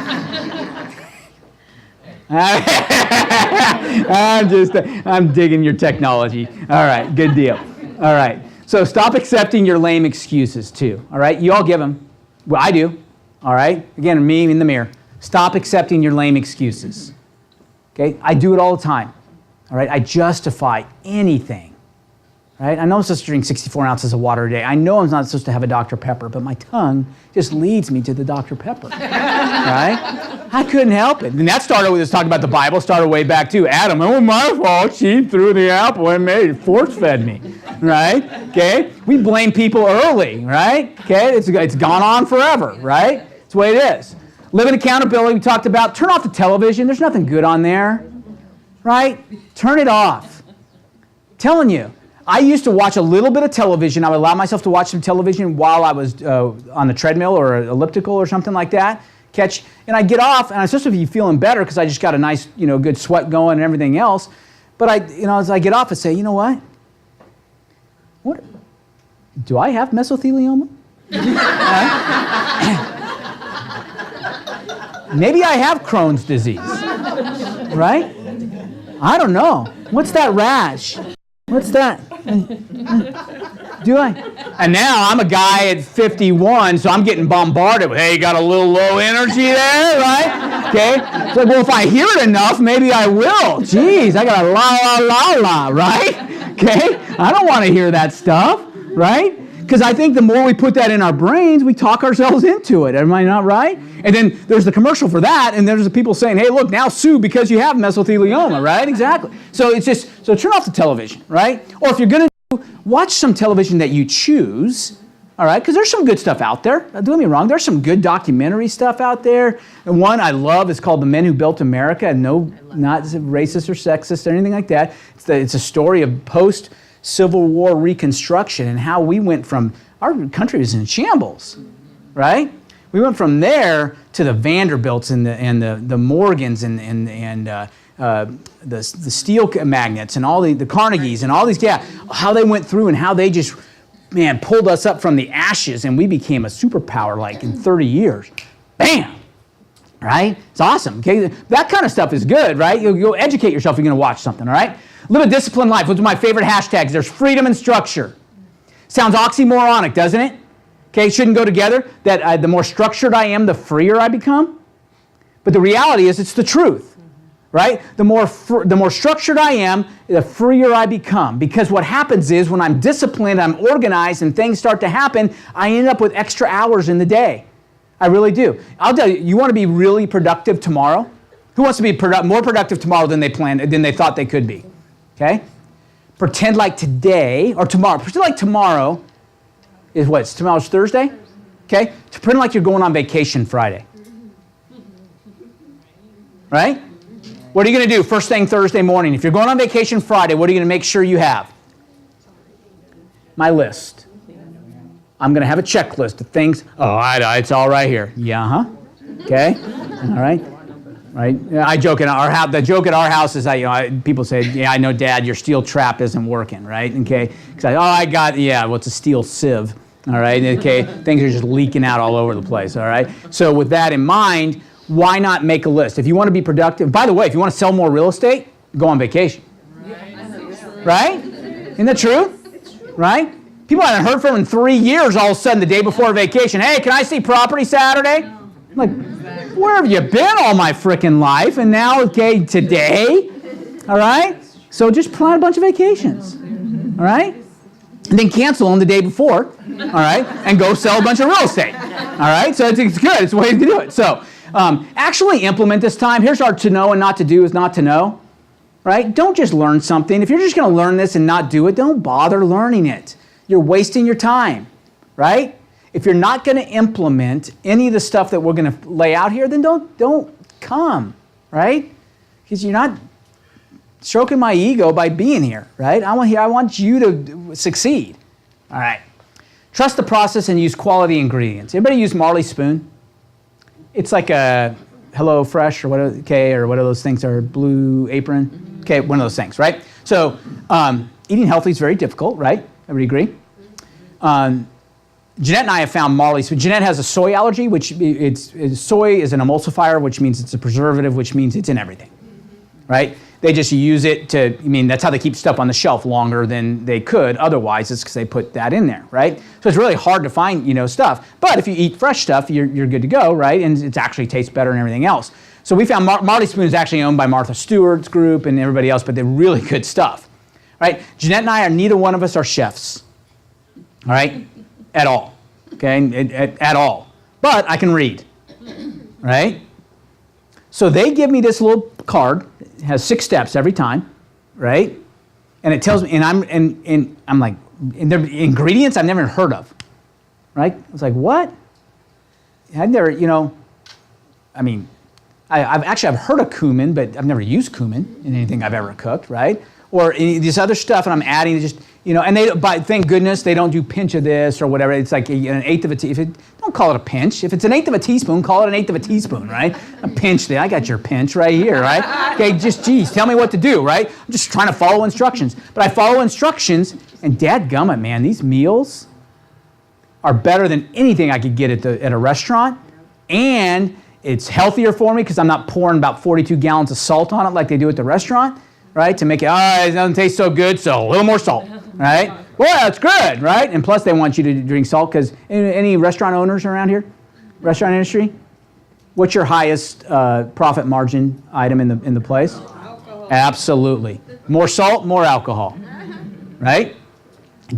I'm digging your technology. All right, good deal. All right, so stop accepting your lame excuses too, all right? You all give them. Well, I do, all right? Again, me in the mirror. Stop accepting your lame excuses, okay? I do it all the time, all right? I justify anything, right? I know I'm supposed to drink 64 ounces of water a day. I know I'm not supposed to have a Dr. Pepper, but my tongue just leads me to the Dr. Pepper, right? I couldn't help it. And that started with us talking about the Bible, started way back too. Adam, it was my fault. She threw the apple and force-fed me, right? Okay? We blame people early, right? Okay? It's gone on forever, right? It's the way it is. Live in accountability, we talked about. Turn off the television. There's nothing good on there, right? Turn it off. I'm telling you. I used to watch a little bit of television. I would allow myself to watch some television while I was on the treadmill or elliptical or something like that. And I get off, and I'm supposed to be feeling better because I just got a nice, good sweat going and everything else. But as I get off, I say, you know what? What? Do I have mesothelioma? Maybe I have Crohn's disease, right? I don't know. What's that rash? What's that? Do I? And now I'm a guy at 51, so I'm getting bombarded with, hey, you got a little low energy there, right? Okay? It's like, well, if I hear it enough, maybe I will. Jeez, I got a la, right? Okay? I don't want to hear that stuff, right? Because I think the more we put that in our brains, we talk ourselves into it. Am I not right? And then there's the commercial for that, and there's the people saying, hey, look, now sue because you have mesothelioma, right? Exactly. So so turn off the television, right? Or if you're going to watch some television that you choose, all right? Because there's some good stuff out there. Don't get me wrong. There's some good documentary stuff out there. And one I love is called The Men Who Built America, and not racist or sexist or anything like that. It's a story of post-Civil War Reconstruction and how we went from, our country was in shambles, right? We went from there to the Vanderbilts and the Morgans and the steel magnates and all the Carnegies and all these, how they went through and how they just, pulled us up from the ashes and we became a superpower like in 30 years. Bam! Right? It's awesome. Okay, that kind of stuff is good, right? You'll educate yourself if you're going to watch something, all right? Live a disciplined life. What's my favorite hashtags? There's freedom and structure. Sounds oxymoronic, doesn't it? Okay, shouldn't go together, that the more structured I am, the freer I become. But the reality is it's the truth, right? The more structured I am, the freer I become. Because what happens is when I'm disciplined, I'm organized, and things start to happen, I end up with extra hours in the day. I really do. I'll tell you, you want to be really productive tomorrow? Who wants to be more productive tomorrow than they thought they could be? Okay? Pretend like today, or tomorrow, pretend like tomorrow is what? Tomorrow's Thursday? Okay? To pretend like you're going on vacation Friday. Right? What are you going to do first thing Thursday morning? If you're going on vacation Friday, what are you going to make sure you have? My list. I'm going to have a checklist of things. Oh, it's all right here. Yeah, okay? All right? Right? I joke in our house. The joke at our house is that people say, "Yeah, I know, Dad, your steel trap isn't working." Right? Okay? Because it's a steel sieve. All right? Okay? Things are just leaking out all over the place. All right? So with that in mind, why not make a list? If you want to be productive, by the way, if you want to sell more real estate, go on vacation. Right? Isn't that true? Right? People I haven't heard from in 3 years, all of a sudden the day before vacation, hey, can I see property Saturday? I'm like, where have you been all my frickin' life? And now, okay, today? All right? So just plan a bunch of vacations. All right? And then cancel them the day before. All right? And go sell a bunch of real estate. All right? So it's good. It's a way to do it. So actually implement this time. Here's our to know and not to do is not to know. Right? Don't just learn something. If you're just going to learn this and not do it, don't bother learning it. You're wasting your time. Right? If you're not going to implement any of the stuff that we're going to lay out here, then don't come, right? Because you're not stroking my ego by being here, right? I want you to succeed. All right. Trust the process and use quality ingredients. Everybody use Marley Spoon? It's like a Hello Fresh or whatever, okay, or what are those things are, Blue Apron? Okay, one of those things, right? So eating healthy is very difficult, right? Everybody agree? Jeanette and I have found Marley Spoon. Jeanette has a soy allergy, which soy is an emulsifier, which means it's a preservative, which means it's in everything, right? They just use it that's how they keep stuff on the shelf longer than they could otherwise. It's because they put that in there, right? So it's really hard to find, stuff. But if you eat fresh stuff, you're good to go, right? And it actually tastes better and everything else. So we found Marley Spoon is actually owned by Martha Stewart's group and everybody else, but they're really good stuff, right? Jeanette and I neither one of us are chefs, all right? At all, okay? At all. But I can read, right? So they give me this little card. It has 6 steps every time, right? And it tells me, and I'm like, and they're ingredients I've never heard of, right? I was like, what? I've never, I've heard of cumin, but I've never used cumin in anything I've ever cooked, right? Or this other stuff, and I'm adding just, and thank goodness they don't do pinch of this or whatever. It's like an eighth of a teaspoon. Don't call it a pinch. If it's an eighth of a teaspoon, call it an eighth of a teaspoon, right? A pinch there. I got your pinch right here, right? Okay, just geez, tell me what to do, right? I'm just trying to follow instructions. But I follow instructions, and dadgummit, man, these meals are better than anything I could get at a restaurant, and it's healthier for me because I'm not pouring about 42 gallons of salt on it like they do at the restaurant. Right, to make it, it doesn't taste so good, so a little more salt, right? Well, that's good, right? And plus they want you to drink salt because any restaurant owners around here? Restaurant industry? What's your highest profit margin item in the place? Alcohol. Absolutely. More salt, more alcohol, right?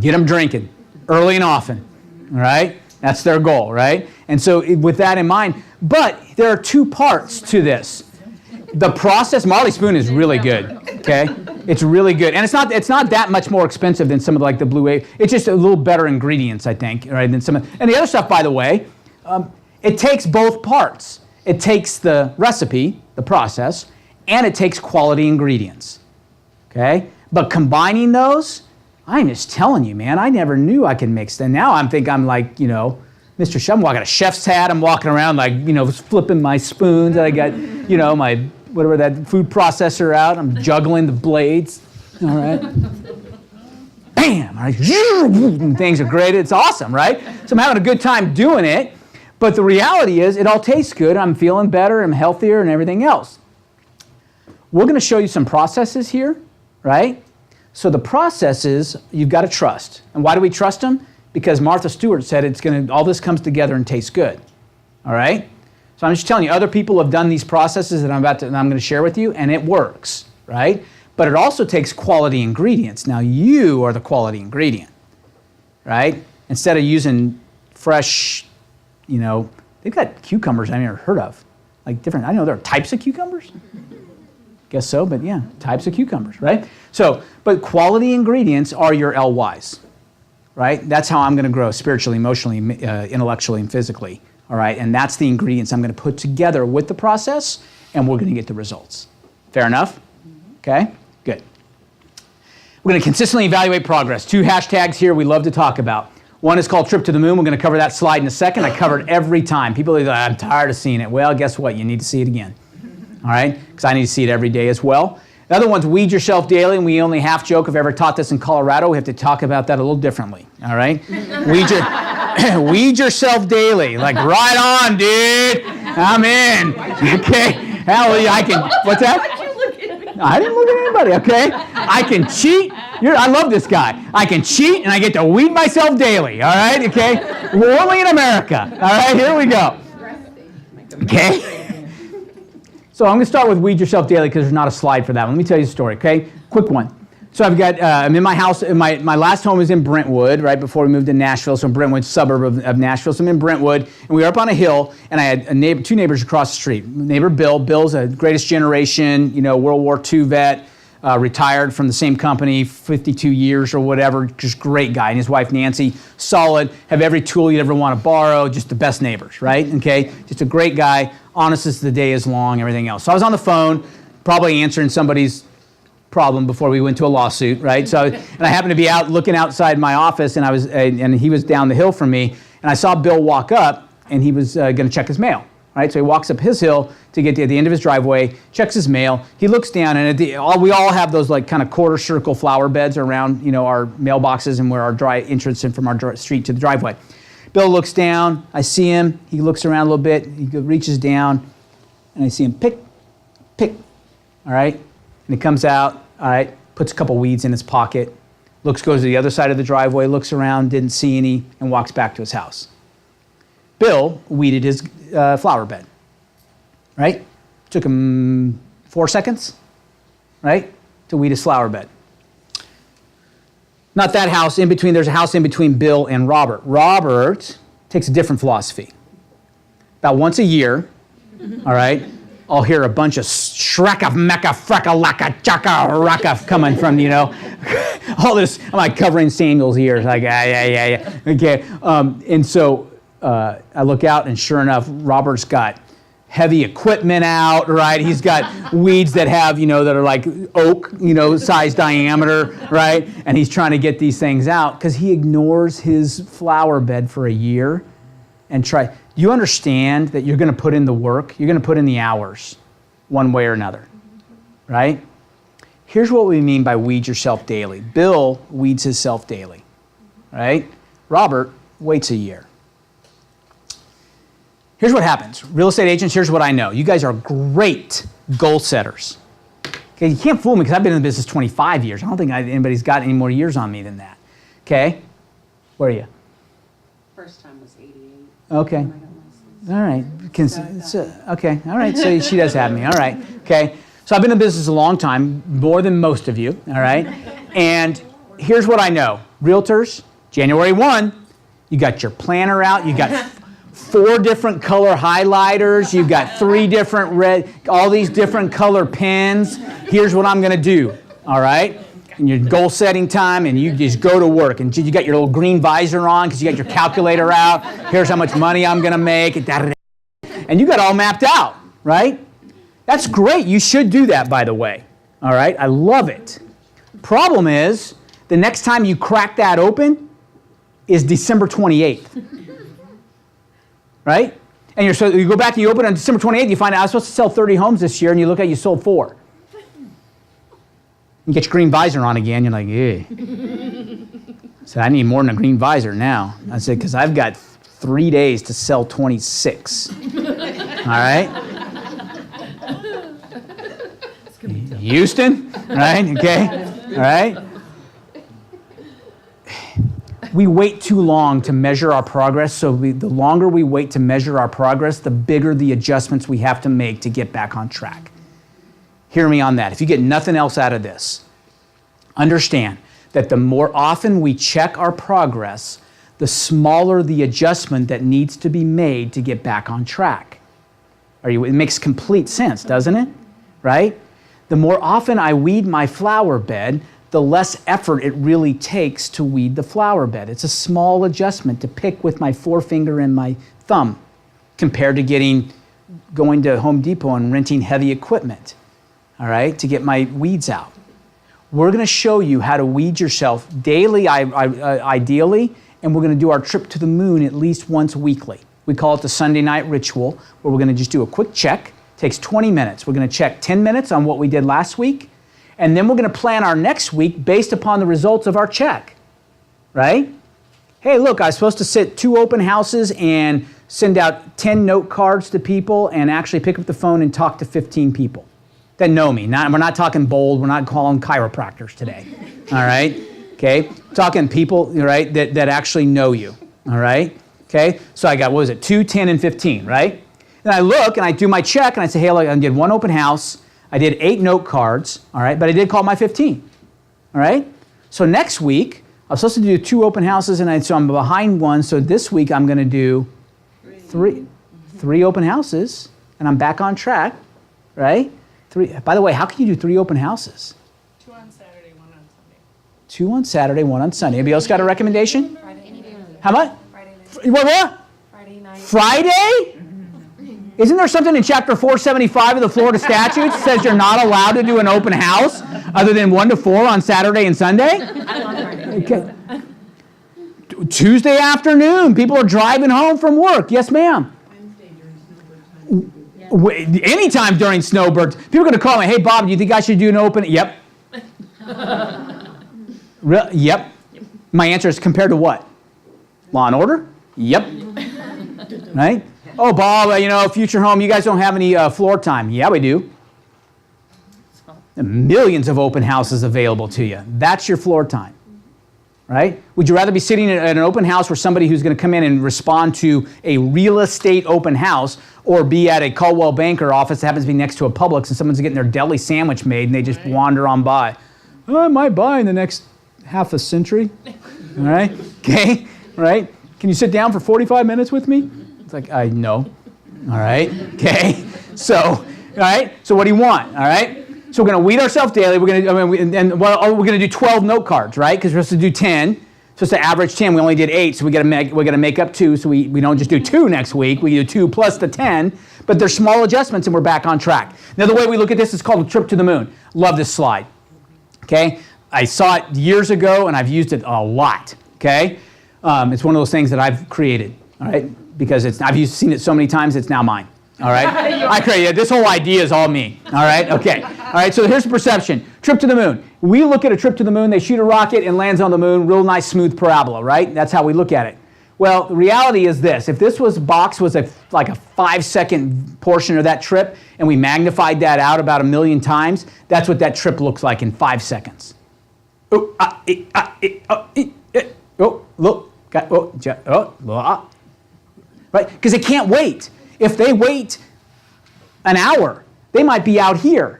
Get them drinking early and often, right? That's their goal, right? And so with that in mind, but there are 2 parts to this. The process, Marley Spoon is really good, okay? It's really good. And it's not that much more expensive than some of the Blue Apron. It's just a little better ingredients, I think, right? And the other stuff, by the way, it takes both parts. It takes the recipe, the process, and it takes quality ingredients, okay? But combining those, I'm just telling you, man, I never knew I could mix them. Now I'm like, Mr. Chef, I got a chef's hat. I'm walking around flipping my spoons. I got, my whatever that food processor out. I'm juggling the blades. All right. Bam! All right. And things are great. It's awesome, right? So I'm having a good time doing it. But the reality is, it all tastes good. I'm feeling better. I'm healthier and everything else. We're going to show you some processes here, right? So the processes you've got to trust. And why do we trust them? Because Martha Stewart said all this comes together and tastes good. All right? So I'm just telling you, other people have done these processes that I'm going to share with you, and it works, right? But it also takes quality ingredients. Now you are the quality ingredient, right? Instead of using fresh, they've got cucumbers I've never heard of. I know there are types of cucumbers. Guess so, but yeah, types of cucumbers, right? So, but quality ingredients are your LYs. Right? That's how I'm going to grow spiritually, emotionally, intellectually, and physically. All right? And that's the ingredients I'm going to put together with the process, and we're going to get the results. Fair enough? Okay? Good. We're going to consistently evaluate progress. 2 hashtags here we love to talk about. One is called Trip to the Moon. We're going to cover that slide in a second. I cover it every time. People are like, I'm tired of seeing it. Well, guess what? You need to see it again. All right? Because I need to see it every day as well. The other one's Weed Yourself Daily, and we only half joke if I ever taught this in Colorado. We have to talk about that a little differently, all right? Weed Yourself Daily. Like, right on, dude. I'm in. Okay? Hallelujah, what's that? I didn't look at anybody, okay? I can cheat. I love this guy. I can cheat, and I get to weed myself daily, all right? Okay? We're only in America, all right? Here we go. Okay? So I'm going to start with Weed Yourself Daily because there's not a slide for that one. Let me tell you a story, okay? Quick one. So I'm in my house. My last home is in Brentwood, right before we moved to Nashville. So Brentwood, suburb of Nashville. So I'm in Brentwood, and we were up on a hill, and I had 2 neighbors across the street. Neighbor Bill. Bill's a greatest generation, World War II vet, retired from the same company, 52 years or whatever. Just great guy. And his wife Nancy, solid, have every tool you'd ever want to borrow. Just the best neighbors, right? Okay, just a great guy. Honest as the day is long, everything else. So I was on the phone, probably answering somebody's problem before we went to a lawsuit, right? So, and I happened to be out looking outside my office, and he was down the hill from me, and I saw Bill walk up, and he was going to check his mail, right? So he walks up his hill to get to the end of his driveway, checks his mail. He looks down, and we all have those like kind of quarter circle flower beds around, our mailboxes and where our entrance in from our street to the driveway. Bill looks down. I see him. He looks around a little bit. He reaches down, and I see him pick, all right? And he comes out, all right, puts a couple weeds in his pocket, goes to the other side of the driveway, looks around, didn't see any, and walks back to his house. Bill weeded his flower bed, right? Took him 4 seconds, right, to weed his flower bed. Not that house in between. There's a house in between Bill and Robert. Robert takes a different philosophy. About once a year, all right, I'll hear a bunch of shreka, mecca, freka, laka, chaka, raka coming from, all this. I'm like covering Samuel's ears, like, yeah. Okay, and so I look out, and sure enough, Robert's got heavy equipment out, right? He's got weeds that have, that are like oak, size diameter, right? And he's trying to get these things out because he ignores his flower bed for a year and do you understand that you're going to put in the work? You're going to put in the hours one way or another, right? Here's what we mean by weed yourself daily. Bill weeds himself daily, right? Robert waits a year. Here's what happens. Real estate agents, here's what I know. You guys are great goal setters. Okay, you can't fool me because I've been in the business 25 years. I don't think anybody's got any more years on me than that. Okay? Where are you? First time was 88. Okay. All right. Okay. All right. So she does have me. All right. Okay. So I've been in business a long time, more than most of you. All right. And here's what I know. Realtors, January 1, you got your planner out. You got 4 different color highlighters. You've got 3 different red, all these different color pens. Here's what I'm going to do. All right. And your goal setting time, and you just go to work, and you got your little green visor on because you got your calculator out. Here's how much money I'm going to make, and you got it all mapped out, right? That's great. You should do that, by the way. All right, I love it. Problem is, the next time you crack that open is December 28th, right? And you go back and you open it on December 28th. You find out I was supposed to sell 30 homes this year, and you look at it, you sold 4. You get your green visor on again, you're like, eh. So I need more than a green visor now. I said, because I've got 3 days to sell 26. All right? Houston, right? Okay, all right? We wait too long to measure our progress, so the longer we wait to measure our progress, the bigger the adjustments we have to make to get back on track. Hear me on that. If you get nothing else out of this, understand that the more often we check our progress, the smaller the adjustment that needs to be made to get back on track. It makes complete sense, doesn't it? Right? The more often I weed my flower bed, the less effort it really takes to weed the flower bed. It's a small adjustment to pick with my forefinger and my thumb compared to going to Home Depot and renting heavy equipment. All right, to get my weeds out. We're going to show you how to weed yourself daily, ideally, and we're going to do our trip to the moon at least once weekly. We call it the Sunday night ritual, where we're going to just do a quick check. It takes 20 minutes. We're going to check 10 minutes on what we did last week, and then we're going to plan our next week based upon the results of our check, right? Hey, look, I was supposed to sit 2 open houses and send out 10 note cards to people and actually pick up the phone and talk to 15 people that know me. We're not talking bold. We're not calling chiropractors today. All right? Okay? Talking people, right, that actually know you. All right? Okay? So I got, 2, 10, and 15, right? Then I look and I do my check and I say, hey, look, I did 1 open house. I did 8 note cards. All right? But I did call my 15. All right? So next week, I was supposed to do 2 open houses, so I'm behind 1. So this week I'm going to do 3 open houses, and I'm back on track, right? 3. By the way, how can you do 3 open houses? 2 on Saturday, 1 on Sunday. 2 on Saturday, 1 on Sunday. Anybody else got a recommendation? Friday. How much? Friday night. What? Friday night. Friday? Isn't there something in chapter 475 of the Florida statutes that says you're not allowed to do an open house other than 1 to 4 on Saturday and Sunday? Okay. Tuesday afternoon, people are driving home from work. Yes, ma'am. Anytime during snowbirds. People are going to call me, hey, Bob, do you think I should do an open? Yep. Yep. My answer is compared to what? Law and Order? Yep. Right? Oh, Bob, future home, you guys don't have any floor time. Yeah, we do. Millions of open houses available to you. That's your floor time. Right? Would you rather be sitting at an open house where somebody who's going to come in and respond to a real estate open house, or be at a Coldwell Banker office that happens to be next to a Publix and someone's getting their deli sandwich made and they just wander on by? Oh, I might buy in the next half a century. All right? Okay? Right? Can you sit down for 45 minutes with me? It's like, no. All right? Okay? So, all right? So what do you want? All right? So we're going to weed ourselves daily. We're going to do 12 note cards, right? Because we're supposed to do 10. Supposed to average 10. We only did 8, so we got to make up 2. So we don't just do 2 next week. We do 2 plus the 10. But there's small adjustments, and we're back on track. Now, the way we look at this is called a trip to the moon. Love this slide. Okay? I saw it years ago, and I've used it a lot. Okay? It's one of those things that I've created. All right? Because I've seen it so many times, it's now mine. All right? I created it. This whole idea is all me. All right? Okay. All right, so here's the perception. Trip to the moon. We look at a trip to the moon, they shoot a rocket and lands on the moon, real nice smooth parabola, right? That's how we look at it. Well, the reality is this. If this box was like a 5-second portion of that trip, and we magnified that out about 1 million times, that's what that trip looks like in 5 seconds. Right? Because they can't wait. If they wait an hour, they might be out here.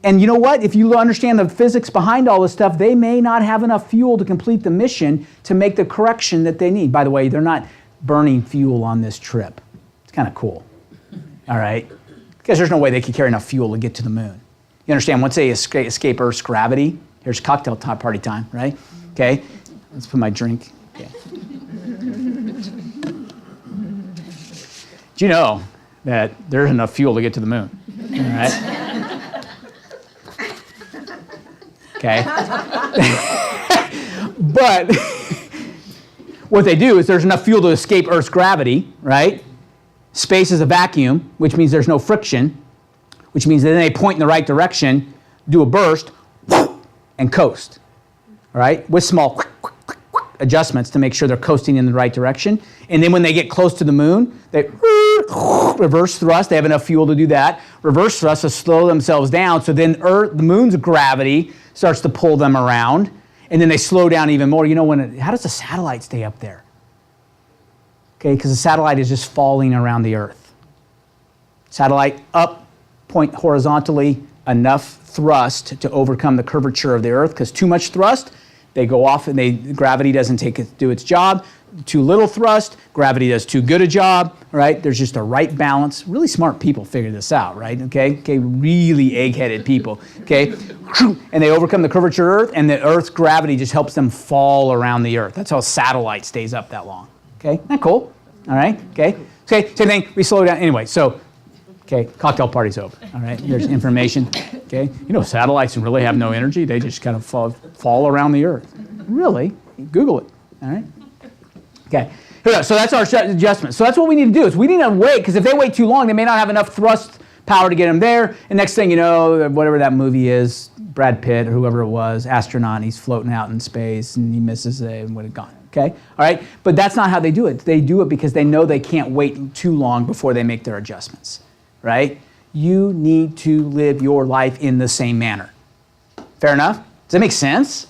And you know what? If you understand the physics behind all this stuff, they may not have enough fuel to complete the mission to make the correction that they need. By the way, they're not burning fuel on this trip. It's kind of cool. All right? Because there's no way they could carry enough fuel to get to the moon. You understand? Once they escape Earth's gravity, here's cocktail party time, right? Okay? Let's put my drink. Okay. Do you know that there's enough fuel to get to the moon? All right? Okay. But what they do is there's enough fuel to escape Earth's gravity, right? Space is a vacuum, which means there's no friction, which means then they point in the right direction, do a burst, and coast, all right? With small adjustments to make sure they're coasting in the right direction. And then when they get close to the moon, they reverse thrust. They have enough fuel to do that. Reverse thrust to slow themselves down. So then the moon's gravity starts to pull them around. And then they slow down even more. You know, how does a satellite stay up there? Okay, because the satellite is just falling around the Earth. Satellite up, point horizontally, enough thrust to overcome the curvature of the Earth. Because too much thrust, they go off and gravity doesn't do its job. Too little thrust, gravity does too good a job, right? There's just a right balance. Really smart people figure this out, right? Okay, really egg-headed people, okay? And they overcome the curvature of Earth, and the Earth's gravity just helps them fall around the Earth. That's how a satellite stays up that long, okay? Isn't that cool? All right, okay? Okay, same thing, we slow down. Anyway, so, okay, cocktail party's over, all right? There's information, okay? You know, satellites really have no energy. They just kind of fall around the Earth. Really? Google it, all right? Okay, so that's our adjustment. So that's what we need to do is we need to wait, because if they wait too long, they may not have enough thrust power to get them there. And next thing you know, whatever that movie is, Brad Pitt or whoever it was, astronaut, he's floating out in space and he misses it and would have gone. Okay, all right? But that's not how they do it. They do it because they know they can't wait too long before they make their adjustments, right? You need to live your life in the same manner. Fair enough? Does that make sense?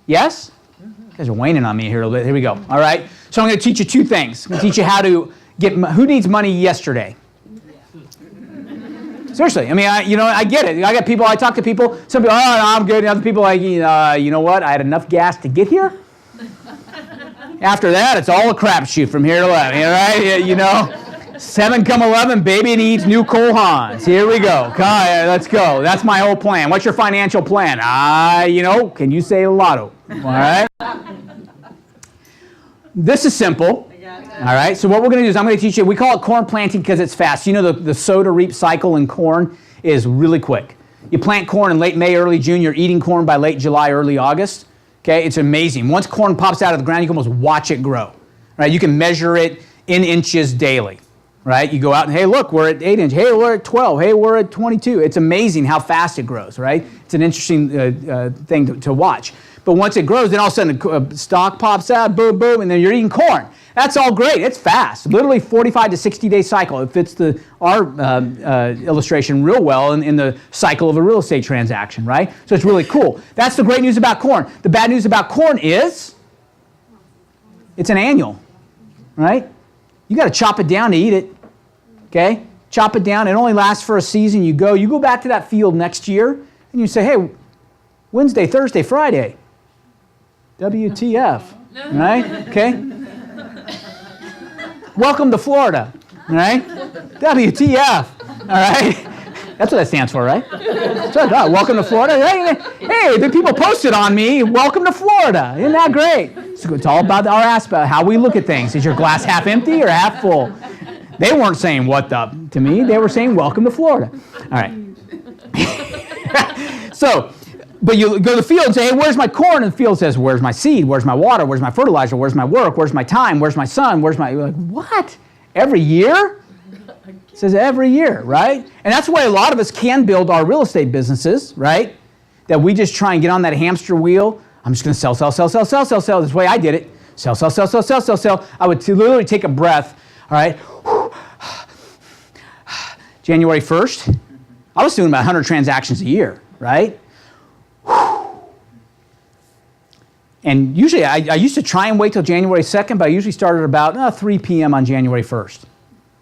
Yes? You guys are waning on me here a little bit. Here we go. All right. So I'm going to teach you 2 things. I'm going to teach you how to get, who needs money yesterday? Seriously. I mean, I get it. I got people, I talk to people. Some people, oh, no, I'm good. And other people like, you know what? I had enough gas to get here. After that, it's all a crapshoot from here to 11. Right? You know, 7 come 11, baby needs new Cole Haans. Here we go. Okay, let's go. That's my whole plan. What's your financial plan? Can you say lotto? All right. This is simple. All right, so what we're going to do is I'm going to teach you, we call it corn planting because it's fast. You know the sow to reap cycle in corn is really quick. You plant corn in late May, early June, you're eating corn by late July, early August. Okay, it's amazing. Once corn pops out of the ground, you can almost watch it grow. Right, you can measure it in inches daily. Right, you go out and, hey, look, we're at 8 inches. Hey, we're at 12. Hey, we're at 22. It's amazing how fast it grows, right? It's an interesting thing to watch. But once it grows, then all of a sudden a stalk pops out, boom, boom, and then you're eating corn. That's all great. It's fast. Literally 45 to 60-day cycle. It fits our illustration real well in the cycle of a real estate transaction, right? So it's really cool. That's the great news about corn. The bad news about corn is it's an annual, right? You got to chop it down to eat it, okay? Chop it down. It only lasts for a season. You go back to that field next year, and you say, hey, Wednesday, Thursday, Friday, WTF, right? Okay? Welcome to Florida, right? WTF, all right? That's what that stands for, right? Welcome to Florida. Hey, the people posted on me, welcome to Florida. Isn't that great? It's all about our aspect, how we look at things. Is your glass half empty or half full? They weren't saying what the to me. They were saying welcome to Florida. All right. So, but you go to the field and say, hey, where's my corn? And the field says, where's my seed? Where's my water? Where's my fertilizer? Where's my work? Where's my time? Where's my son? Where's my... You're like, what? Every year? It says every year, right? And that's why a lot of us can build our real estate businesses, right? That we just try and get on that hamster wheel. I'm just going to sell. That's the way I did it. Sell. I would literally take a breath, all right? January 1st, I was doing about 100 transactions a year, right? And usually, I used to try and wait till January 2nd, but I usually started about 3 p.m. on January 1st.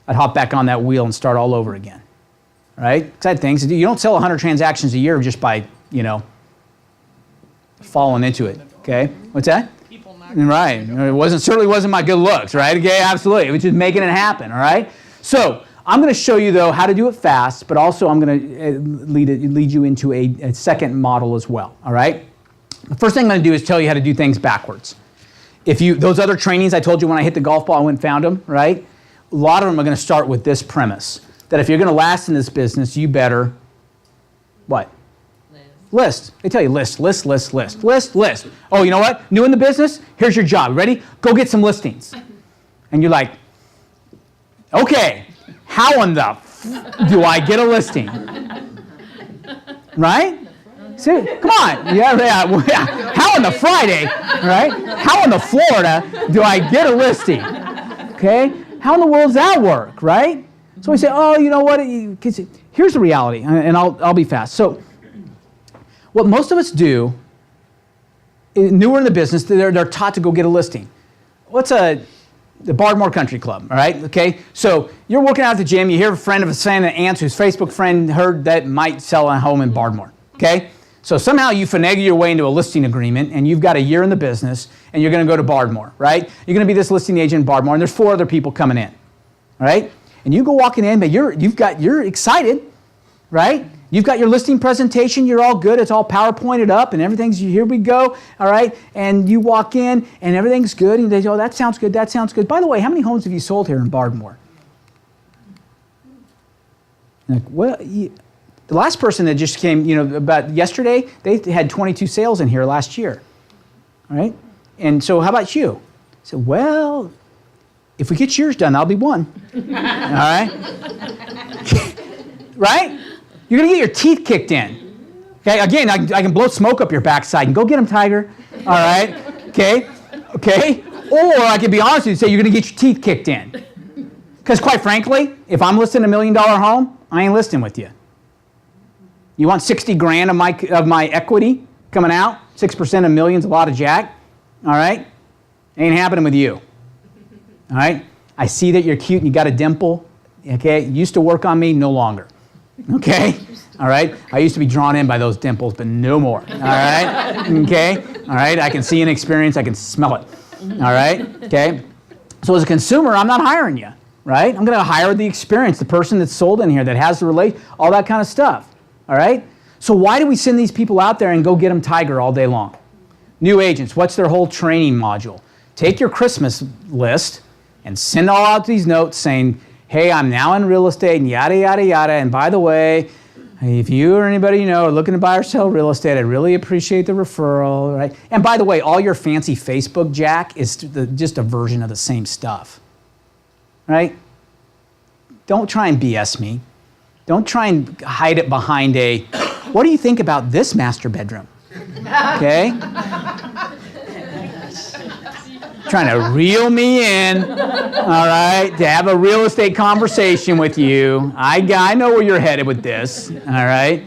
I'd hop back on that wheel and start all over again, right? Because I had things to do. You don't sell 100 transactions a year just by, falling into it, okay? What's that? Right. It certainly wasn't my good looks, right? Okay, absolutely. It was just making it happen, all right? So I'm going to show you, though, how to do it fast, but also I'm going to lead you into a second model as well, all right? The first thing I'm going to do is tell you how to do things backwards. Those other trainings I told you when I hit the golf ball, I went and found them, right? A lot of them are going to start with this premise, that if you're going to last in this business, you better, what? List. They tell you list. Oh, you know what? New in the business? Here's your job. Ready? Go get some listings. And you're like, okay, how in the do I get a listing? Right? See, come on. Yeah. How in the Friday, right? How in the Florida do I get a listing? Okay? How in the world does that work, right? So we say, oh, you know what? Here's the reality, and I'll be fast. So what most of us do, newer in the business, they're taught to go get a listing. The Bardmore Country Club, all right? Okay, so you're working out at the gym, you hear a friend of a friend, an aunt whose Facebook friend heard that might sell a home in Bardmore, okay? So somehow you finagle your way into a listing agreement, and you've got a year in the business, and you're going to go to Bardmore, right? You're going to be this listing agent in Bardmore, and there's 4 other people coming in, all right? And you go walking in, but you're excited, right? You've got your listing presentation, you're all good, it's all PowerPointed up, and everything's, here we go, all right? And you walk in, and everything's good, and they go, oh, that sounds good. By the way, how many homes have you sold here in Bardmore? Like, well, the last person that just came, about yesterday, they had 22 sales in here last year, all right? And so how about you? I said, well, if we get yours done, I'll be one, all right? Right? You're going to get your teeth kicked in. Okay, again, I can blow smoke up your backside. And go get them, Tiger. All right? Okay? Or I can be honest with you and say you're going to get your teeth kicked in. Because quite frankly, if I'm listing $1 million home, I ain't listing with you. You want 60 grand of my equity coming out? 6% of millions, a lot of jack. All right? Ain't happening with you. All right? I see that you're cute and you got a dimple. Okay? You used to work on me, no longer. Okay? All right? I used to be drawn in by those dimples, but no more. All right? Okay? All right? I can see an experience. I can smell it. All right? Okay? So as a consumer, I'm not hiring you. Right? I'm going to hire the experience, the person that's sold in here, that has the relate, all that kind of stuff. All right? So why do we send these people out there and go get them Tiger all day long? New agents, what's their whole training module? Take your Christmas list, and send all out these notes saying, hey, I'm now in real estate and yada, yada, yada. And by the way, if you or anybody you know are looking to buy or sell real estate, I'd really appreciate the referral, right? And by the way, all your fancy Facebook jack is just a version of the same stuff, right? Don't try and BS me. Don't try and hide it behind a, what do you think about this master bedroom? Okay? Trying to reel me in, all right, to have a real estate conversation with you. I know where you're headed with this, all right?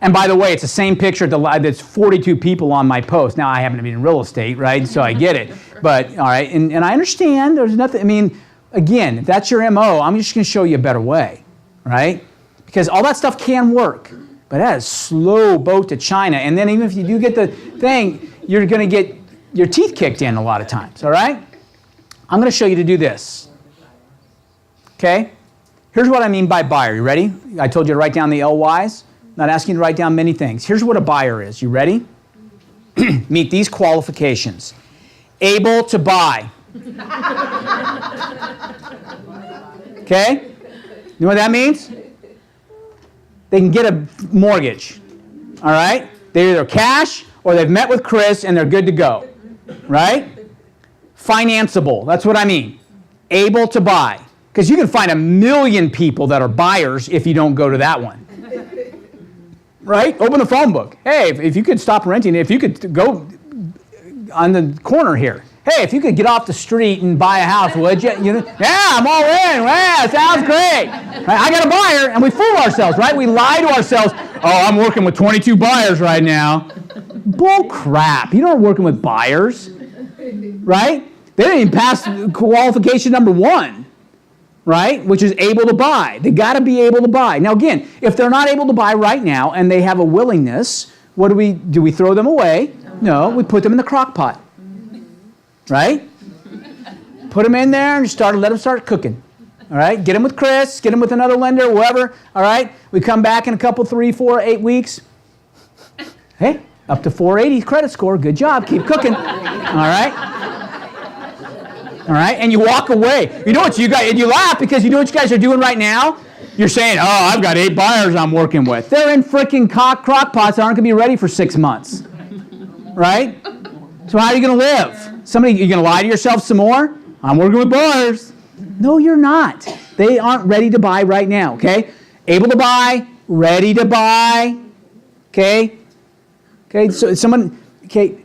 And by the way, it's the same picture that's 42 people on my post. Now, I happen to be in real estate, right, so I get it. But, all right, and I understand there's nothing, I mean, again, if that's your MO, I'm just going to show you a better way, right? Because all that stuff can work, but that is slow boat to China. And then even if you do get the thing, you're going to get your teeth kicked in a lot of times, all right? I'm going to show you to do this, okay? Here's what I mean by buyer. You ready? I told you to write down the LYs. Not asking you to write down many things. Here's what a buyer is. You ready? Meet these qualifications. Able to buy. Okay? You know what that means? They can get a mortgage, all right? They're either cash or they've met with Chris and they're good to go, right? Financeable, that's what I mean. Able to buy. Because you can find 1 million people that are buyers if you don't go to that one. Right? Open the phone book. Hey, if you could stop renting, if you could go on the corner here. Hey, if you could get off the street and buy a house, would you? Yeah, I'm all in. Yeah, sounds great. Right? I got a buyer, and we fool ourselves, right? We lie to ourselves. Oh, I'm working with 22 buyers right now. Bull crap. You aren't working with buyers, right? They didn't even pass qualification number 1, right? Which is able to buy. They got to be able to buy. Now, again, if they're not able to buy right now and they have a willingness, what do? We throw them away? No, we put them in the crock pot. Right? Put them in there and let them start cooking. All right? Get them with Chris, get them with another lender, whoever. All right? We come back in a couple, 3, 4, 8 weeks. Hey, up to 480 credit score. Good job. Keep cooking. All right? All right? And you walk away. You know what you guys, and you laugh because you know what you guys are doing right now? You're saying, oh, I've got 8 buyers I'm working with. They're in freaking crock pots that aren't going to be ready for 6 months. Right? So how are you going to live? You're going to lie to yourself some more? I'm working with buyers. No, you're not. They aren't ready to buy right now, okay? Able to buy, ready to buy, okay? Okay, so someone, okay,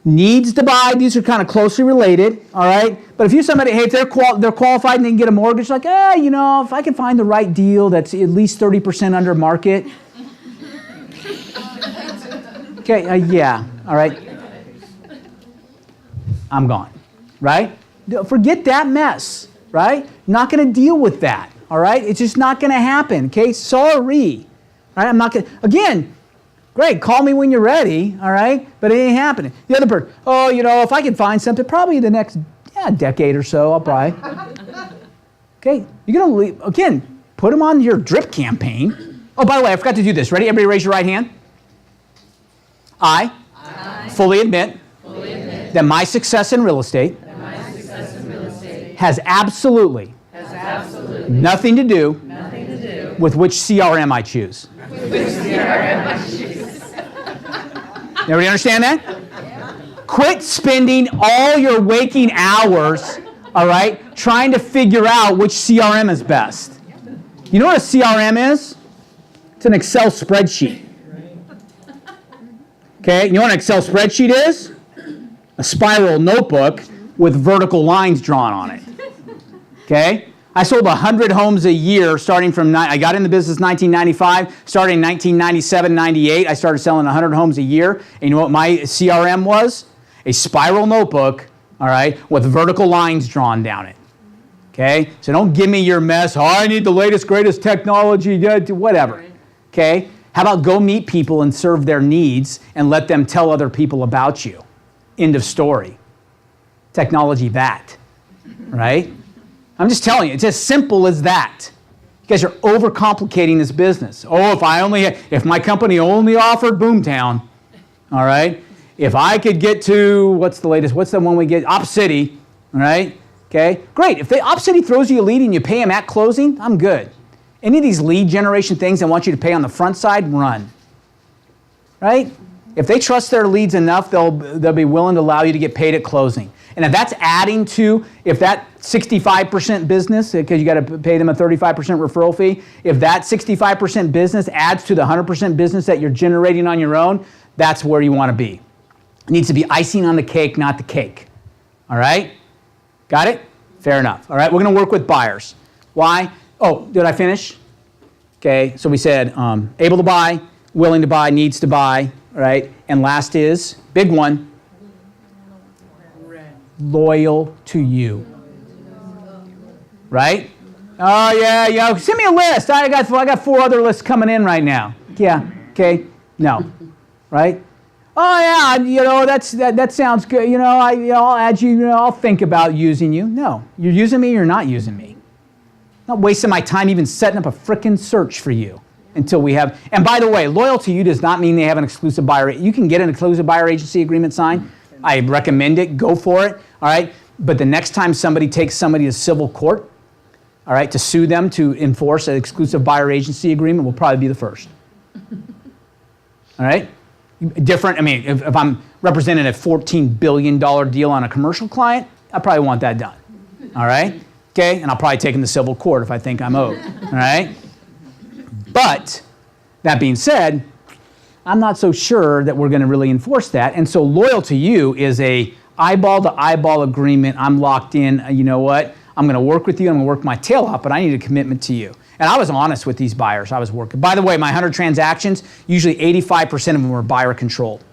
needs to buy. These are kind of closely related, all right? But if you're somebody, hey, if they're qualified and they can get a mortgage, like, you know, if I can find the right deal that's at least 30% under market. Okay, yeah, all right. I'm gone, right? Forget that mess, right? Not going to deal with that, all right? It's just not going to happen, okay? Sorry, all right? I'm not going to, again, great, call me when you're ready, all right? But it ain't happening. The other person, oh, you know, if I can find something, probably the next decade or so, I'll buy. Okay, you're going to leave, again, put them on your drip campaign. Oh, by the way, I forgot to do this. Ready? Everybody raise your right hand. I fully admit that my success in real estate has absolutely nothing to do with which CRM I choose. Everybody understand that? Quit spending all your waking hours, all right, trying to figure out which CRM is best. You know what a CRM is? It's an Excel spreadsheet. Okay, you know what an Excel spreadsheet is? A spiral notebook with vertical lines drawn on it. Okay? I sold 100 homes a year starting from, I got in the business 1995, starting in 1997, 98. I started selling 100 homes a year. And you know what my CRM was? A spiral notebook, all right, with vertical lines drawn down it. Okay? So don't give me your mess. Oh, I need the latest, greatest technology, whatever. Okay? How about go meet people and serve their needs and let them tell other people about you? End of story. Technology that, right? I'm just telling you, it's as simple as that. You guys are overcomplicating this business. Oh, if my company only offered Boomtown, all right? If I could get to, what's the one we get? Op City, all right? Okay, great. If the Opcity throws you a lead and you pay them at closing, I'm good. Any of these lead generation things I want you to pay on the front side, run. Right? If they trust their leads enough, they'll be willing to allow you to get paid at closing. And if that's adding to, if that 65% business, because you got to pay them a 35% referral fee, if that 65% business adds to the 100% business that you're generating on your own, that's where you want to be. It needs to be icing on the cake, not the cake. All right? Got it? Fair enough. All right, we're going to work with buyers. Why? Oh, did I finish? Okay, so we said able to buy, willing to buy, needs to buy, right? And last is, big one, loyal to you. Right? Oh, yeah, send me a list. I got 4 other lists coming in right now. Yeah, okay, no, right? Oh, yeah, that sounds good. I'll add you, I'll think about using you. No, you're using me, you're not using me. I'm not wasting my time even setting up a frickin' search for you until we have, and by the way, loyal to you does not mean they have an exclusive buyer. You can get an exclusive buyer agency agreement signed. I recommend it, go for it, all right? But the next time somebody takes somebody to civil court, all right, to sue them to enforce an exclusive buyer agency agreement will probably be the first. All right? Different, I mean, if I'm representing a $14 billion deal on a commercial client, I probably want that done. All right? Okay? And I'll probably take them to civil court if I think I'm owed. All right? But, that being said, I'm not so sure that we're going to really enforce that. And so loyal to you is a eyeball-to-eyeball agreement. I'm locked in. You know what? I'm going to work with you. I'm going to work my tail off, but I need a commitment to you. And I was honest with these buyers. I was working. By the way, my 100 transactions, usually 85% of them were buyer controlled.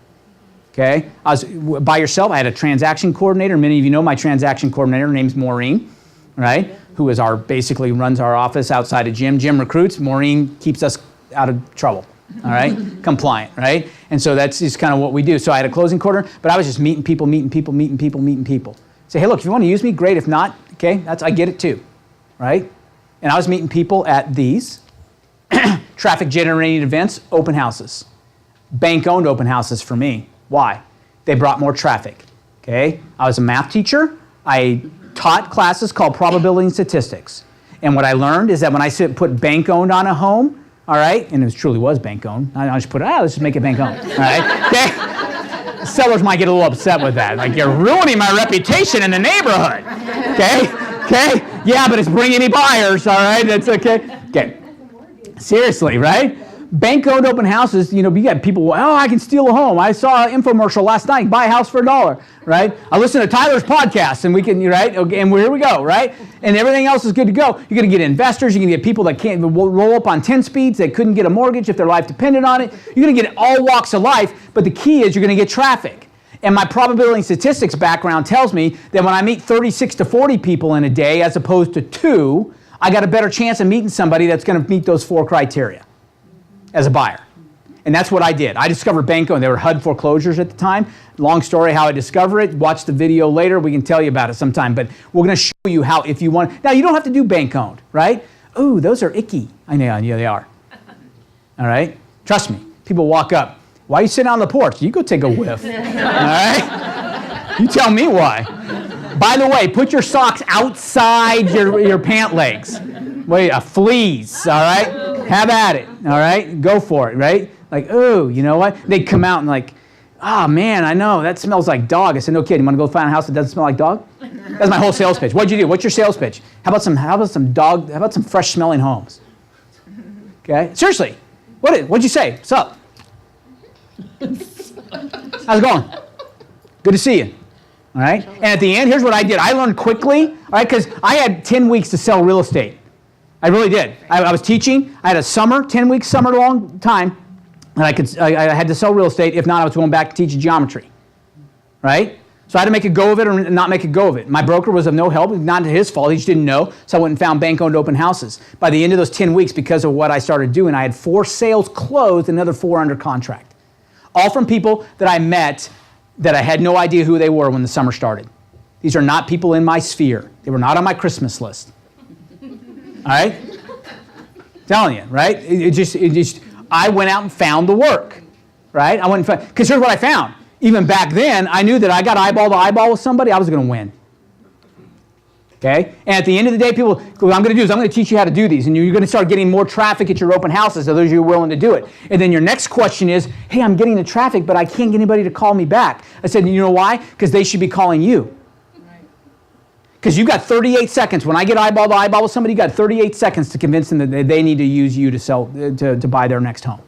Okay? I was by yourself. I had a transaction coordinator. Many of you know my transaction coordinator. Her name's Maureen, right? Who is basically runs our office outside of Jim. Jim recruits. Maureen keeps us out of trouble. All right? Compliant, right? And so that's just kind of what we do. So I had a closing coordinator, but I was just meeting people. Say, hey, look, if you want to use me, great. If not, okay, I get it too, right? And I was meeting people at these traffic generating events, open houses, bank-owned open houses for me. Why? They brought more traffic, okay? I was a math teacher. I taught classes called probability and statistics. And what I learned is that when I put bank-owned on a home, all right, and it truly was bank-owned. I just put let's just make it bank-owned, all right? Okay? Sellers might get a little upset with that. Like, you're ruining my reputation in the neighborhood, okay? Yeah, but it's bringing me buyers, all right? That's okay. Okay. Seriously, right? Bank-owned open houses, you got people, I can steal a home. I saw an infomercial last night, buy a house for $1, right? I listened to Tyler's podcast, and we can, right? Okay, and here we go, right? And everything else is good to go. You're going to get investors. You're going to get people that can't roll up on 10 speeds, that couldn't get a mortgage if their life depended on it. You're going to get all walks of life, but the key is you're going to get traffic. And my probability and statistics background tells me that when I meet 36 to 40 people in a day as opposed to 2, I got a better chance of meeting somebody that's going to meet those 4 criteria as a buyer. And that's what I did. I discovered bank-owned. They were HUD foreclosures at the time. Long story how I discovered it. Watch the video later. We can tell you about it sometime. But we're going to show you how, if you want. Now, you don't have to do bank-owned, right? Ooh, those are icky. I know, yeah, they are. All right? Trust me. People walk up. Why are you sitting on the porch? You go take a whiff. All right? You tell me why. By the way, put your socks outside your pant legs. Wait, fleas, all right? Have at it, all right? Go for it, right? Like, ooh, you know what? They'd come out and like, oh man, I know, that smells like dog. I said, no kidding, you want to go find a house that doesn't smell like dog? That's my whole sales pitch. What'd you do? What's your sales pitch? How about some fresh smelling homes? Okay, seriously, what'd you say? What's up? How's it going? Good to see you. All right? And at the end, here's what I did. I learned quickly, all right, because I had 10 weeks to sell real estate. I really did. I was teaching. I had a 10-week summer long time, and I had to sell real estate. If not, I was going back to teach geometry, right? So I had to make a go of it or not make a go of it. My broker was of no help. Not his fault. He just didn't know. So I went and found bank-owned open houses. By the end of those 10 weeks, because of what I started doing, I had 4 sales closed and another 4 under contract. All from people that I met that I had no idea who they were when the summer started. These are not people in my sphere. They were not on my Christmas list. All right? Telling you, right? It just I went out and found the work, right? I went and found, because here's what I found. Even back then, I knew that I got eyeball to eyeball with somebody, I was going to win. Okay? And at the end of the day, people, what I'm going to do is I'm going to teach you how to do these. And you're going to start getting more traffic at your open houses, so those of you who are willing to do it. And then your next question is, hey, I'm getting the traffic, but I can't get anybody to call me back. I said, you know why? Because they should be calling you. Because you've got 38 seconds. When I get eyeball to eyeball with somebody, you got 38 seconds to convince them that they need to use you to sell, to buy their next home.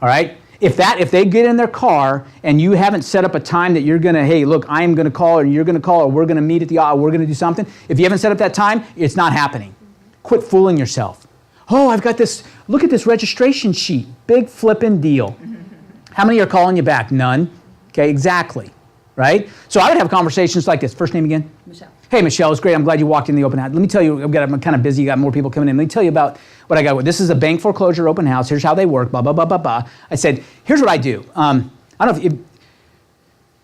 All right? If they get in their car and you haven't set up a time that you're going to, hey, look, I'm going to call, or you're going to call, or we're going to meet at the, we're going to do something. If you haven't set up that time, it's not happening. Quit fooling yourself. Oh, I've got this, look at this registration sheet. Big flipping deal. How many are calling you back? None. Okay, exactly. Right? So I would have conversations like this. First name again? Michelle. Hey, Michelle, it's great. I'm glad you walked in the open house. Let me tell you, I'm kind of busy. Got more people coming in. Let me tell you about what I got. This is a bank foreclosure open house. Here's how they work, blah, blah, blah, blah, blah. I said, here's what I do. I don't know if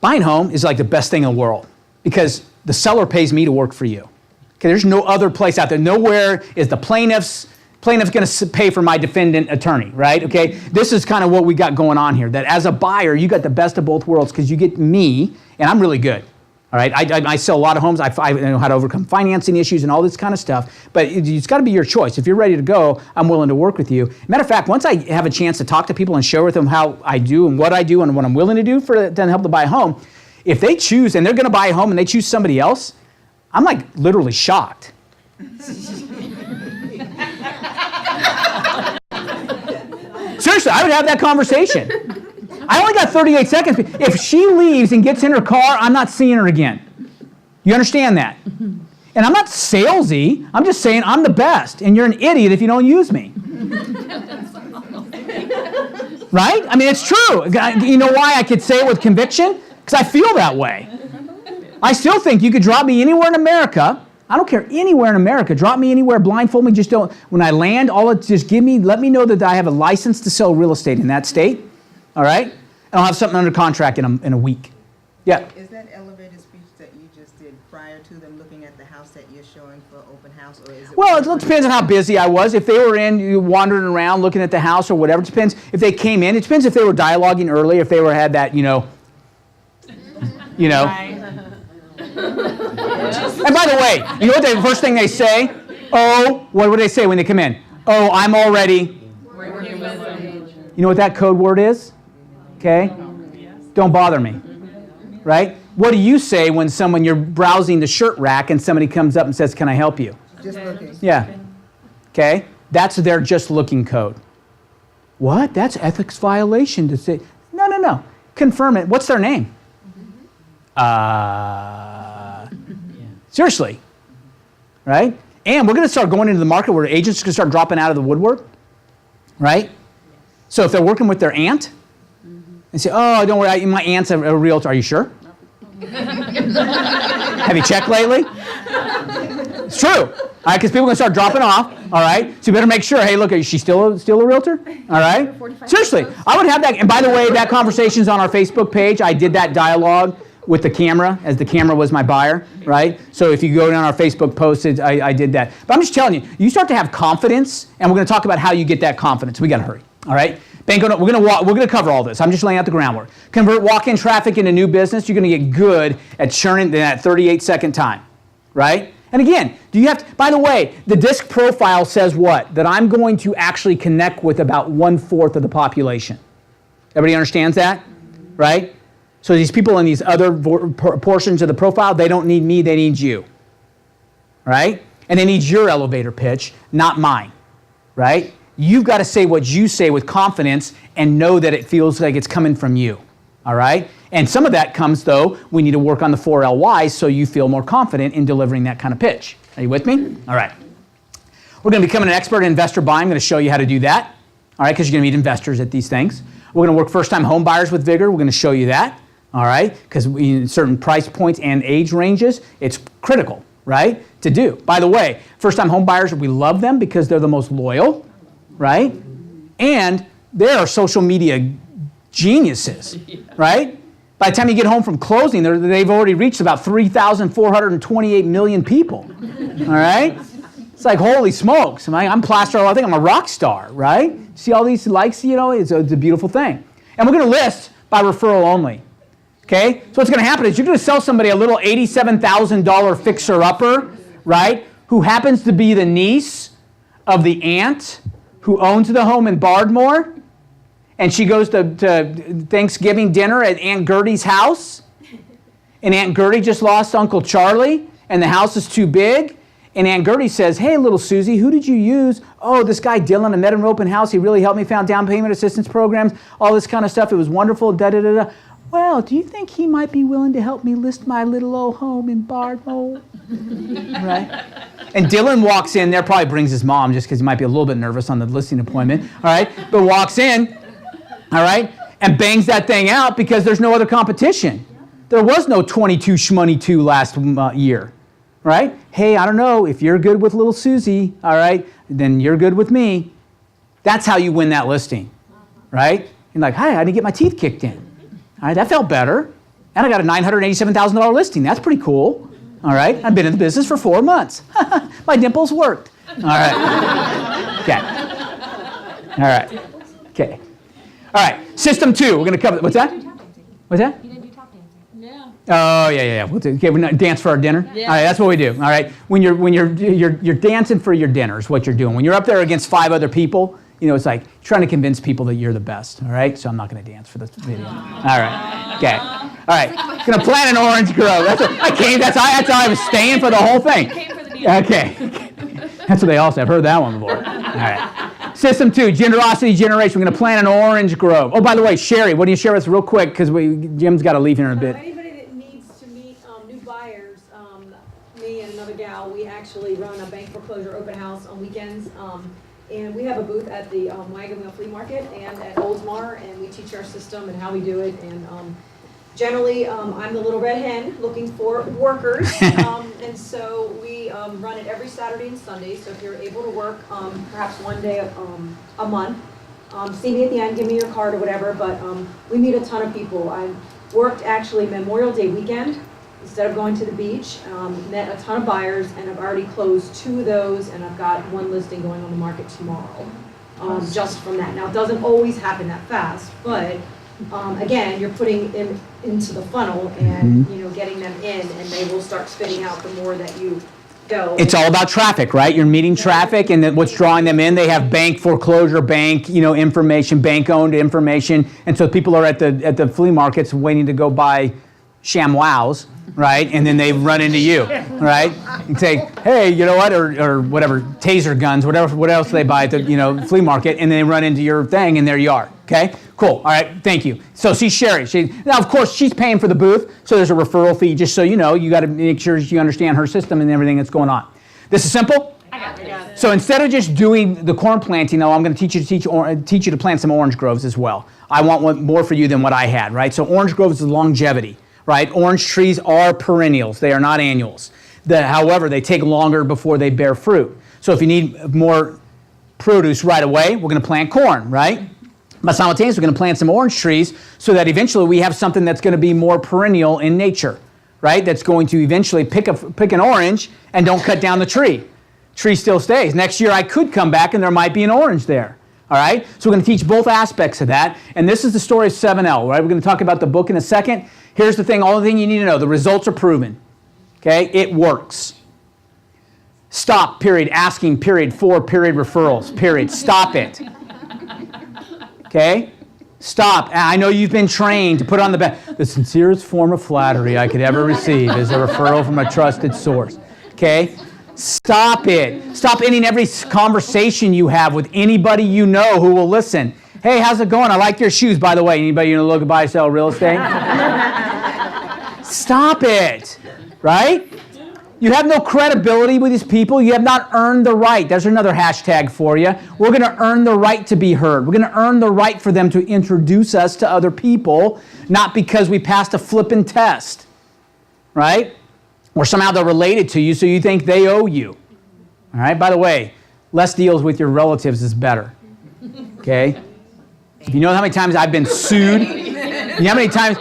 buying home is like the best thing in the world because the seller pays me to work for you. Okay, there's no other place out there. Nowhere is the plaintiff's going to pay for my defendant attorney, right? Okay, this is kind of what we got going on here, that as a buyer, you got the best of both worlds because you get me, and I'm really good. All right, I sell a lot of homes. I know how to overcome financing issues and all this kind of stuff. But it's got to be your choice. If you're ready to go, I'm willing to work with you. Matter of fact, once I have a chance to talk to people and share with them how I do and what I do and what I'm willing to do for them to help them buy a home, if they choose and they're going to buy a home and they choose somebody else, I'm like literally shocked. Seriously, I would have that conversation. I only got 38 seconds. If she leaves and gets in her car, I'm not seeing her again. You understand that? And I'm not salesy. I'm just saying I'm the best, and you're an idiot if you don't use me. Right? I mean, it's true. You know why I could say it with conviction? Because I feel that way. I still think you could drop me anywhere in America. I don't care, anywhere in America. Drop me anywhere, blindfold me, just don't. When I land, just let me know that I have a license to sell real estate in that state. All right? And I'll have something under contract in a week. Yeah? Is that elevated speech that you just did prior to them looking at the house that you're showing for open house? Or is it Well, it depends on how busy I was. If they were wandering around looking at the house or whatever, it depends. If they came in, it depends if they were dialoguing early, if they had that, And by the way, you know what the first thing they say? Oh, what would they say when they come in? Oh, I'm already. You know what that code word is? Okay? Don't bother me. Right? What do you say when you're browsing the shirt rack and somebody comes up and says, can I help you? Just looking. Yeah. Okay? That's their just looking code. What? That's ethics violation to say. No. Confirm it. What's their name? Seriously. Right? And we're going to start going into the market where agents are going to start dropping out of the woodwork. Right? So if they're working with their aunt, and say, oh, don't worry, my aunt's a realtor. Are you sure? Have you checked lately? It's true. All right, because people are going to start dropping off. All right, so you better make sure. Hey, look, is she still a realtor? All right. Seriously, I would have that. And by the way, that conversation's on our Facebook page. I did that dialogue with the camera, as the camera was my buyer, right? So if you go down our Facebook post, I did that. But I'm just telling you, you start to have confidence, and we're going to talk about how you get that confidence. We got to hurry. All right. We're going to cover all this. I'm just laying out the groundwork. Convert walk-in traffic into new business. You're going to get good at churning in that 38-second time, right? And again, by the way, the disc profile says what? That I'm going to actually connect with about 1/4 of the population. Everybody understands that, right? So these people in these other portions of the profile, they don't need me, they need you, right? And they need your elevator pitch, not mine, right? You've got to say what you say with confidence and know that it feels like it's coming from you, all right? And some of that comes, though, we need to work on the 4 LYs so you feel more confident in delivering that kind of pitch. Are you with me? All right. We're going to become an expert in investor buying. I'm going to show you how to do that, all right, because you're going to meet investors at these things. We're going to work first-time home buyers with vigor. We're going to show you that, all right, because in certain price points and age ranges, it's critical, right, to do. By the way, first-time home buyers, we love them because they're the most loyal, right? And they are social media geniuses, right? By the time you get home from closing, they've already reached about 3,428 million people, all right? It's like, holy smokes, I'm plastered, I think I'm a rock star, right? See all these likes, it's a beautiful thing. And we're going to list by referral only. Okay? So what's going to happen is you're going to sell somebody a little $87,000 fixer-upper, right, who happens to be the niece of the aunt who owns the home in Bardmore, and she goes to Thanksgiving dinner at Aunt Gertie's house, and Aunt Gertie just lost Uncle Charlie, and the house is too big, and Aunt Gertie says, hey, little Susie, who did you use? Oh, this guy Dylan, I met him in open house. He really helped me, found down payment assistance programs, all this kind of stuff. It was wonderful, da-da-da-da. Well, do you think he might be willing to help me list my little old home in Bardmore? Right? And Dylan walks in there, probably brings his mom just because he might be a little bit nervous on the listing appointment, all right? But walks in, all right, and bangs that thing out because there's no other competition. There was no 22 shmoney-2 last year, right? Hey, I don't know, if you're good with little Susie, all right, then you're good with me. That's how you win that listing, right? You're like, hey, I didn't get my teeth kicked in. All right, that felt better. And I got a $987,000 listing. That's pretty cool. All right, I've been in the business for 4 months. My dimples worked. All right. Okay. All right. Okay. All right, system 2. We're going to cover, what's that? What's that? You didn't do tap dancing. Yeah. Oh, yeah. We'll do, okay, we're not dance for our dinner? Yeah. All right, that's what we do. All right, when you're dancing for your dinner is what you're doing. When you're up there against 5 other people, you know, it's like trying to convince people that you're the best, all right? So I'm not going to dance for this video. All right, okay. All right, going to plant an orange grove. That's how I was staying for the whole thing. Okay. That's what they all say. I've heard that one before. All right. System 2, generosity generation. We're going to plant an orange grove. Oh, by the way, Sherry, what do you share with us real quick? Because Jim's got to leave here in a bit. Anybody that needs to meet new buyers, me and another gal, we actually run a bank foreclosure open house on weekends. And we have a booth at the Wagon Wheel Flea Market and at Oldsmar, and we teach our system and how we do it. And generally, I'm the little red hen looking for workers. And so we run it every Saturday and Sunday. So if you're able to work perhaps one day a month, see me at the end, give me your card or whatever. But we meet a ton of people. I worked actually Memorial Day weekend. Instead of going to the beach, met a ton of buyers, and I've already closed 2 of those, and I've got 1 listing going on the market tomorrow, just from that. Now, it doesn't always happen that fast, but again, you're putting them into the funnel and getting them in, and they will start spitting out the more that you go. It's all about traffic, right? You're meeting traffic, and then what's drawing them in? They have bank foreclosure, bank, information, bank-owned information, and so people are at the flea markets waiting to go buy ShamWows, right? And then they run into you, right? And say, hey, you know what? Or whatever, taser guns, whatever. What else they buy at the flea market, and they run into your thing, and there you are. Okay, cool. All right, thank you. So see Sherry. Now, of course, she's paying for the booth, so there's a referral fee. Just so you know, you got to make sure you understand her system and everything that's going on. This is simple. I got it. So instead of just doing the corn planting, though, I'm going to teach you to plant some orange groves as well. I want one more for you than what I had, right? So orange groves is longevity. Right? Orange trees are perennials. They are not annuals. However, they take longer before they bear fruit. So if you need more produce right away, we're going to plant corn, right? But simultaneously, we're going to plant some orange trees so that eventually we have something that's going to be more perennial in nature, right? That's going to eventually pick an orange and don't cut down the tree. Tree still stays. Next year, I could come back and there might be an orange there. All right? So we're going to teach both aspects of that. And this is the story of 7L, right? We're going to talk about the book in a second. Here's the thing, all the thing you need to know. The results are proven. Okay? It works. Stop, period, asking, period, for, period, referrals, period. Stop it. Okay? Stop. I know you've been trained to put on the sincerest form of flattery I could ever receive is a referral from a trusted source. Okay? Stop it. Stop ending every conversation you have with anybody you know who will listen. Hey, how's it going? I like your shoes, by the way. Anybody look to buy, sell real estate? Stop it. Right? You have no credibility with these people. You have not earned the right. There's another hashtag for you. We're going to earn the right to be heard. We're going to earn the right for them to introduce us to other people, not because we passed a flippin' test. Right? Or somehow they're related to you, so you think they owe you. All right? By the way, less deals with your relatives is better. Okay? You know how many times I've been sued? You know how many times,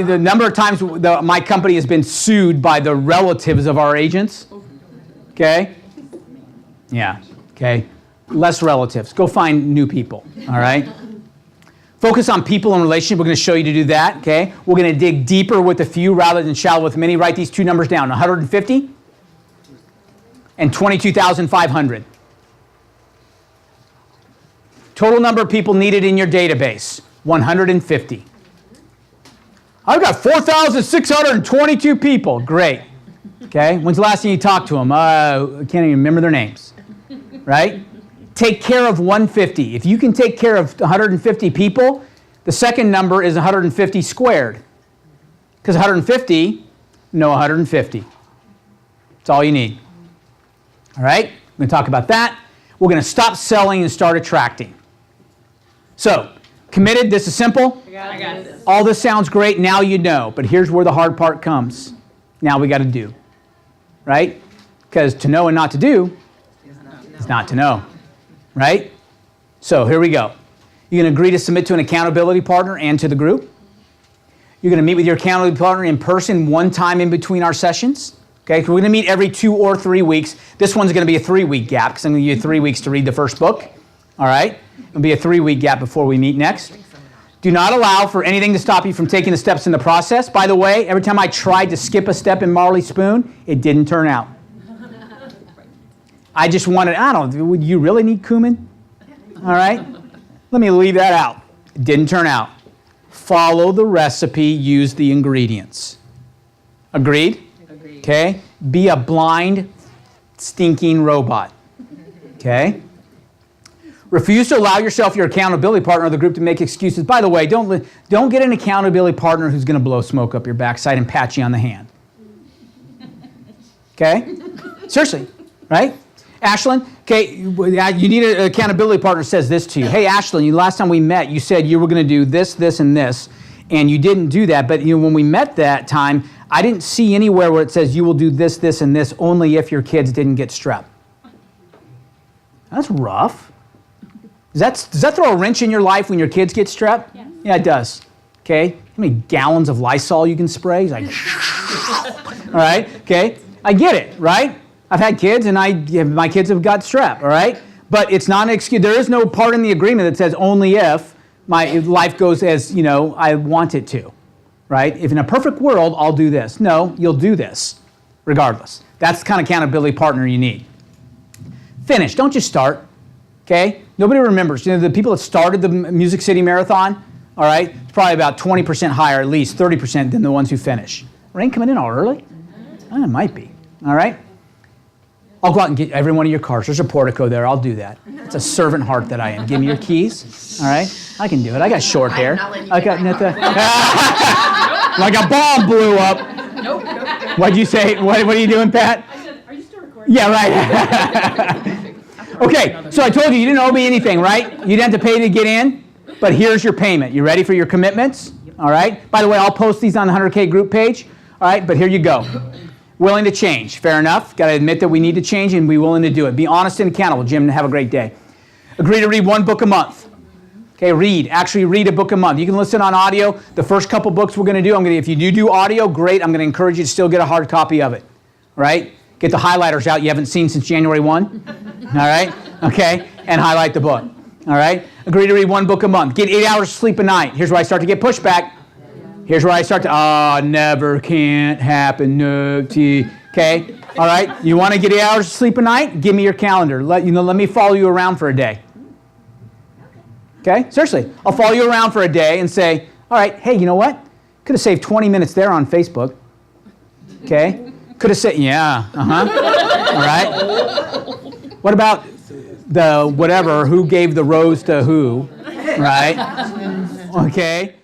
the number of times my company has been sued by the relatives of our agents? Okay? Yeah. Okay? Less relatives. Go find new people. All right? Focus on people and relationship. We're going to show you to do that, okay? We're going to dig deeper with a few rather than shallow with many. Write these two numbers down, 150 and 22,500. Total number of people needed in your database, 150. I've got 4,622 people. Great. Okay, when's the last time you talked to them? I can't even remember their names, right? Take care of 150. If you can take care of 150 people, the second number is 150 squared. Because 150, no 150. That's all you need. All right, we're going to talk about that. We're going to stop selling and start attracting. So, committed, this is simple. I got this. All this sounds great, now you know. But here's where the hard part comes. Now we got to do. Right? Because to know and not to do is not to know. Right? So here we go. You're going to agree to submit to an accountability partner and to the group. You're going to meet with your accountability partner in person one time in between our sessions. Okay? We're going to meet every 2 or 3 weeks. This one's going to be a 3-week gap because I'm going to give you 3 weeks to read the first book. All right? It'll be a 3-week gap before we meet next. Do not allow for anything to stop you from taking the steps in the process. By the way, every time I tried to skip a step in Marley Spoon, it didn't turn out. I just wanted, would you really need cumin? All right? Let me leave that out. It didn't turn out. Follow the recipe, use the ingredients. Agreed? Agreed. Okay? Be a blind, stinking robot. Okay? Refuse to allow yourself, your accountability partner of the group, to make excuses. By the way, don't get an accountability partner who's going to blow smoke up your backside and pat you on the hand. Okay? Seriously, right? Ashlyn, okay, you need an accountability partner who says this to you. Hey, Ashlyn, last time we met, you said you were going to do this, this, and this, and you didn't do that. But when we met that time, I didn't see anywhere where it says you will do this, this, and this only if your kids didn't get strep. That's rough. Does that throw a wrench in your life when your kids get strep? Yeah. Yeah, it does. Okay? How many gallons of Lysol you can spray? He's like, all right? Okay? I get it, right? I've had kids, and my kids have got strep, all right? But it's not an excuse. There is no part in the agreement that says only if my life goes as, I want it to, right? If in a perfect world, I'll do this. No, you'll do this, regardless. That's the kind of accountability partner you need. Finish. Don't just start, okay? Nobody remembers. The people that started the Music City Marathon, all right, it's probably about 20% higher, at least 30% than the ones who finish. Rain coming in all early? It might be, all right? I'll go out and get every one of your cars. There's a portico there. I'll do that. It's a servant heart that I am. Give me your keys, all right? I can do it. I got short hair. I got like a bomb blew up. Nope. What'd you say? What are you doing, Pat? I said, are you still recording? Yeah, right. Okay, so I told you didn't owe me anything, right? You didn't have to pay to get in, but here's your payment. You ready for your commitments? All right? By the way, I'll post these on the 100K group page, all right? But here you go. Willing to change. Fair enough. Got to admit that we need to change and be willing to do it. Be honest and accountable, Jim, and have a great day. Agree to read 1 book a month. Okay, actually read a book a month. You can listen on audio. The first couple books we're going to do, if you do audio, great. I'm going to encourage you to still get a hard copy of it, all right? Get the highlighters out you haven't seen since January 1, all right? Okay, and highlight the book, all right? Agree to read 1 book a month. Get 8 hours of sleep a night. Here's where I start to get pushback. Here's where I start to, never, can't happen, no, okay? All right, you want to get 8 hours of sleep a night? Give me your calendar. Let me follow you around for a day. Okay, seriously, I'll follow you around for a day and say, all right, hey, you know what? Could have saved 20 minutes there on Facebook, okay? Could have said, yeah, all right? What about the whatever, who gave the rose to who, right? Okay,